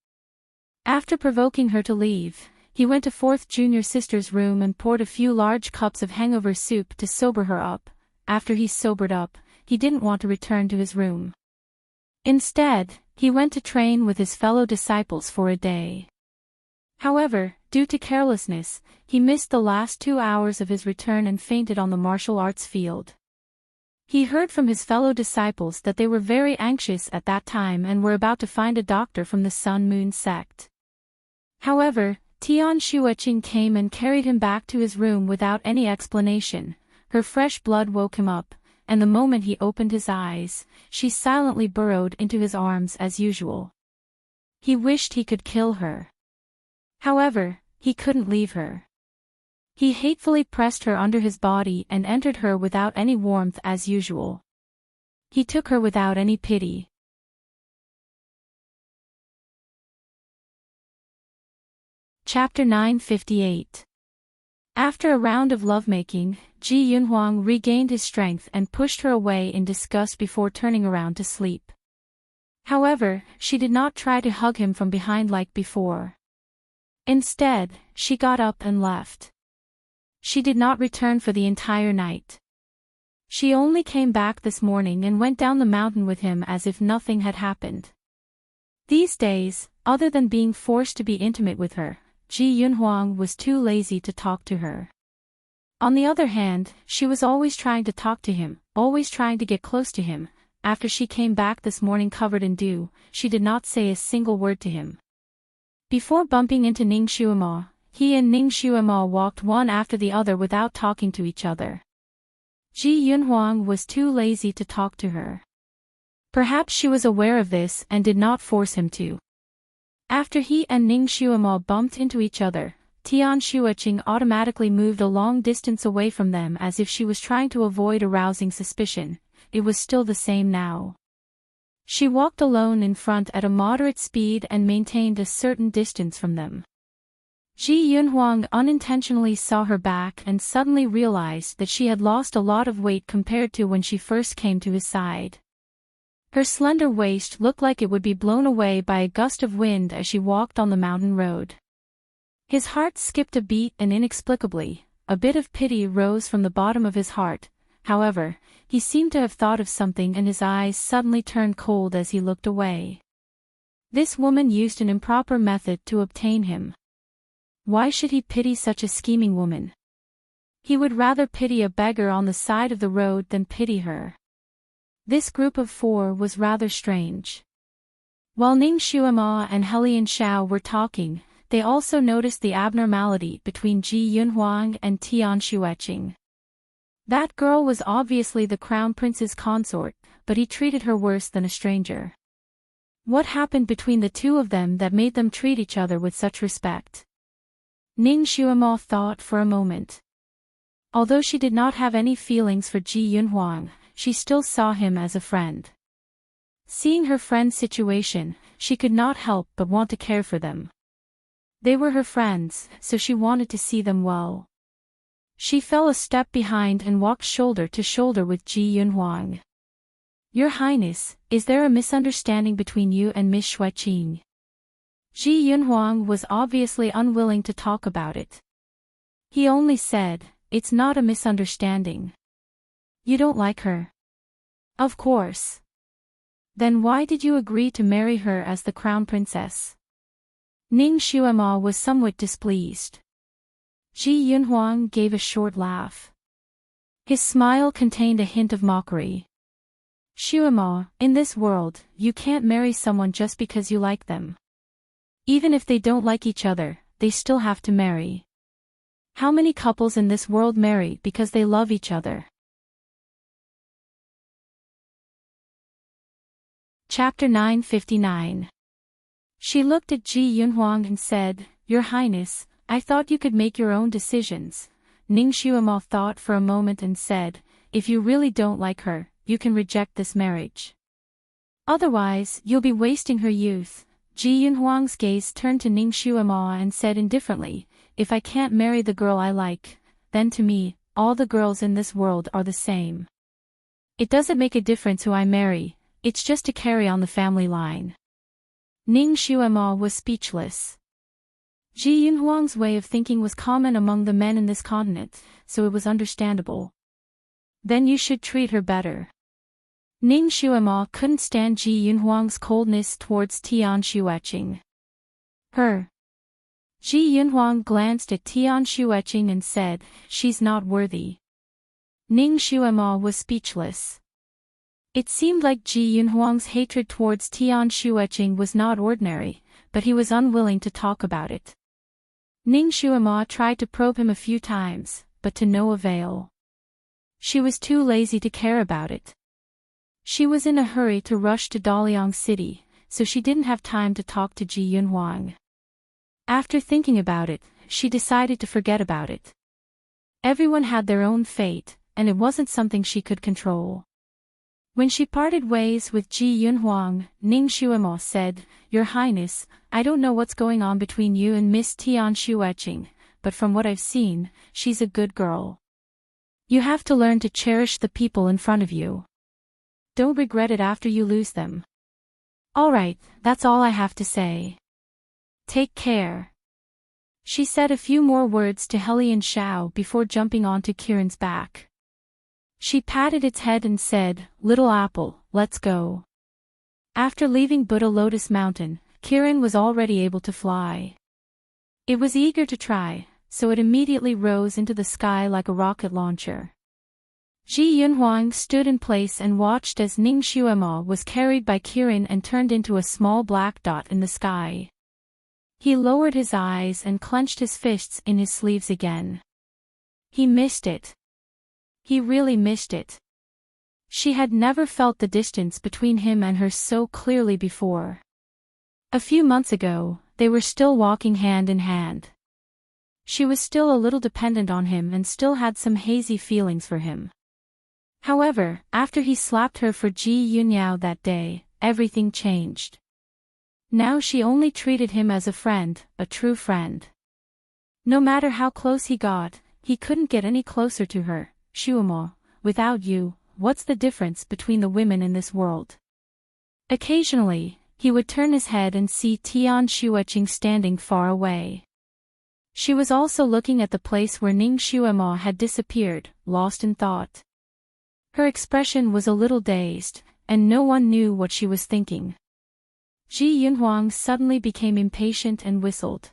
After provoking her to leave, he went to 4th junior sister's room and poured a few large cups of hangover soup to sober her up. After he sobered up, he didn't want to return to his room. Instead, he went to train with his fellow disciples for a day. However, due to carelessness, he missed the last 2 hours of his return and fainted on the martial arts field. He heard from his fellow disciples that they were very anxious at that time and were about to find a doctor from the Sun-Moon sect. However, Tian Shuiqing came and carried him back to his room without any explanation. Her fresh blood woke him up, and the moment he opened his eyes, she silently burrowed into his arms as usual. He wished he could kill her. However, he couldn't leave her. He hatefully pressed her under his body and entered her without any warmth as usual. He took her without any pity. Chapter 958. After a round of lovemaking, Ji Yunhuang regained his strength and pushed her away in disgust before turning around to sleep. However, she did not try to hug him from behind like before. Instead, she got up and left. She did not return for the entire night. She only came back this morning and went down the mountain with him as if nothing had happened. These days, other than being forced to be intimate with her, Ji Yunhuang was too lazy to talk to her. On the other hand, she was always trying to talk to him, always trying to get close to him. After she came back this morning covered in dew, she did not say a single word to him. Before bumping into Ning Xuemo, he and Ning Xuemo walked one after the other without talking to each other. Ji Yunhuang was too lazy to talk to her. Perhaps she was aware of this and did not force him to. After he and Ning Xuemo bumped into each other, Tian Xueqing automatically moved a long distance away from them as if she was trying to avoid arousing suspicion. It was still the same now. She walked alone in front at a moderate speed and maintained a certain distance from them. Ji Yunhuang unintentionally saw her back and suddenly realized that she had lost a lot of weight compared to when she first came to his side. Her slender waist looked like it would be blown away by a gust of wind as she walked on the mountain road. His heart skipped a beat and inexplicably, a bit of pity rose from the bottom of his heart. However, he seemed to have thought of something and his eyes suddenly turned cold as he looked away. This woman used an improper method to obtain him. Why should he pity such a scheming woman? He would rather pity a beggar on the side of the road than pity her. This group of four was rather strange. While Ning Xuemo and Helian Xiao were talking, they also noticed the abnormality between Ji Yunhuang and Tian Xueqing. That girl was obviously the crown prince's consort, but he treated her worse than a stranger. What happened between the two of them that made them treat each other with such respect? Ning Xuemo thought for a moment. Although she did not have any feelings for Ji Yunhuang, she still saw him as a friend. Seeing her friend's situation, she could not help but want to care for them. They were her friends, so she wanted to see them well. She fell a step behind and walked shoulder to shoulder with Ji Yunhuang. "Your Highness, is there a misunderstanding between you and Miss Xueqing?" Ji Yunhuang was obviously unwilling to talk about it. He only said, "It's not a misunderstanding. You don't like her." "Of course. Then why did you agree to marry her as the crown princess?" Ning Xuemo was somewhat displeased. Ji Yunhuang gave a short laugh. His smile contained a hint of mockery. "Xuemo, in this world, you can't marry someone just because you like them. Even if they don't like each other, they still have to marry. How many couples in this world marry because they love each other?" Chapter 959. She looked at Ji Yunhuang and said, "Your Highness, I thought you could make your own decisions." Ning Xuemo thought for a moment and said, "If you really don't like her, you can reject this marriage. Otherwise, you'll be wasting her youth." Ji Yunhuang's gaze turned to Ning Xuemo and said indifferently, "If I can't marry the girl I like, then to me, all the girls in this world are the same. It doesn't make a difference who I marry, it's just to carry on the family line." Ning Xuemo was speechless. Ji Yunhuang's way of thinking was common among the men in this continent, so it was understandable. "Then you should treat her better." Ning Xuemo couldn't stand Ji Yunhuang's coldness towards Tian Xueqing. Her. Ji Yunhuang glanced at Tian Xueqing and said, "She's not worthy." Ning Xuemo was speechless. It seemed like Ji Yunhuang's hatred towards Tian Xueqing was not ordinary, but he was unwilling to talk about it. Ning Xuemo tried to probe him a few times, but to no avail. She was too lazy to care about it. She was in a hurry to rush to Daliang City, so she didn't have time to talk to Ji Yunhuang. After thinking about it, she decided to forget about it. Everyone had their own fate, and it wasn't something she could control. When she parted ways with Ji Yunhuang, Ning Xuemo said, "Your Highness, I don't know what's going on between you and Miss Tian Xueqing, but from what I've seen, she's a good girl. You have to learn to cherish the people in front of you. Don't regret it after you lose them." "Alright, that's all I have to say. Take care." She said a few more words to Helian Shao before jumping onto Kirin's back. She patted its head and said, "Little apple, let's go." After leaving Buddha Lotus Mountain, Kirin was already able to fly. It was eager to try, so it immediately rose into the sky like a rocket launcher. Ji Yunhuang stood in place and watched as Ning Xuema was carried by Kirin and turned into a small black dot in the sky. He lowered his eyes and clenched his fists in his sleeves again. He missed it. He really missed it. She had never felt the distance between him and her so clearly before. A few months ago, they were still walking hand in hand. She was still a little dependent on him and still had some hazy feelings for him. However, after he slapped her for Ji Yunyao that day, everything changed. Now she only treated him as a friend, a true friend. No matter how close he got, he couldn't get any closer to her. "Xuemo, without you, what's the difference between the women in this world?" Occasionally, he would turn his head and see Tian Xueching standing far away. She was also looking at the place where Ning Xuema had disappeared, lost in thought. Her expression was a little dazed, and no one knew what she was thinking. Ji Yunhuang suddenly became impatient and whistled.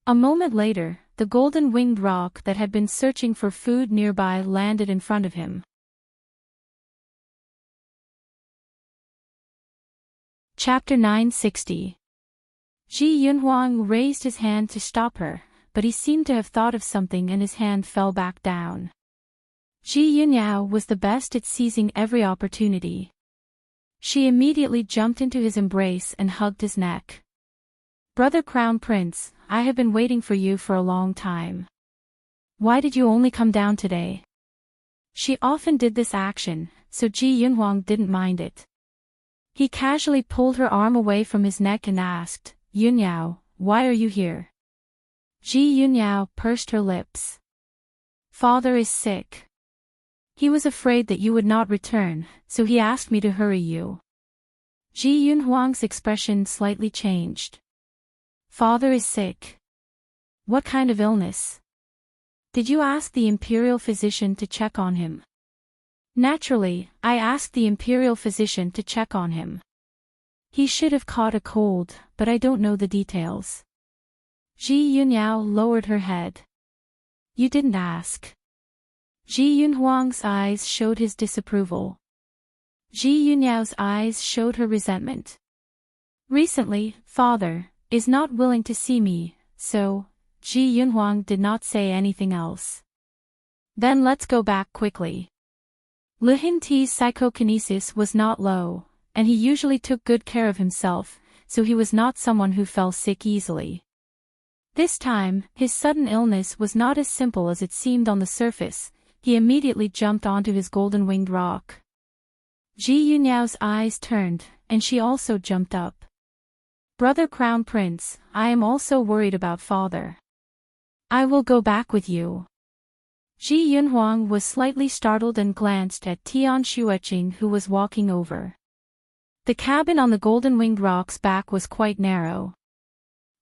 A moment later, the golden-winged roc that had been searching for food nearby landed in front of him. Chapter 960. Ji Yunhuang raised his hand to stop her, but he seemed to have thought of something and his hand fell back down. Ji Yunyao was the best at seizing every opportunity. She immediately jumped into his embrace and hugged his neck. "Brother Crown Prince, I have been waiting for you for a long time. Why did you only come down today?" She often did this action, so Ji Yunhuang didn't mind it. He casually pulled her arm away from his neck and asked, "Yunyao, why are you here?" Ji Yunyao pursed her lips. "Father is sick. He was afraid that you would not return, so he asked me to hurry you." Ji Yunhuang's expression slightly changed. "Father is sick. What kind of illness? Did you ask the imperial physician to check on him?" "Naturally, I asked the imperial physician to check on him. He should have caught a cold, but I don't know the details." Ji Yunyao lowered her head. "You didn't ask." Ji Yunhuang's eyes showed his disapproval. Ji Yunyao's eyes showed her resentment. "Recently, father is not willing to see me, so..." Ji Yunhuang did not say anything else. "Then let's go back quickly." Li Hinti's psychokinesis was not low, and he usually took good care of himself, so he was not someone who fell sick easily. This time, his sudden illness was not as simple as it seemed on the surface. He immediately jumped onto his golden-winged roc. Ji Yunyao's eyes turned, and she also jumped up. "Brother Crown Prince, I am also worried about father. I will go back with you." Ji Yunhuang was slightly startled and glanced at Tian Xueching who was walking over. The cabin on the golden-winged roc's back was quite narrow.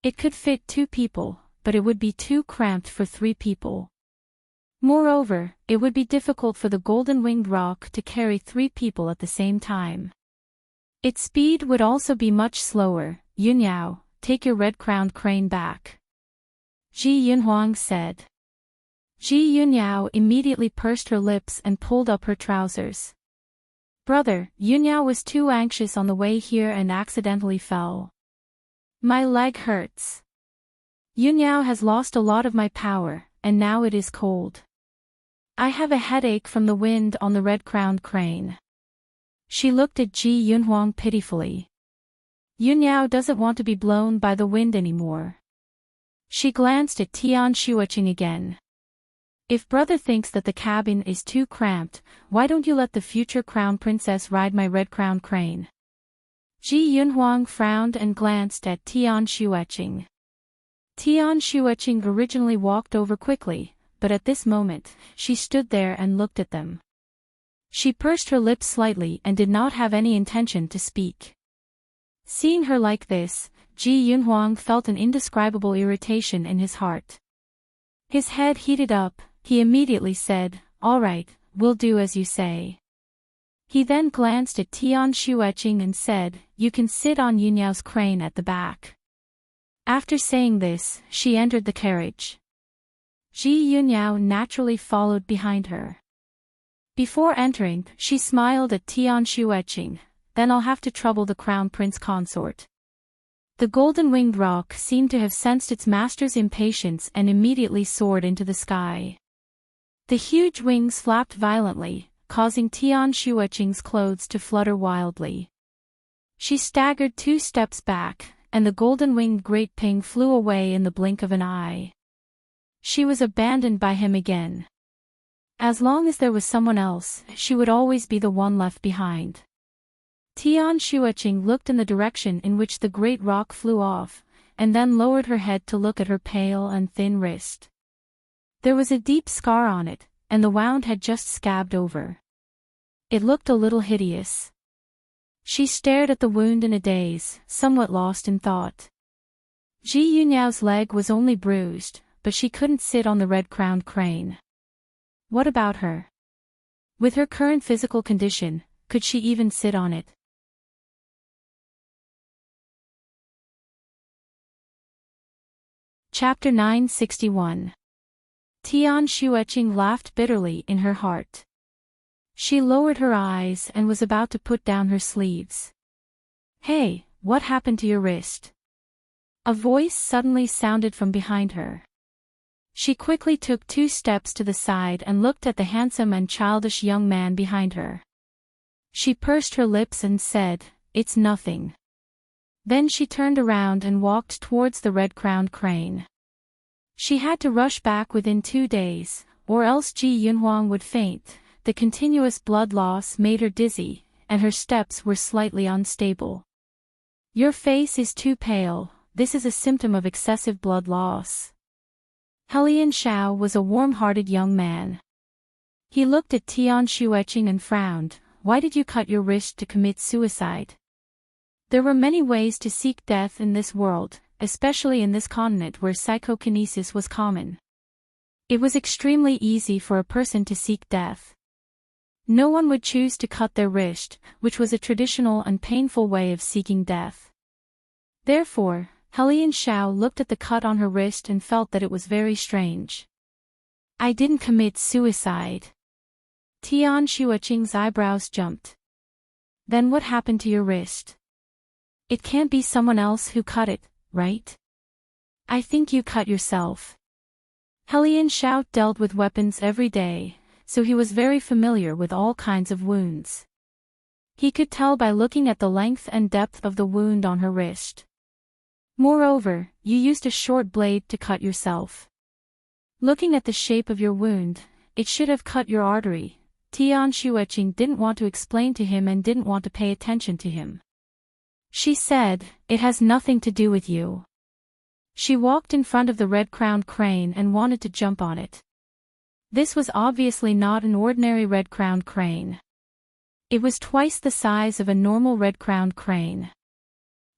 It could fit 2 people, but it would be too cramped for 3 people. Moreover, it would be difficult for the golden-winged roc to carry 3 people at the same time. Its speed would also be much slower. "Yunyao, take your red-crowned crane back," Ji Yunhuang said. Ji Yunyao immediately pursed her lips and pulled up her trousers. "Brother," Yunyao was too anxious on the way here and accidentally fell. "My leg hurts. Yunyao has lost a lot of my power, and now it is cold. I have a headache from the wind on the red-crowned crane." She looked at Ji Yunhuang pitifully. Yunyao doesn't want to be blown by the wind anymore. She glanced at Tian Xueching again. "If brother thinks that the cabin is too cramped, why don't you let the future crown princess ride my red-crowned crane?" Ji Yunhuang frowned and glanced at Tian Xueching. Tian Xueching originally walked over quickly, but at this moment, she stood there and looked at them. She pursed her lips slightly and did not have any intention to speak. Seeing her like this, Ji Yunhuang felt an indescribable irritation in his heart. His head heated up, he immediately said, "All right, we'll do as you say." He then glanced at Tian Shueqing and said, "You can sit on Yunyao's crane at the back." After saying this, she entered the carriage. Ji Yunyao naturally followed behind her. Before entering, she smiled at Tian Shueqing, "Then I'll have to trouble the crown prince consort." The golden-winged roc seemed to have sensed its master's impatience and immediately soared into the sky. The huge wings flapped violently, causing Tian Shueqing's clothes to flutter wildly. She staggered 2 steps back, and the golden-winged great ping flew away in the blink of an eye. She was abandoned by him again. As long as there was someone else, she would always be the one left behind. Tian Shueqing looked in the direction in which the great roc flew off, and then lowered her head to look at her pale and thin wrist. There was a deep scar on it, and the wound had just scabbed over. It looked a little hideous. She stared at the wound in a daze, somewhat lost in thought. Ji Yunyao's leg was only bruised, but she couldn't sit on the red-crowned crane. What about her? With her current physical condition, could she even sit on it? Chapter 961. Tian Shueqing laughed bitterly in her heart. She lowered her eyes and was about to put down her sleeves. "Hey, what happened to your wrist?" A voice suddenly sounded from behind her. She quickly took 2 steps to the side and looked at the handsome and childish young man behind her. She pursed her lips and said, "It's nothing." Then she turned around and walked towards the red-crowned crane. She had to rush back within 2 days, or else Ji Yunhuang would faint. The continuous blood loss made her dizzy, and her steps were slightly unstable. "Your face is too pale, this is a symptom of excessive blood loss." Helian Shao was a warm-hearted young man. He looked at Tian Shueqing and frowned. "Why did you cut your wrist to commit suicide?" There were many ways to seek death in this world, especially in this continent where psychokinesis was common. It was extremely easy for a person to seek death. No one would choose to cut their wrist, which was a traditional and painful way of seeking death. Therefore, Helian Shao looked at the cut on her wrist and felt that it was very strange. "I didn't commit suicide." Tian Shueqing's eyebrows jumped. "Then what happened to your wrist? It can't be someone else who cut it, right? I think you cut yourself." Helian Shao dealt with weapons every day, so he was very familiar with all kinds of wounds. He could tell by looking at the length and depth of the wound on her wrist. "Moreover, you used a short blade to cut yourself. Looking at the shape of your wound, it should have cut your artery." Tian Shueqing didn't want to explain to him and didn't want to pay attention to him. She said, "It has nothing to do with you." She walked in front of the red-crowned crane and wanted to jump on it. This was obviously not an ordinary red-crowned crane. It was twice the size of a normal red-crowned crane.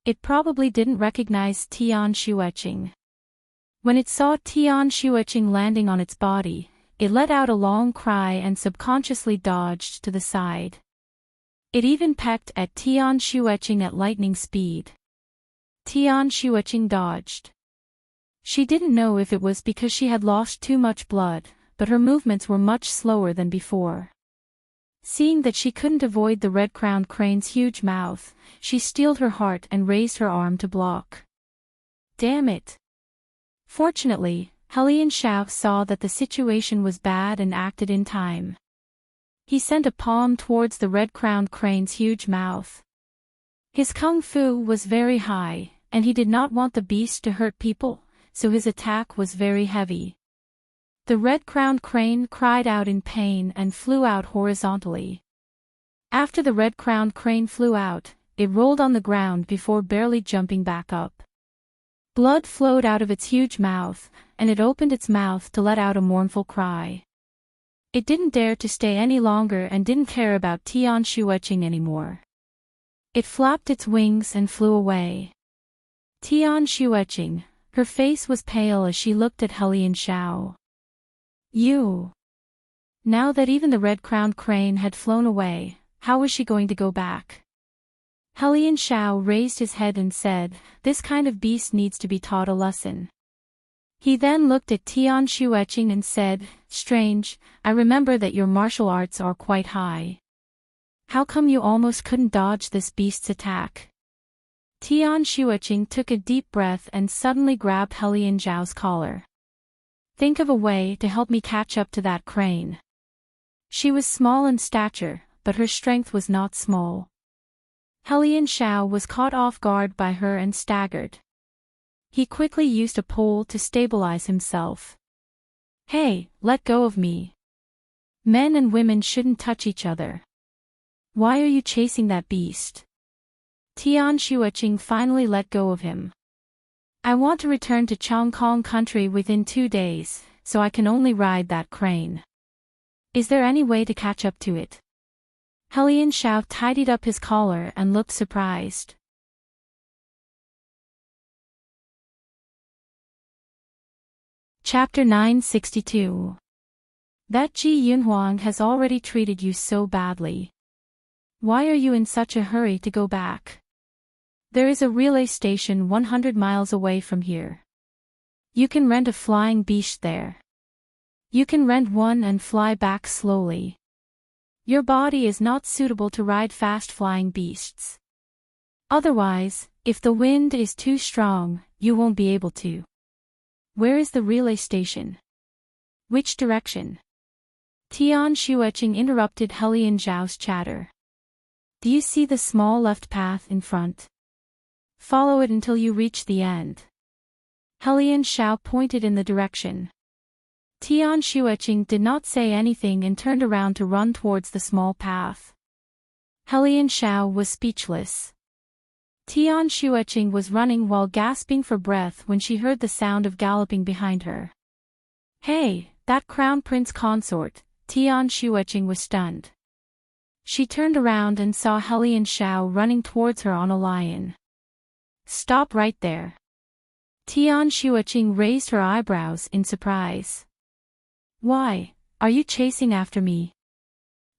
It probably didn't recognize Tian Shueqing. When it saw Tian Shueqing landing on its body, it let out a long cry and subconsciously dodged to the side. It even pecked at Tian Shueqing at lightning speed. Tian Shueqing dodged. She didn't know if it was because she had lost too much blood, but her movements were much slower than before. Seeing that she couldn't avoid the red-crowned crane's huge mouth, she steeled her heart and raised her arm to block. Damn it! Fortunately, Helian Shao saw that the situation was bad and acted in time. He sent a palm towards the red-crowned crane's huge mouth. His kung fu was very high, and he did not want the beast to hurt people, so his attack was very heavy. The red-crowned crane cried out in pain and flew out horizontally. After the red-crowned crane flew out, it rolled on the ground before barely jumping back up. Blood flowed out of its huge mouth, and it opened its mouth to let out a mournful cry. It didn't dare to stay any longer and didn't care about Tian Shueqing anymore. It flapped its wings and flew away. Tian Shueching, her face was pale as she looked at Helian Xiao. You. Now that even the red-crowned crane had flown away, how was she going to go back? Helian Xiao raised his head and said, "This kind of beast needs to be taught a lesson." He then looked at Tian Shueching and said, "Strange, I remember that your martial arts are quite high. How come you almost couldn't dodge this beast's attack?" Tian Shueching took a deep breath and suddenly grabbed Helian Xiao's collar. "Think of a way to help me catch up to that crane." She was small in stature, but her strength was not small. Helian Xiao was caught off guard by her and staggered. He quickly used a pole to stabilize himself. "Hey, let go of me. Men and women shouldn't touch each other. Why are you chasing that beast?" Tian Shueching finally let go of him. "I want to return to Chongkong country within 2 days, so I can only ride that crane. Is there any way to catch up to it?" Helian Xiao tidied up his collar and looked surprised. Chapter 962. That Ji Yunhuang has already treated you so badly. Why are you in such a hurry to go back? There is a relay station 100 miles away from here. You can rent a flying beast there. You can rent one and fly back slowly. Your body is not suitable to ride fast-flying beasts. Otherwise, if the wind is too strong, you won't be able to. Where is the relay station? Which direction? Tian Shueching interrupted Helian Xiao's chatter. Do you see the small left path in front? Follow it until you reach the end. Helian Xiao pointed in the direction. Tian Shueching did not say anything and turned around to run towards the small path. Helian Xiao was speechless. Tian Shueching was running while gasping for breath when she heard the sound of galloping behind her. "Hey, that Crown Prince consort!" Tian Shueching was stunned. She turned around and saw Helian Xiao running towards her on a lion. "Stop right there." Tian Shueching raised her eyebrows in surprise. "Why, are you chasing after me?"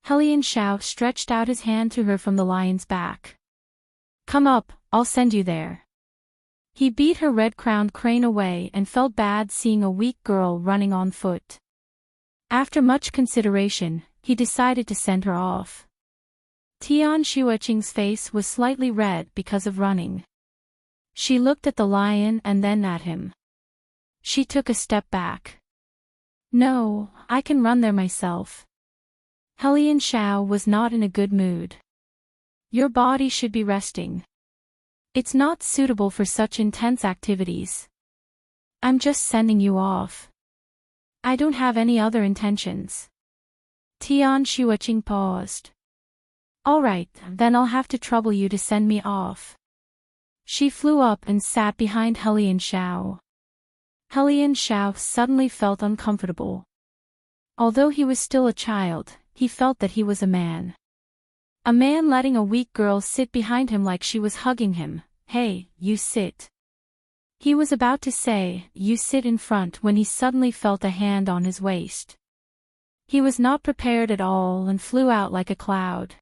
Helian Xiao stretched out his hand to her from the lion's back. "Come up, I'll send you there." He beat her red-crowned crane away and felt bad seeing a weak girl running on foot. After much consideration, he decided to send her off. Tian Shueching's face was slightly red because of running. She looked at the lion and then at him. She took a step back. "No, I can run there myself." Helian Xiao was not in a good mood. "Your body should be resting. It's not suitable for such intense activities. I'm just sending you off. I don't have any other intentions." Tian Shueching paused. "All right, then I'll have to trouble you to send me off." She flew up and sat behind Helian Xiao. Helian Xiao suddenly felt uncomfortable. Although he was still a child, he felt that he was a man. A man letting a weak girl sit behind him like she was hugging him. "Hey, you sit." He was about to say, "You sit in front," when he suddenly felt a hand on his waist. He was not prepared at all and flew out like a cloud.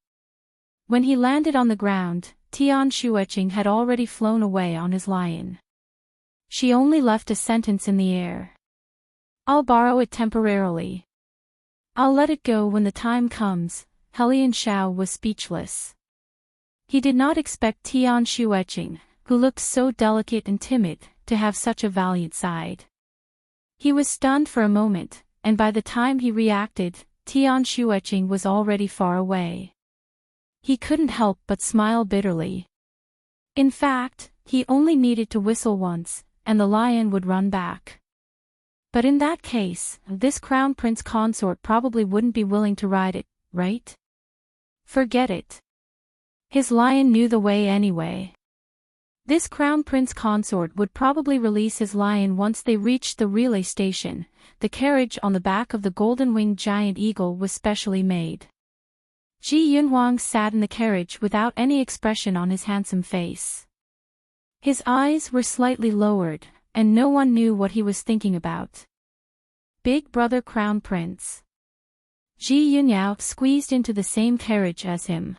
When he landed on the ground, Tian Shueching had already flown away on his lion. She only left a sentence in the air. "I'll borrow it temporarily. I'll let it go when the time comes." Helian Xiao was speechless. He did not expect Tian Shueching, who looked so delicate and timid, to have such a valiant side. He was stunned for a moment, and by the time he reacted, Tian Shueching was already far away. He couldn't help but smile bitterly. In fact, he only needed to whistle once, and the lion would run back. But in that case, this Crown Prince consort probably wouldn't be willing to ride it, right? Forget it. His lion knew the way anyway. This Crown Prince consort would probably release his lion once they reached the relay station. The carriage on the back of the golden-winged giant eagle was specially made. Ji Yunhuang sat in the carriage without any expression on his handsome face. His eyes were slightly lowered, and no one knew what he was thinking about. Big brother Crown Prince. Ji Yunyao squeezed into the same carriage as him.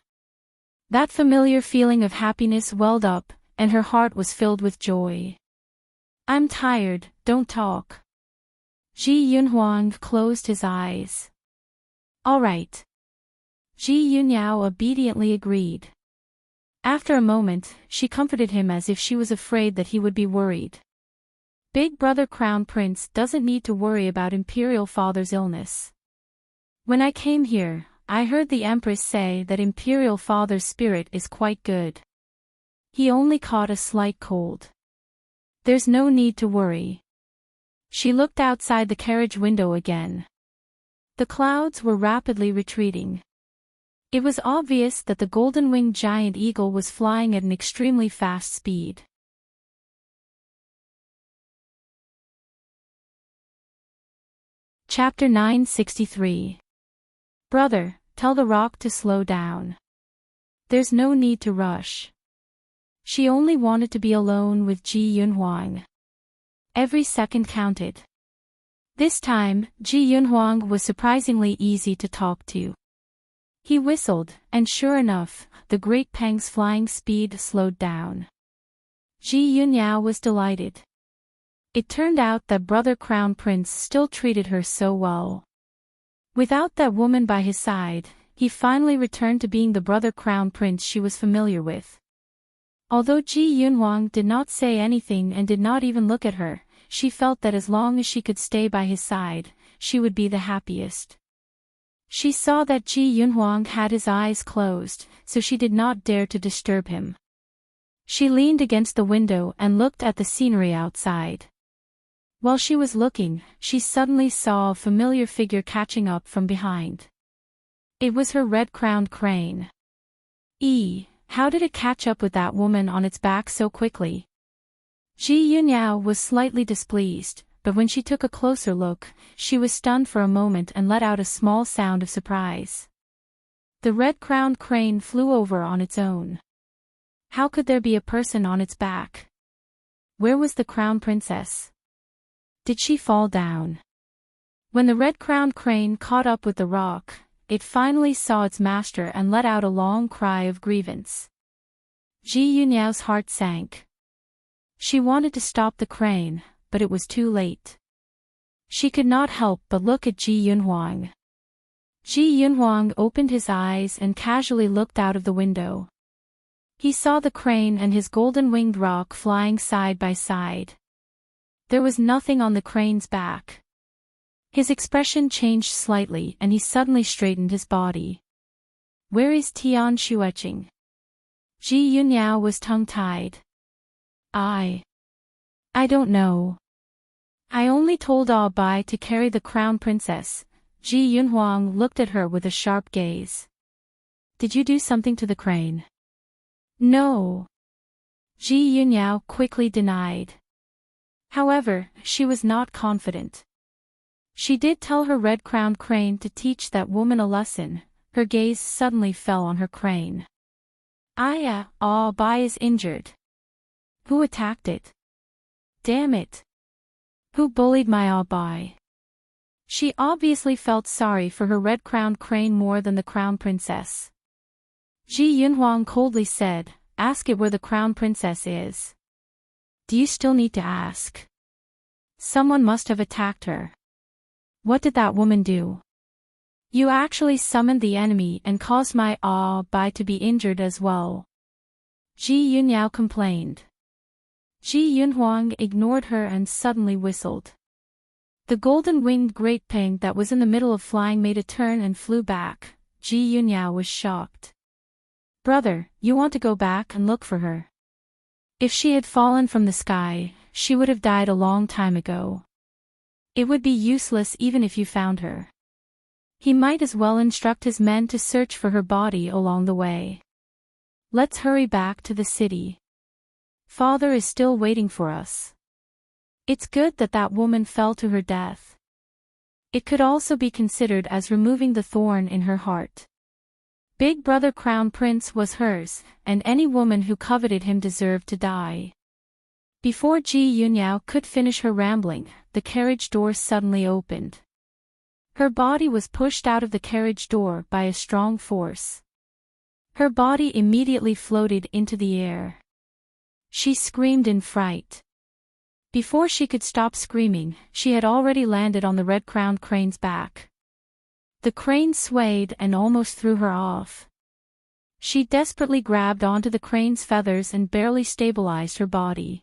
That familiar feeling of happiness welled up, and her heart was filled with joy. I'm tired, don't talk. Ji Yunhuang closed his eyes. All right. Ji Yunyao obediently agreed. After a moment, she comforted him as if she was afraid that he would be worried. Big brother Crown Prince doesn't need to worry about Imperial Father's illness. When I came here, I heard the Empress say that Imperial Father's spirit is quite good. He only caught a slight cold. There's no need to worry. She looked outside the carriage window again. The clouds were rapidly retreating. It was obvious that the golden-winged giant eagle was flying at an extremely fast speed. Chapter 963. Brother, tell the rock to slow down. There's no need to rush. She only wanted to be alone with Ji Yunhuang. Every second counted. This time, Ji Yunhuang was surprisingly easy to talk to. He whistled, and sure enough, the great Peng's flying speed slowed down. Ji Yunyao was delighted. It turned out that brother Crown Prince still treated her so well. Without that woman by his side, he finally returned to being the brother Crown Prince she was familiar with. Although Ji Yunhuang did not say anything and did not even look at her, she felt that as long as she could stay by his side, she would be the happiest. She saw that Ji Yunhuang had his eyes closed, so she did not dare to disturb him. She leaned against the window and looked at the scenery outside. While she was looking, she suddenly saw a familiar figure catching up from behind. It was her red-crowned crane. How did it catch up with that woman on its back so quickly? Ji Yunyao was slightly displeased, but when she took a closer look, she was stunned for a moment and let out a small sound of surprise. The red-crowned crane flew over on its own. How could there be a person on its back? Where was the crown princess? Did she fall down? When the red-crowned crane caught up with the rock, it finally saw its master and let out a long cry of grievance. Ji Yunyao's heart sank. She wanted to stop the crane, but it was too late. She could not help but look at Ji Yunhuang. Ji Yunhuang opened his eyes and casually looked out of the window. He saw the crane and his golden-winged rock flying side by side. There was nothing on the crane's back. His expression changed slightly and he suddenly straightened his body. Where is Tian Shueching? Ji Yunyao was tongue-tied. I don't know. I only told Ah Bai to carry the crown princess. Ji Yunhuang looked at her with a sharp gaze. Did you do something to the crane? No. Ji Yunyao quickly denied. However, she was not confident. She did tell her red-crowned crane to teach that woman a lesson. Her gaze suddenly fell on her crane. Ah Bai is injured. Who attacked it? Damn it. Who bullied my Ah Bai? She obviously felt sorry for her red-crowned crane more than the crown princess. Ji Yunhuang coldly said, ask it where the crown princess is. Do you still need to ask? Someone must have attacked her. What did that woman do? You actually summoned the enemy and caused my Ah Bai to be injured as well. Ji Yunyao complained. Ji Yunhuang ignored her and suddenly whistled. The golden-winged great peng that was in the middle of flying made a turn and flew back. Ji Yunyao was shocked. Brother, you want to go back and look for her? If she had fallen from the sky, she would have died a long time ago. It would be useless even if you found her. He might as well instruct his men to search for her body along the way. Let's hurry back to the city. Father is still waiting for us. It's good that that woman fell to her death. It could also be considered as removing the thorn in her heart. Big Brother Crown Prince was hers, and any woman who coveted him deserved to die. Before Ji Yunyao could finish her rambling, the carriage door suddenly opened. Her body was pushed out of the carriage door by a strong force. Her body immediately floated into the air. She screamed in fright. Before she could stop screaming, she had already landed on the red-crowned crane's back. The crane swayed and almost threw her off. She desperately grabbed onto the crane's feathers and barely stabilized her body.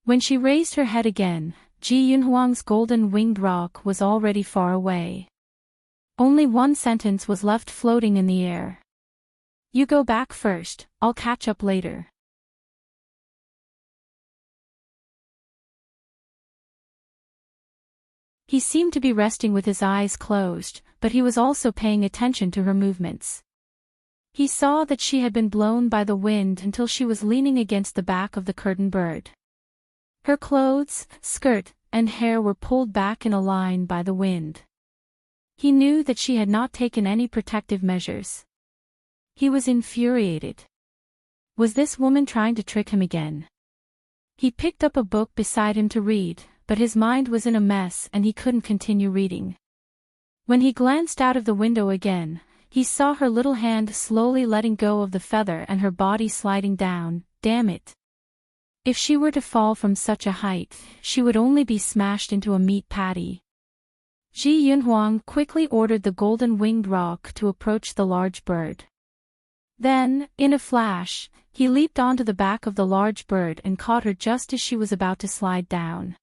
When she raised her head again, Ji Yunhuang's golden-winged rock was already far away. Only one sentence was left floating in the air. "You go back first, I'll catch up later." He seemed to be resting with his eyes closed, but he was also paying attention to her movements. He saw that she had been blown by the wind until she was leaning against the back of the curtain bird. Her clothes, skirt, and hair were pulled back in a line by the wind. He knew that she had not taken any protective measures. He was infuriated. Was this woman trying to trick him again? He picked up a book beside him to read, but his mind was in a mess and he couldn't continue reading. When he glanced out of the window again, he saw her little hand slowly letting go of the feather and her body sliding down. Damn it! If she were to fall from such a height, she would only be smashed into a meat patty. Ji Yunhuang quickly ordered the golden-winged roc to approach the large bird. Then, in a flash, he leaped onto the back of the large bird and caught her just as she was about to slide down.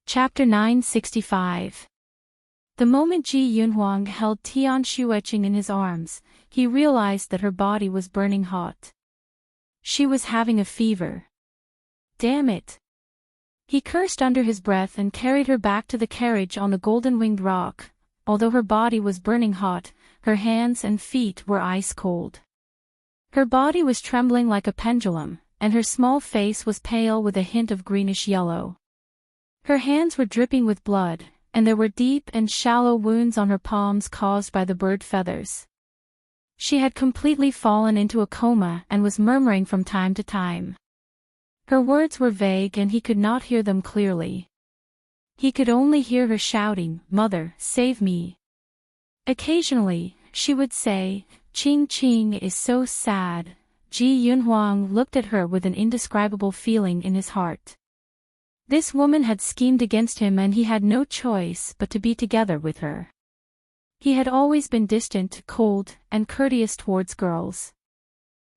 Chapter 965. The moment Ji Yunhuang held Tian Shueqing in his arms, he realized that her body was burning hot. She was having a fever. Damn it! He cursed under his breath and carried her back to the carriage on the golden-winged roc. Although her body was burning hot, her hands and feet were ice cold. Her body was trembling like a pendulum, and her small face was pale with a hint of greenish yellow. Her hands were dripping with blood, and there were deep and shallow wounds on her palms caused by the bird feathers. She had completely fallen into a coma and was murmuring from time to time. Her words were vague and he could not hear them clearly. He could only hear her shouting, "Mother, save me." Occasionally, she would say, "Qing Qing is so sad." Ji Yunhuang looked at her with an indescribable feeling in his heart. This woman had schemed against him and he had no choice but to be together with her. He had always been distant, cold, and courteous towards girls.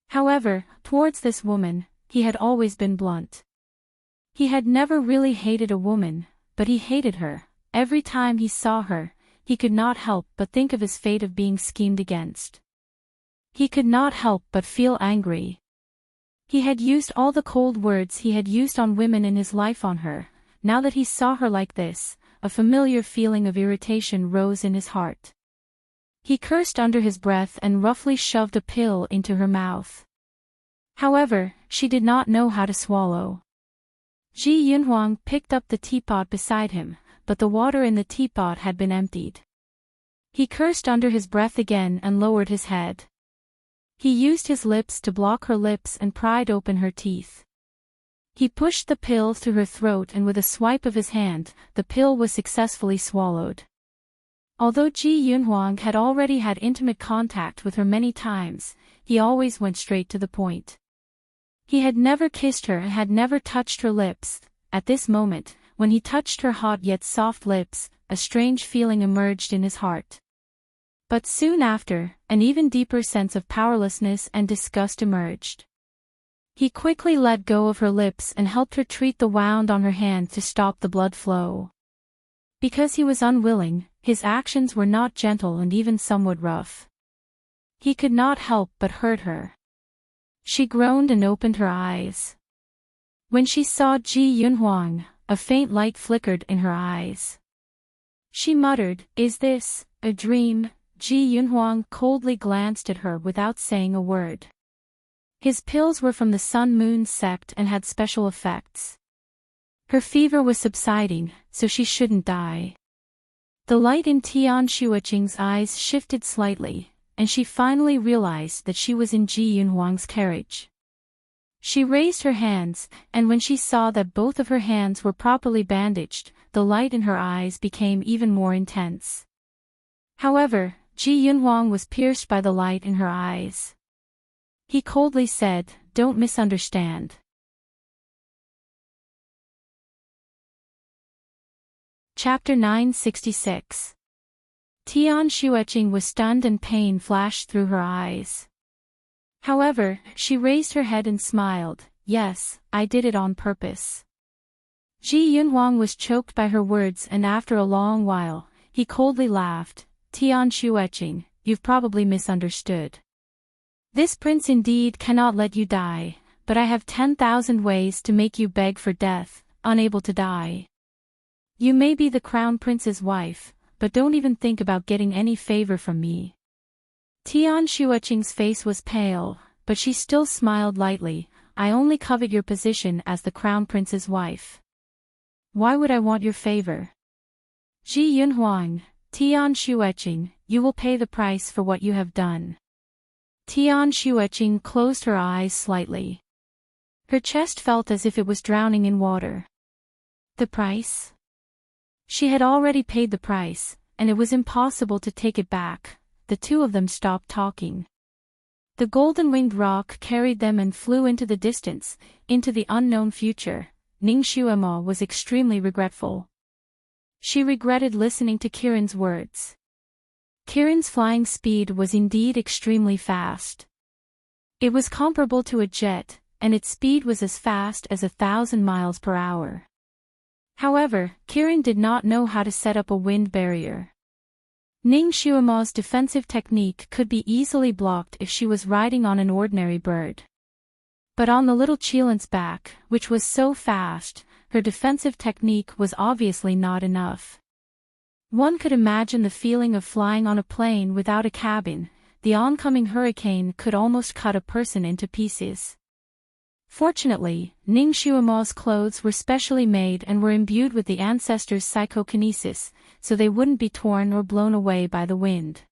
However, towards this woman, he had always been blunt. He had never really hated a woman, but he hated her. Every time he saw her, he could not help but think of his fate of being schemed against. He could not help but feel angry. He had used all the cold words he had used on women in his life on her. Now that he saw her like this, a familiar feeling of irritation rose in his heart. He cursed under his breath and roughly shoved a pill into her mouth. However, she did not know how to swallow. Ji Yunhuang picked up the teapot beside him, but the water in the teapot had been emptied. He cursed under his breath again and lowered his head. He used his lips to block her lips and pried open her teeth. He pushed the pill through her throat and with a swipe of his hand, the pill was successfully swallowed. Although Ji Yunhuang had already had intimate contact with her many times, he always went straight to the point. He had never kissed her and had never touched her lips. At this moment, when he touched her hot yet soft lips, a strange feeling emerged in his heart. But soon after, an even deeper sense of powerlessness and disgust emerged. He quickly let go of her lips and helped her treat the wound on her hand to stop the blood flow. Because he was unwilling, his actions were not gentle and even somewhat rough. He could not help but hurt her. She groaned and opened her eyes. When she saw Ji Yunhuang, a faint light flickered in her eyes. She muttered, "Is this a dream?" Ji Yunhuang coldly glanced at her without saying a word. His pills were from the Sun Moon sect and had special effects. Her fever was subsiding, so she shouldn't die. The light in Tian Shuiqing's eyes shifted slightly, and she finally realized that she was in Ji Yunhuang's carriage. She raised her hands, and when she saw that both of her hands were properly bandaged, the light in her eyes became even more intense. However, Ji Yunhuang was pierced by the light in her eyes. He coldly said, "Don't misunderstand." Chapter 966. Tian Shuiqing was stunned and pain flashed through her eyes. However, she raised her head and smiled. "Yes, I did it on purpose." Ji Yunhuang was choked by her words, and after a long while, he coldly laughed. "Tian Shuiqing, you've probably misunderstood. This prince indeed cannot let you die, but I have 10,000 ways to make you beg for death, unable to die. You may be the crown prince's wife, but don't even think about getting any favor from me." Tian Shuiqing's face was pale, but she still smiled lightly. "I only covet your position as the crown prince's wife. Why would I want your favor?" "Ji Yunhuang, Tian Shuiqing, you will pay the price for what you have done." Tian Shuiqing closed her eyes slightly. Her chest felt as if it was drowning in water. The price? She had already paid the price, and it was impossible to take it back. The two of them stopped talking. The golden-winged rock carried them and flew into the distance, into the unknown future. Ning Xuemo was extremely regretful. She regretted listening to Kirin's words. Kirin's flying speed was indeed extremely fast. It was comparable to a jet, and its speed was as fast as 1,000 miles per hour. However, Kirin did not know how to set up a wind barrier. Ning Xuemo's defensive technique could be easily blocked if she was riding on an ordinary bird. But on the little Qilan's back, which was so fast, her defensive technique was obviously not enough. One could imagine the feeling of flying on a plane without a cabin. The oncoming hurricane could almost cut a person into pieces. Fortunately, Ning Xuemo's clothes were specially made and were imbued with the ancestors' psychokinesis, so they wouldn't be torn or blown away by the wind.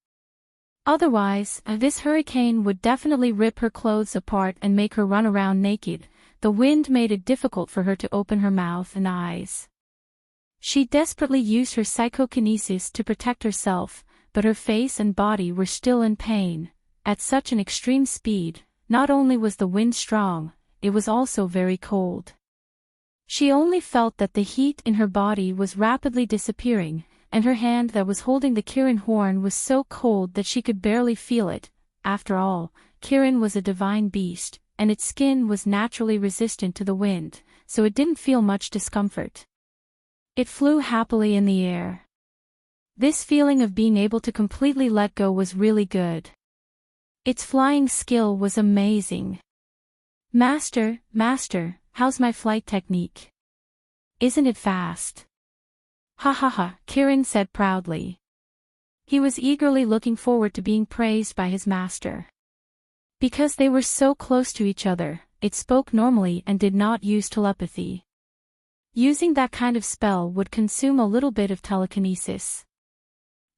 Otherwise, this hurricane would definitely rip her clothes apart and make her run around naked. The wind made it difficult for her to open her mouth and eyes. She desperately used her psychokinesis to protect herself, but her face and body were still in pain. At such an extreme speed, not only was the wind strong, it was also very cold. She only felt that the heat in her body was rapidly disappearing, and her hand that was holding the Kirin horn was so cold that she could barely feel it. After all, Kirin was a divine beast, and its skin was naturally resistant to the wind, so it didn't feel much discomfort. It flew happily in the air. This feeling of being able to completely let go was really good. Its flying skill was amazing. Master, how's my flight technique? Isn't it fast?" "Ha ha ha," Kirin said proudly. He was eagerly looking forward to being praised by his master. Because they were so close to each other, it spoke normally and did not use telepathy. Using that kind of spell would consume a little bit of telekinesis.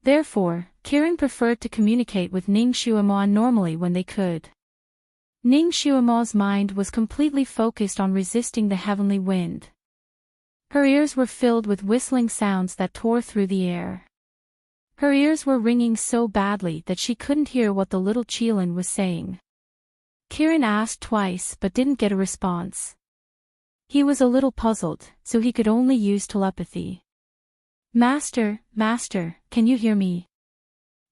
Therefore, Kirin preferred to communicate with Ning Xuemo normally when they could. Ning Xuemo's mind was completely focused on resisting the heavenly wind. Her ears were filled with whistling sounds that tore through the air. Her ears were ringing so badly that she couldn't hear what the little Qilan was saying. Kirin asked twice but didn't get a response. He was a little puzzled, so he could only use telepathy. Master, can you hear me?"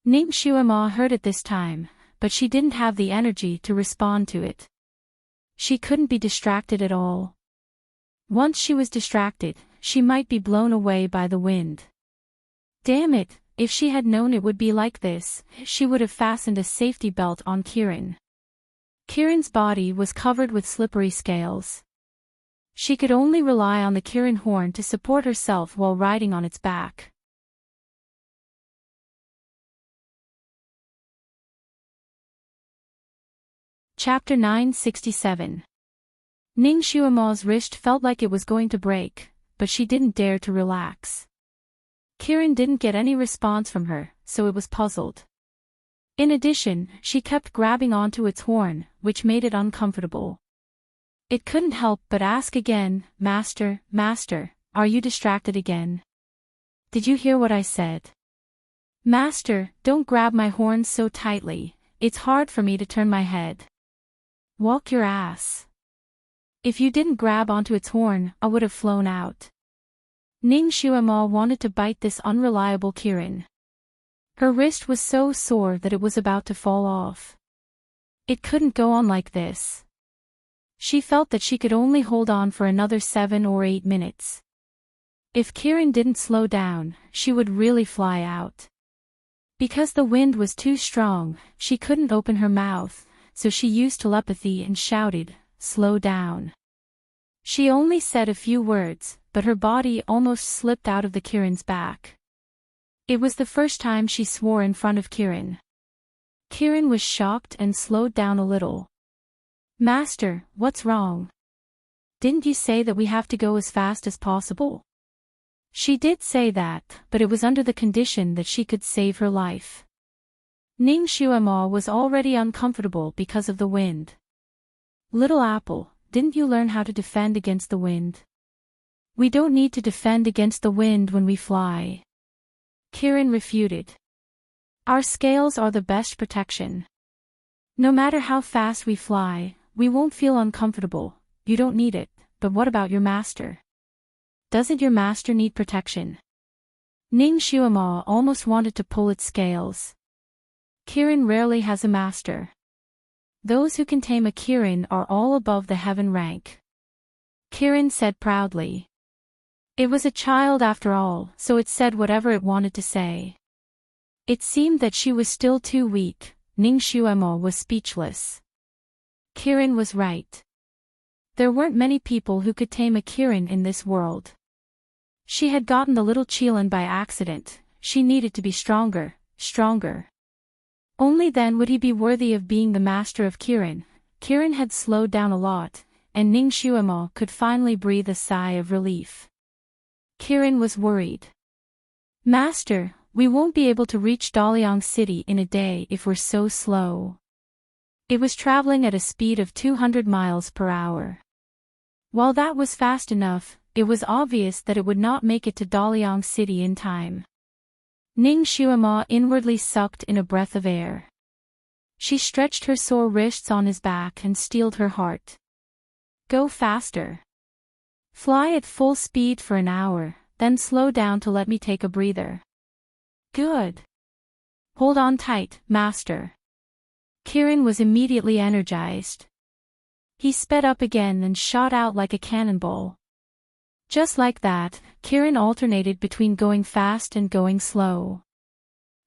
Ning Xuemo heard it this time, but she didn't have the energy to respond to it. She couldn't be distracted at all. Once she was distracted, she might be blown away by the wind. Damn it, if she had known it would be like this, she would have fastened a safety belt on Kirin. Kirin's body was covered with slippery scales. She could only rely on the Kirin horn to support herself while riding on its back. Chapter 967. Ning Xuemo's wrist felt like it was going to break, but she didn't dare to relax. Kirin didn't get any response from her, so it was puzzled. In addition, she kept grabbing onto its horn, which made it uncomfortable. It couldn't help but ask again, "Master, Master, are you distracted again? Did you hear what I said? Master, don't grab my horns so tightly, it's hard for me to turn my head. Walk your ass. If you didn't grab onto its horn, I would have flown out." Ning Xuema wanted to bite this unreliable Kirin. Her wrist was so sore that it was about to fall off. It couldn't go on like this. She felt that she could only hold on for another 7 or 8 minutes. If Kirin didn't slow down, she would really fly out. Because the wind was too strong, she couldn't open her mouth, so she used telepathy and shouted, "Slow down." She only said a few words, but her body almost slipped out of the Kirin's back. It was the first time she swore in front of Kirin. Kirin was shocked and slowed down a little. "Master, what's wrong? Didn't you say that we have to go as fast as possible?" She did say that, but it was under the condition that she could save her life. Ning Xuema was already uncomfortable because of the wind. "Little apple, didn't you learn how to defend against the wind?" "We don't need to defend against the wind when we fly," Kirin refuted. "Our scales are the best protection. No matter how fast we fly, we won't feel uncomfortable. You don't need it, but what about your master? Doesn't your master need protection?" Ning Xuema almost wanted to pull its scales. Kirin rarely has a master. Those who can tame a Kirin are all above the heaven rank, Kirin said proudly. It was a child after all, so it said whatever it wanted to say. It seemed that she was still too weak. Ning Xuema was speechless. Kirin was right. There weren't many people who could tame a Kirin in this world. She had gotten the little Qilin by accident. She needed to be stronger, stronger. Only then would he be worthy of being the master of Kirin. Kirin had slowed down a lot, and Ning Xuema could finally breathe a sigh of relief. Kirin was worried. "Master, we won't be able to reach Daliang City in a day if we're so slow." It was traveling at a speed of 200 miles per hour. While that was fast enough, it was obvious that it would not make it to Daliang City in time. Ning Xuema inwardly sucked in a breath of air. She stretched her sore wrists on his back and steeled her heart. "Go faster. Fly at full speed for an hour, then slow down to let me take a breather." "Good. Hold on tight, master." Kirin was immediately energized. He sped up again and shot out like a cannonball. Just like that, Kirin alternated between going fast and going slow.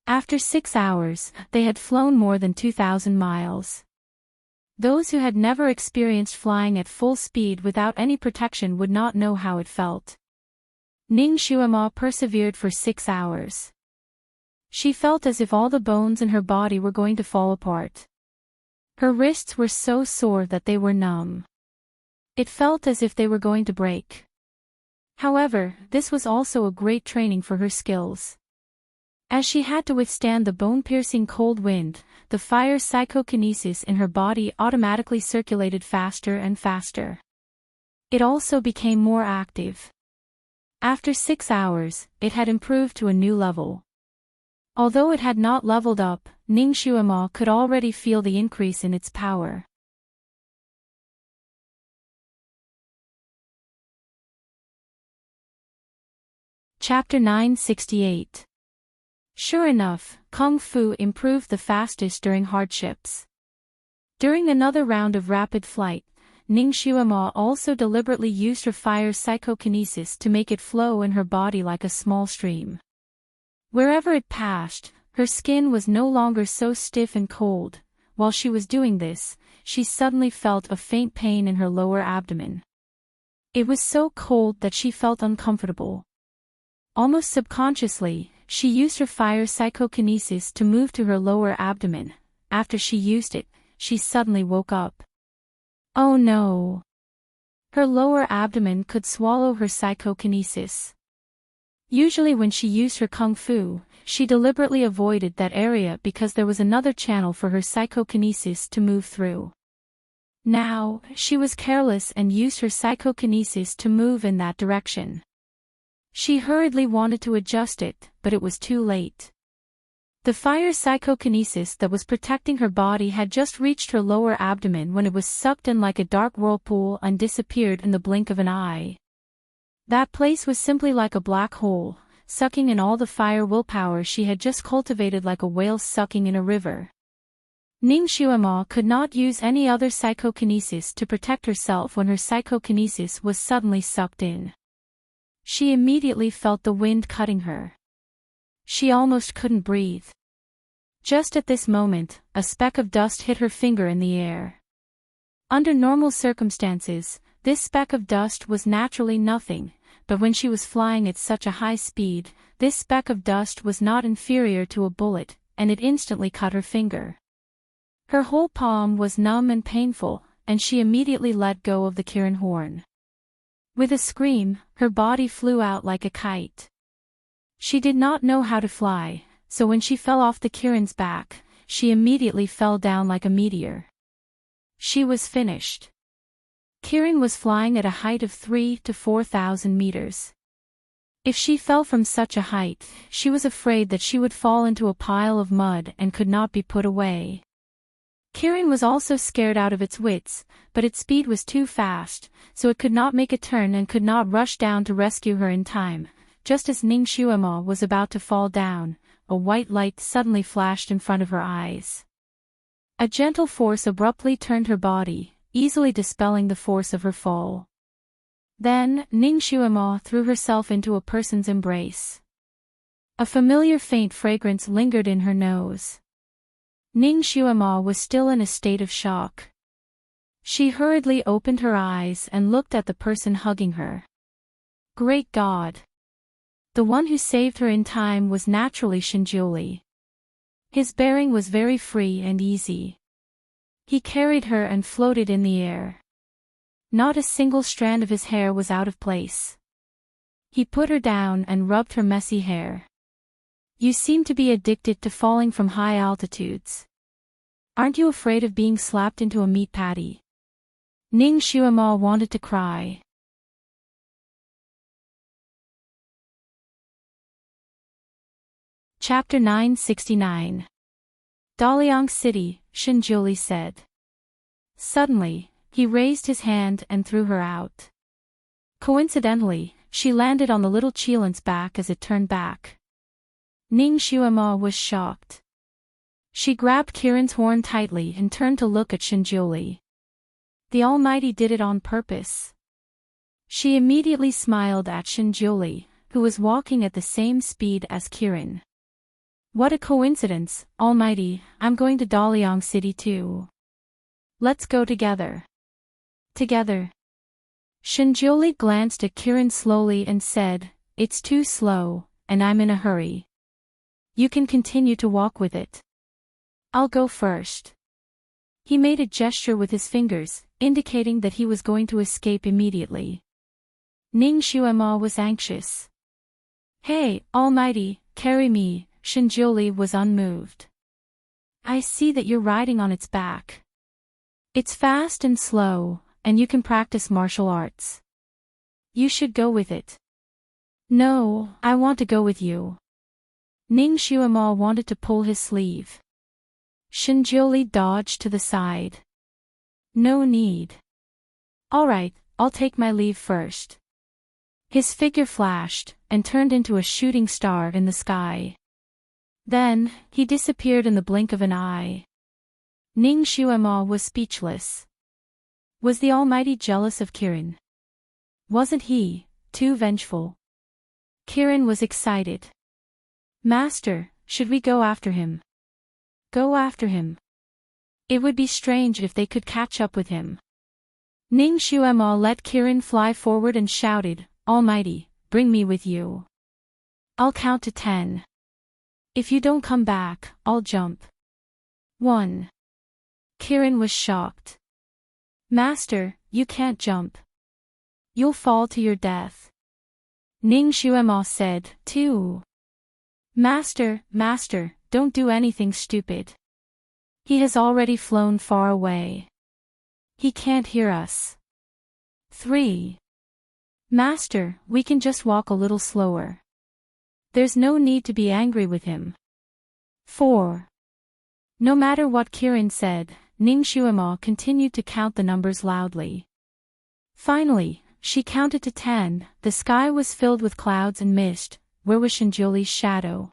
After 6 hours, they had flown more than 2,000 miles. Those who had never experienced flying at full speed without any protection would not know how it felt. Ning Xuema persevered for 6 hours. She felt as if all the bones in her body were going to fall apart. Her wrists were so sore that they were numb. It felt as if they were going to break. However, this was also a great training for her skills. As she had to withstand the bone-piercing cold wind, the fire psychokinesis in her body automatically circulated faster and faster. It also became more active. After 6 hours, it had improved to a new level. Although it had not leveled up, Ning Xuema could already feel the increase in its power. Chapter 968. Sure enough, Kung Fu improved the fastest during hardships. During another round of rapid flight, Ning Xuema also deliberately used her fire psychokinesis to make it flow in her body like a small stream. Wherever it passed, her skin was no longer so stiff and cold. While she was doing this, she suddenly felt a faint pain in her lower abdomen. It was so cold that she felt uncomfortable. Almost subconsciously, she used her fire psychokinesis to move to her lower abdomen. After she used it, she suddenly woke up. Oh no! Her lower abdomen could swallow her psychokinesis. Usually when she used her kung fu, she deliberately avoided that area because there was another channel for her psychokinesis to move through. Now, she was careless and used her psychokinesis to move in that direction. She hurriedly wanted to adjust it, but it was too late. The fire psychokinesis that was protecting her body had just reached her lower abdomen when it was sucked in like a dark whirlpool and disappeared in the blink of an eye. That place was simply like a black hole, sucking in all the fire willpower she had just cultivated like a whale sucking in a river. Ning Xuema could not use any other psychokinesis to protect herself when her psychokinesis was suddenly sucked in. She immediately felt the wind cutting her. She almost couldn't breathe. Just at this moment, a speck of dust hit her finger in the air. Under normal circumstances, this speck of dust was naturally nothing, but when she was flying at such a high speed, this speck of dust was not inferior to a bullet, and it instantly cut her finger. Her whole palm was numb and painful, and she immediately let go of the Kirin horn. With a scream, her body flew out like a kite. She did not know how to fly, so when she fell off the Kirin's back, she immediately fell down like a meteor. She was finished. Kirin was flying at a height of 3,000 to 4,000 meters. If she fell from such a height, she was afraid that she would fall into a pile of mud and could not be put away. Kirin was also scared out of its wits, but its speed was too fast, so it could not make a turn and could not rush down to rescue her in time. Just as Ning Xuema was about to fall down, a white light suddenly flashed in front of her eyes. A gentle force abruptly turned her body, easily dispelling the force of her fall. Then, Ning Xuema threw herself into a person's embrace. A familiar faint fragrance lingered in her nose. Ning Xuema was still in a state of shock. She hurriedly opened her eyes and looked at the person hugging her. Great God! The one who saved her in time was naturally Shinjuli. His bearing was very free and easy. He carried her and floated in the air. Not a single strand of his hair was out of place. He put her down and rubbed her messy hair. You seem to be addicted to falling from high altitudes. Aren't you afraid of being slapped into a meat patty? Ning Xuema wanted to cry. Chapter 969. Daliang City, Shinjuli said. Suddenly, he raised his hand and threw her out. Coincidentally, she landed on the little Qilan's back as it turned back. Ning Xuema was shocked. She grabbed Kirin's horn tightly and turned to look at Shinjuli. The Almighty did it on purpose. She immediately smiled at Shinjuli, who was walking at the same speed as Kirin. What a coincidence, Almighty, I'm going to Daliang City too. Let's go together. Together. Shinjuli glanced at Kirin slowly and said, It's too slow, and I'm in a hurry. You can continue to walk with it. I'll go first. He made a gesture with his fingers, indicating that he was going to escape immediately. Ning Xuema was anxious. Hey, Almighty, carry me. Shinjuli was unmoved. I see that you're riding on its back. It's fast and slow, and you can practice martial arts. You should go with it. No, I want to go with you. Ning Xuema wanted to pull his sleeve. Shinjuli dodged to the side. No need. All right, I'll take my leave first. His figure flashed, and turned into a shooting star in the sky. Then, he disappeared in the blink of an eye. Ning Xuema was speechless. Was the Almighty jealous of Kirin? Wasn't he, too vengeful? Kirin was excited. Master, should we go after him? Go after him. It would be strange if they could catch up with him. Ning Xuema let Kirin fly forward and shouted, Almighty, bring me with you. I'll count to 10. If you don't come back, I'll jump. 1. Kirin was shocked. Master, you can't jump. You'll fall to your death. Ning Xuema said, too. Master, Master, don't do anything stupid. He has already flown far away. He can't hear us. 3. Master, we can just walk a little slower. There's no need to be angry with him. 4. No matter what Kirin said, Ning Xuema continued to count the numbers loudly. Finally, she counted to 10. The sky was filled with clouds and mist. Where was Shinjuli's shadow?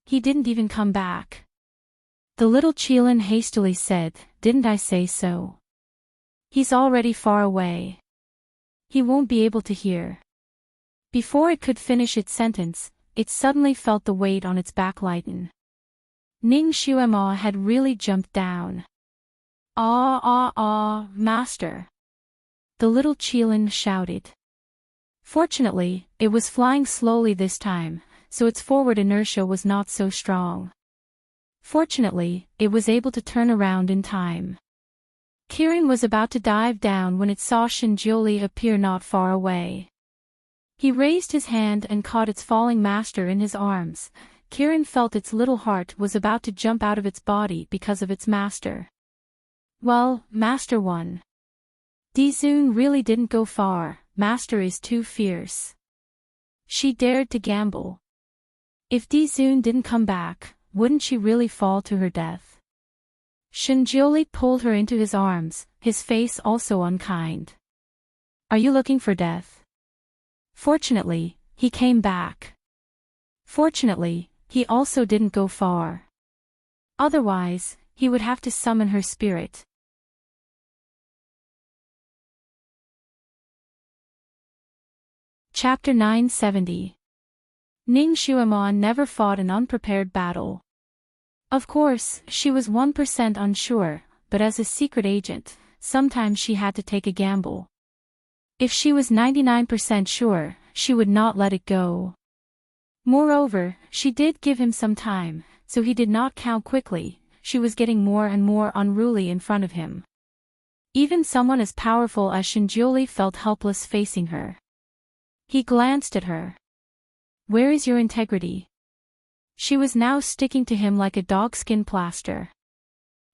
He didn't even come back. The little Qilin hastily said, didn't I say so? He's already far away. He won't be able to hear. Before it could finish its sentence, it suddenly felt the weight on its back lighten. Ning Xuema had really jumped down. Master! The little Qilin shouted. Fortunately, it was flying slowly this time, so its forward inertia was not so strong. Fortunately, it was able to turn around in time. Kirin was about to dive down when it saw Shinjuli appear not far away. He raised his hand and caught its falling master in his arms. Kirin felt its little heart was about to jump out of its body because of its master. Well, Master won. Dizun really didn't go far. Master is too fierce. She dared to gamble. If Dizun didn't come back, wouldn't she really fall to her death? Shinjuli pulled her into his arms, his face also unkind. Are you looking for death? Fortunately, he came back. Fortunately, he also didn't go far. Otherwise, he would have to summon her spirit. Chapter 970. Ning Xuema never fought an unprepared battle. Of course, she was 1% unsure, but as a secret agent, sometimes she had to take a gamble. If she was 99% sure, she would not let it go. Moreover, she did give him some time, so he did not count quickly. She was getting more and more unruly in front of him. Even someone as powerful as Shinjuli felt helpless facing her. He glanced at her. Where is your integrity? She was now sticking to him like a dogskin plaster.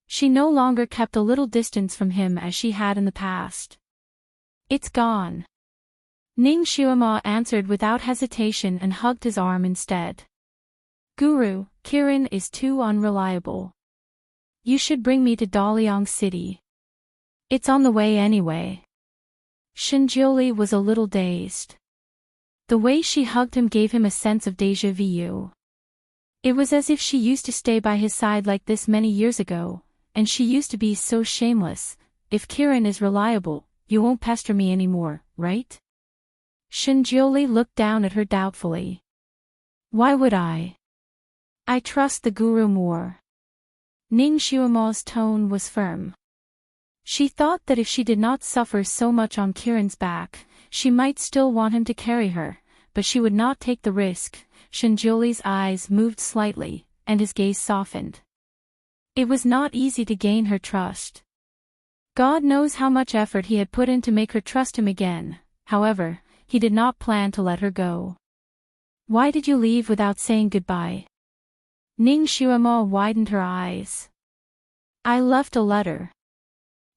She no longer kept a little distance from him as she had in the past. It's gone. Ning Xuema answered without hesitation and hugged his arm instead. Guru, Kirin is too unreliable. You should bring me to Daliang City. It's on the way anyway. Shinjuli was a little dazed. The way she hugged him gave him a sense of déjà vu. It was as if she used to stay by his side like this many years ago, and she used to be so shameless. If Kirin is reliable, you won't pester me anymore, right? Shinjuli looked down at her doubtfully. Why would I? I trust the guru more. Ning Xuema's tone was firm. She thought that if she did not suffer so much on Kirin's back, she might still want him to carry her, but she would not take the risk. Shinjuli's eyes moved slightly, and his gaze softened. It was not easy to gain her trust. God knows how much effort he had put in to make her trust him again. However, he did not plan to let her go. Why did you leave without saying goodbye? Ning Xuema widened her eyes. I left a letter.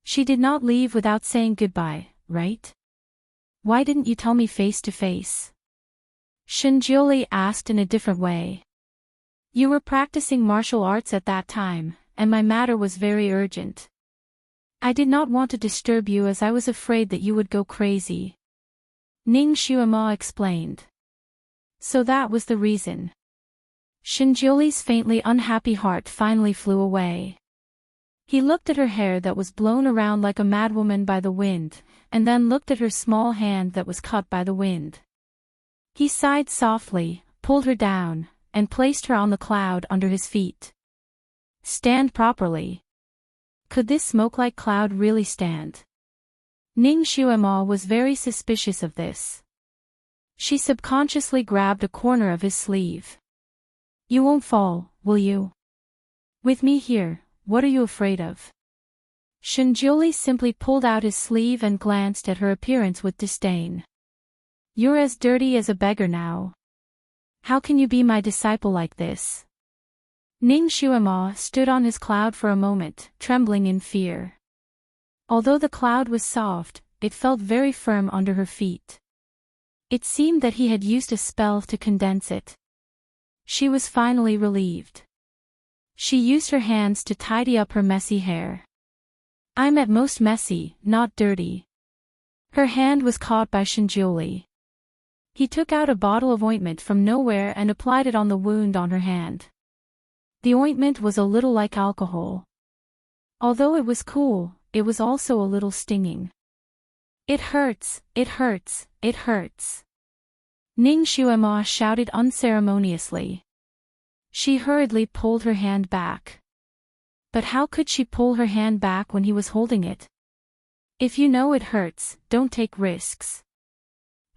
She did not leave without saying goodbye, right? Why didn't you tell me face to face? Shinjuli asked in a different way. You were practicing martial arts at that time, and my matter was very urgent. I did not want to disturb you as I was afraid that you would go crazy. Ning Xuema explained. So that was the reason. Shinjuli's faintly unhappy heart finally flew away. He looked at her hair that was blown around like a madwoman by the wind, and then looked at her small hand that was cut by the wind. He sighed softly, pulled her down, and placed her on the cloud under his feet. Stand properly. Could this smoke-like cloud really stand? Ning Xuema was very suspicious of this. She subconsciously grabbed a corner of his sleeve. You won't fall, will you? With me here, what are you afraid of? Shinjuli simply pulled out his sleeve and glanced at her appearance with disdain. You're as dirty as a beggar now. How can you be my disciple like this? Ning Xuema stood on his cloud for a moment, trembling in fear. Although the cloud was soft, it felt very firm under her feet. It seemed that he had used a spell to condense it. She was finally relieved. She used her hands to tidy up her messy hair. I'm at most messy, not dirty. Her hand was caught by Shinjuli. He took out a bottle of ointment from nowhere and applied it on the wound on her hand. The ointment was a little like alcohol. Although it was cool, it was also a little stinging. It hurts, it hurts, it hurts. Ning Xuema shouted unceremoniously. She hurriedly pulled her hand back. But how could she pull her hand back when he was holding it? If you know it hurts, don't take risks.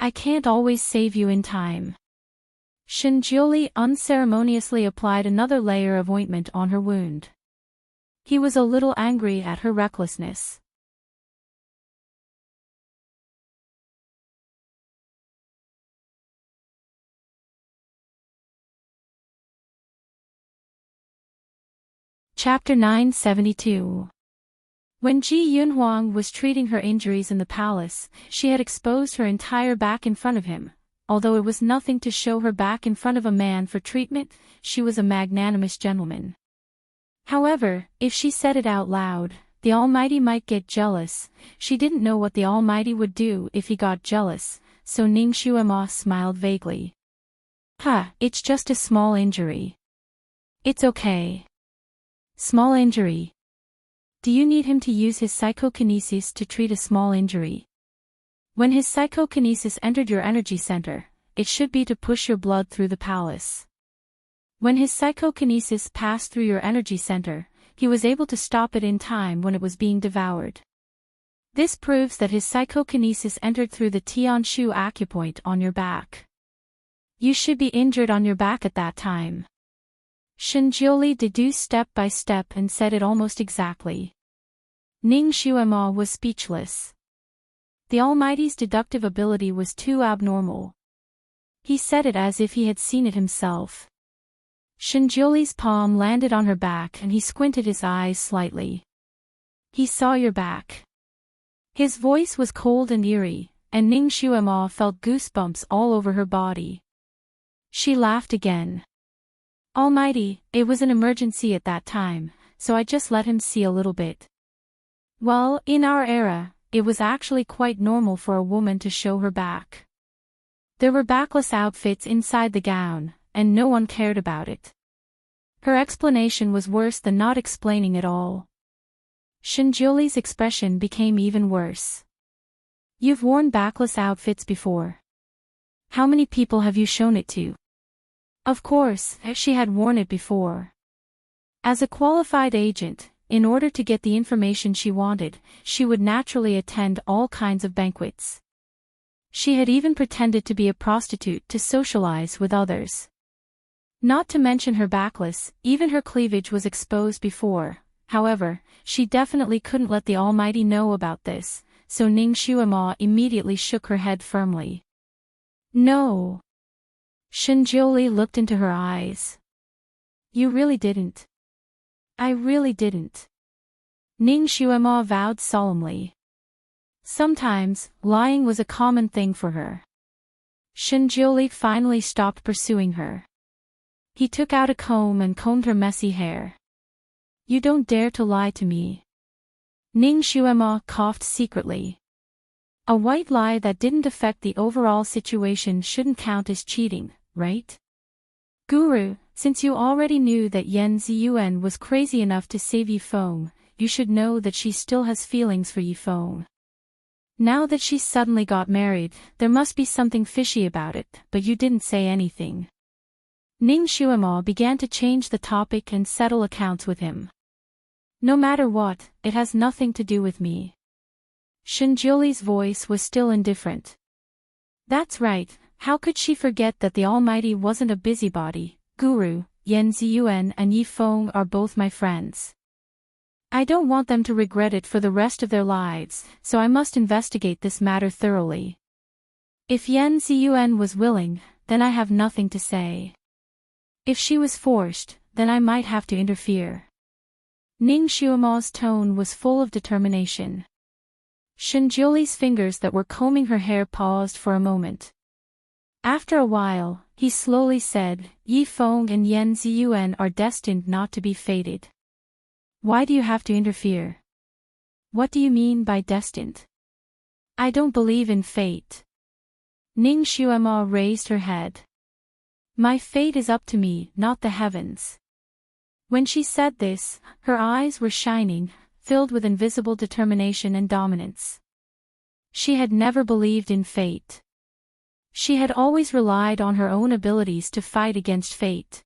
I can't always save you in time. Shinjuli unceremoniously applied another layer of ointment on her wound. He was a little angry at her recklessness. Chapter 972. When Ji Yunhuang was treating her injuries in the palace, she had exposed her entire back in front of him. Although it was nothing to show her back in front of a man for treatment, she was a magnanimous gentleman. However, if she said it out loud, the Almighty might get jealous. She didn't know what the Almighty would do if he got jealous, so Ning Xuema smiled vaguely. It's just a small injury. It's okay. Small injury. Do you need him to use his psychokinesis to treat a small injury? When his psychokinesis entered your energy center, it should be to push your blood through the palace. When his psychokinesis passed through your energy center, he was able to stop it in time when it was being devoured. This proves that his psychokinesis entered through the Tianshu acupoint on your back. You should be injured on your back at that time. Shinjuli deduced step by step and said it almost exactly. Ning Xuema was speechless. The Almighty's deductive ability was too abnormal. He said it as if he had seen it himself. Shinjuli's palm landed on her back and he squinted his eyes slightly. He saw your back. His voice was cold and eerie, and Ning Xuema felt goosebumps all over her body. She laughed again. Almighty, it was an emergency at that time, so I just let him see a little bit. Well, in our era, it was actually quite normal for a woman to show her back. There were backless outfits inside the gown, and no one cared about it. Her explanation was worse than not explaining at all. Shinjuli's expression became even worse. You've worn backless outfits before. How many people have you shown it to? Of course, she had worn it before. As a qualified agent, in order to get the information she wanted, she would naturally attend all kinds of banquets. She had even pretended to be a prostitute to socialize with others. Not to mention her backless, even her cleavage was exposed before. However, she definitely couldn't let the Almighty know about this, so Ning Xuema immediately shook her head firmly. No. Shinjuli looked into her eyes. You really didn't. I really didn't. Ning Xuema vowed solemnly. Sometimes, lying was a common thing for her. Shinjuli finally stopped pursuing her. He took out a comb and combed her messy hair. You don't dare to lie to me. Ning Xuema coughed secretly. A white lie that didn't affect the overall situation shouldn't count as cheating, right? Guru, since you already knew that Yan Ziyuan was crazy enough to save Yifeng, you should know that she still has feelings for Yifeng. Now that she suddenly got married, there must be something fishy about it, but you didn't say anything. Ning Xuema began to change the topic and settle accounts with him. No matter what, it has nothing to do with me. Shinjuli's voice was still indifferent. That's right, how could she forget that the Almighty wasn't a busybody? Guru, Yan Ziyuan and Yifeng are both my friends. I don't want them to regret it for the rest of their lives, so I must investigate this matter thoroughly. If Yen Ziyuan was willing, then I have nothing to say. If she was forced, then I might have to interfere. Ning Xuema's tone was full of determination. Shenjiuli's fingers that were combing her hair paused for a moment. After a while, he slowly said, Yi Feng and Yen Ziyuan are destined not to be fated. Why do you have to interfere? What do you mean by destined? I don't believe in fate. Ning Xuema raised her head. My fate is up to me, not the heavens. When she said this, her eyes were shining, filled with invisible determination and dominance. She had never believed in fate. She had always relied on her own abilities to fight against fate.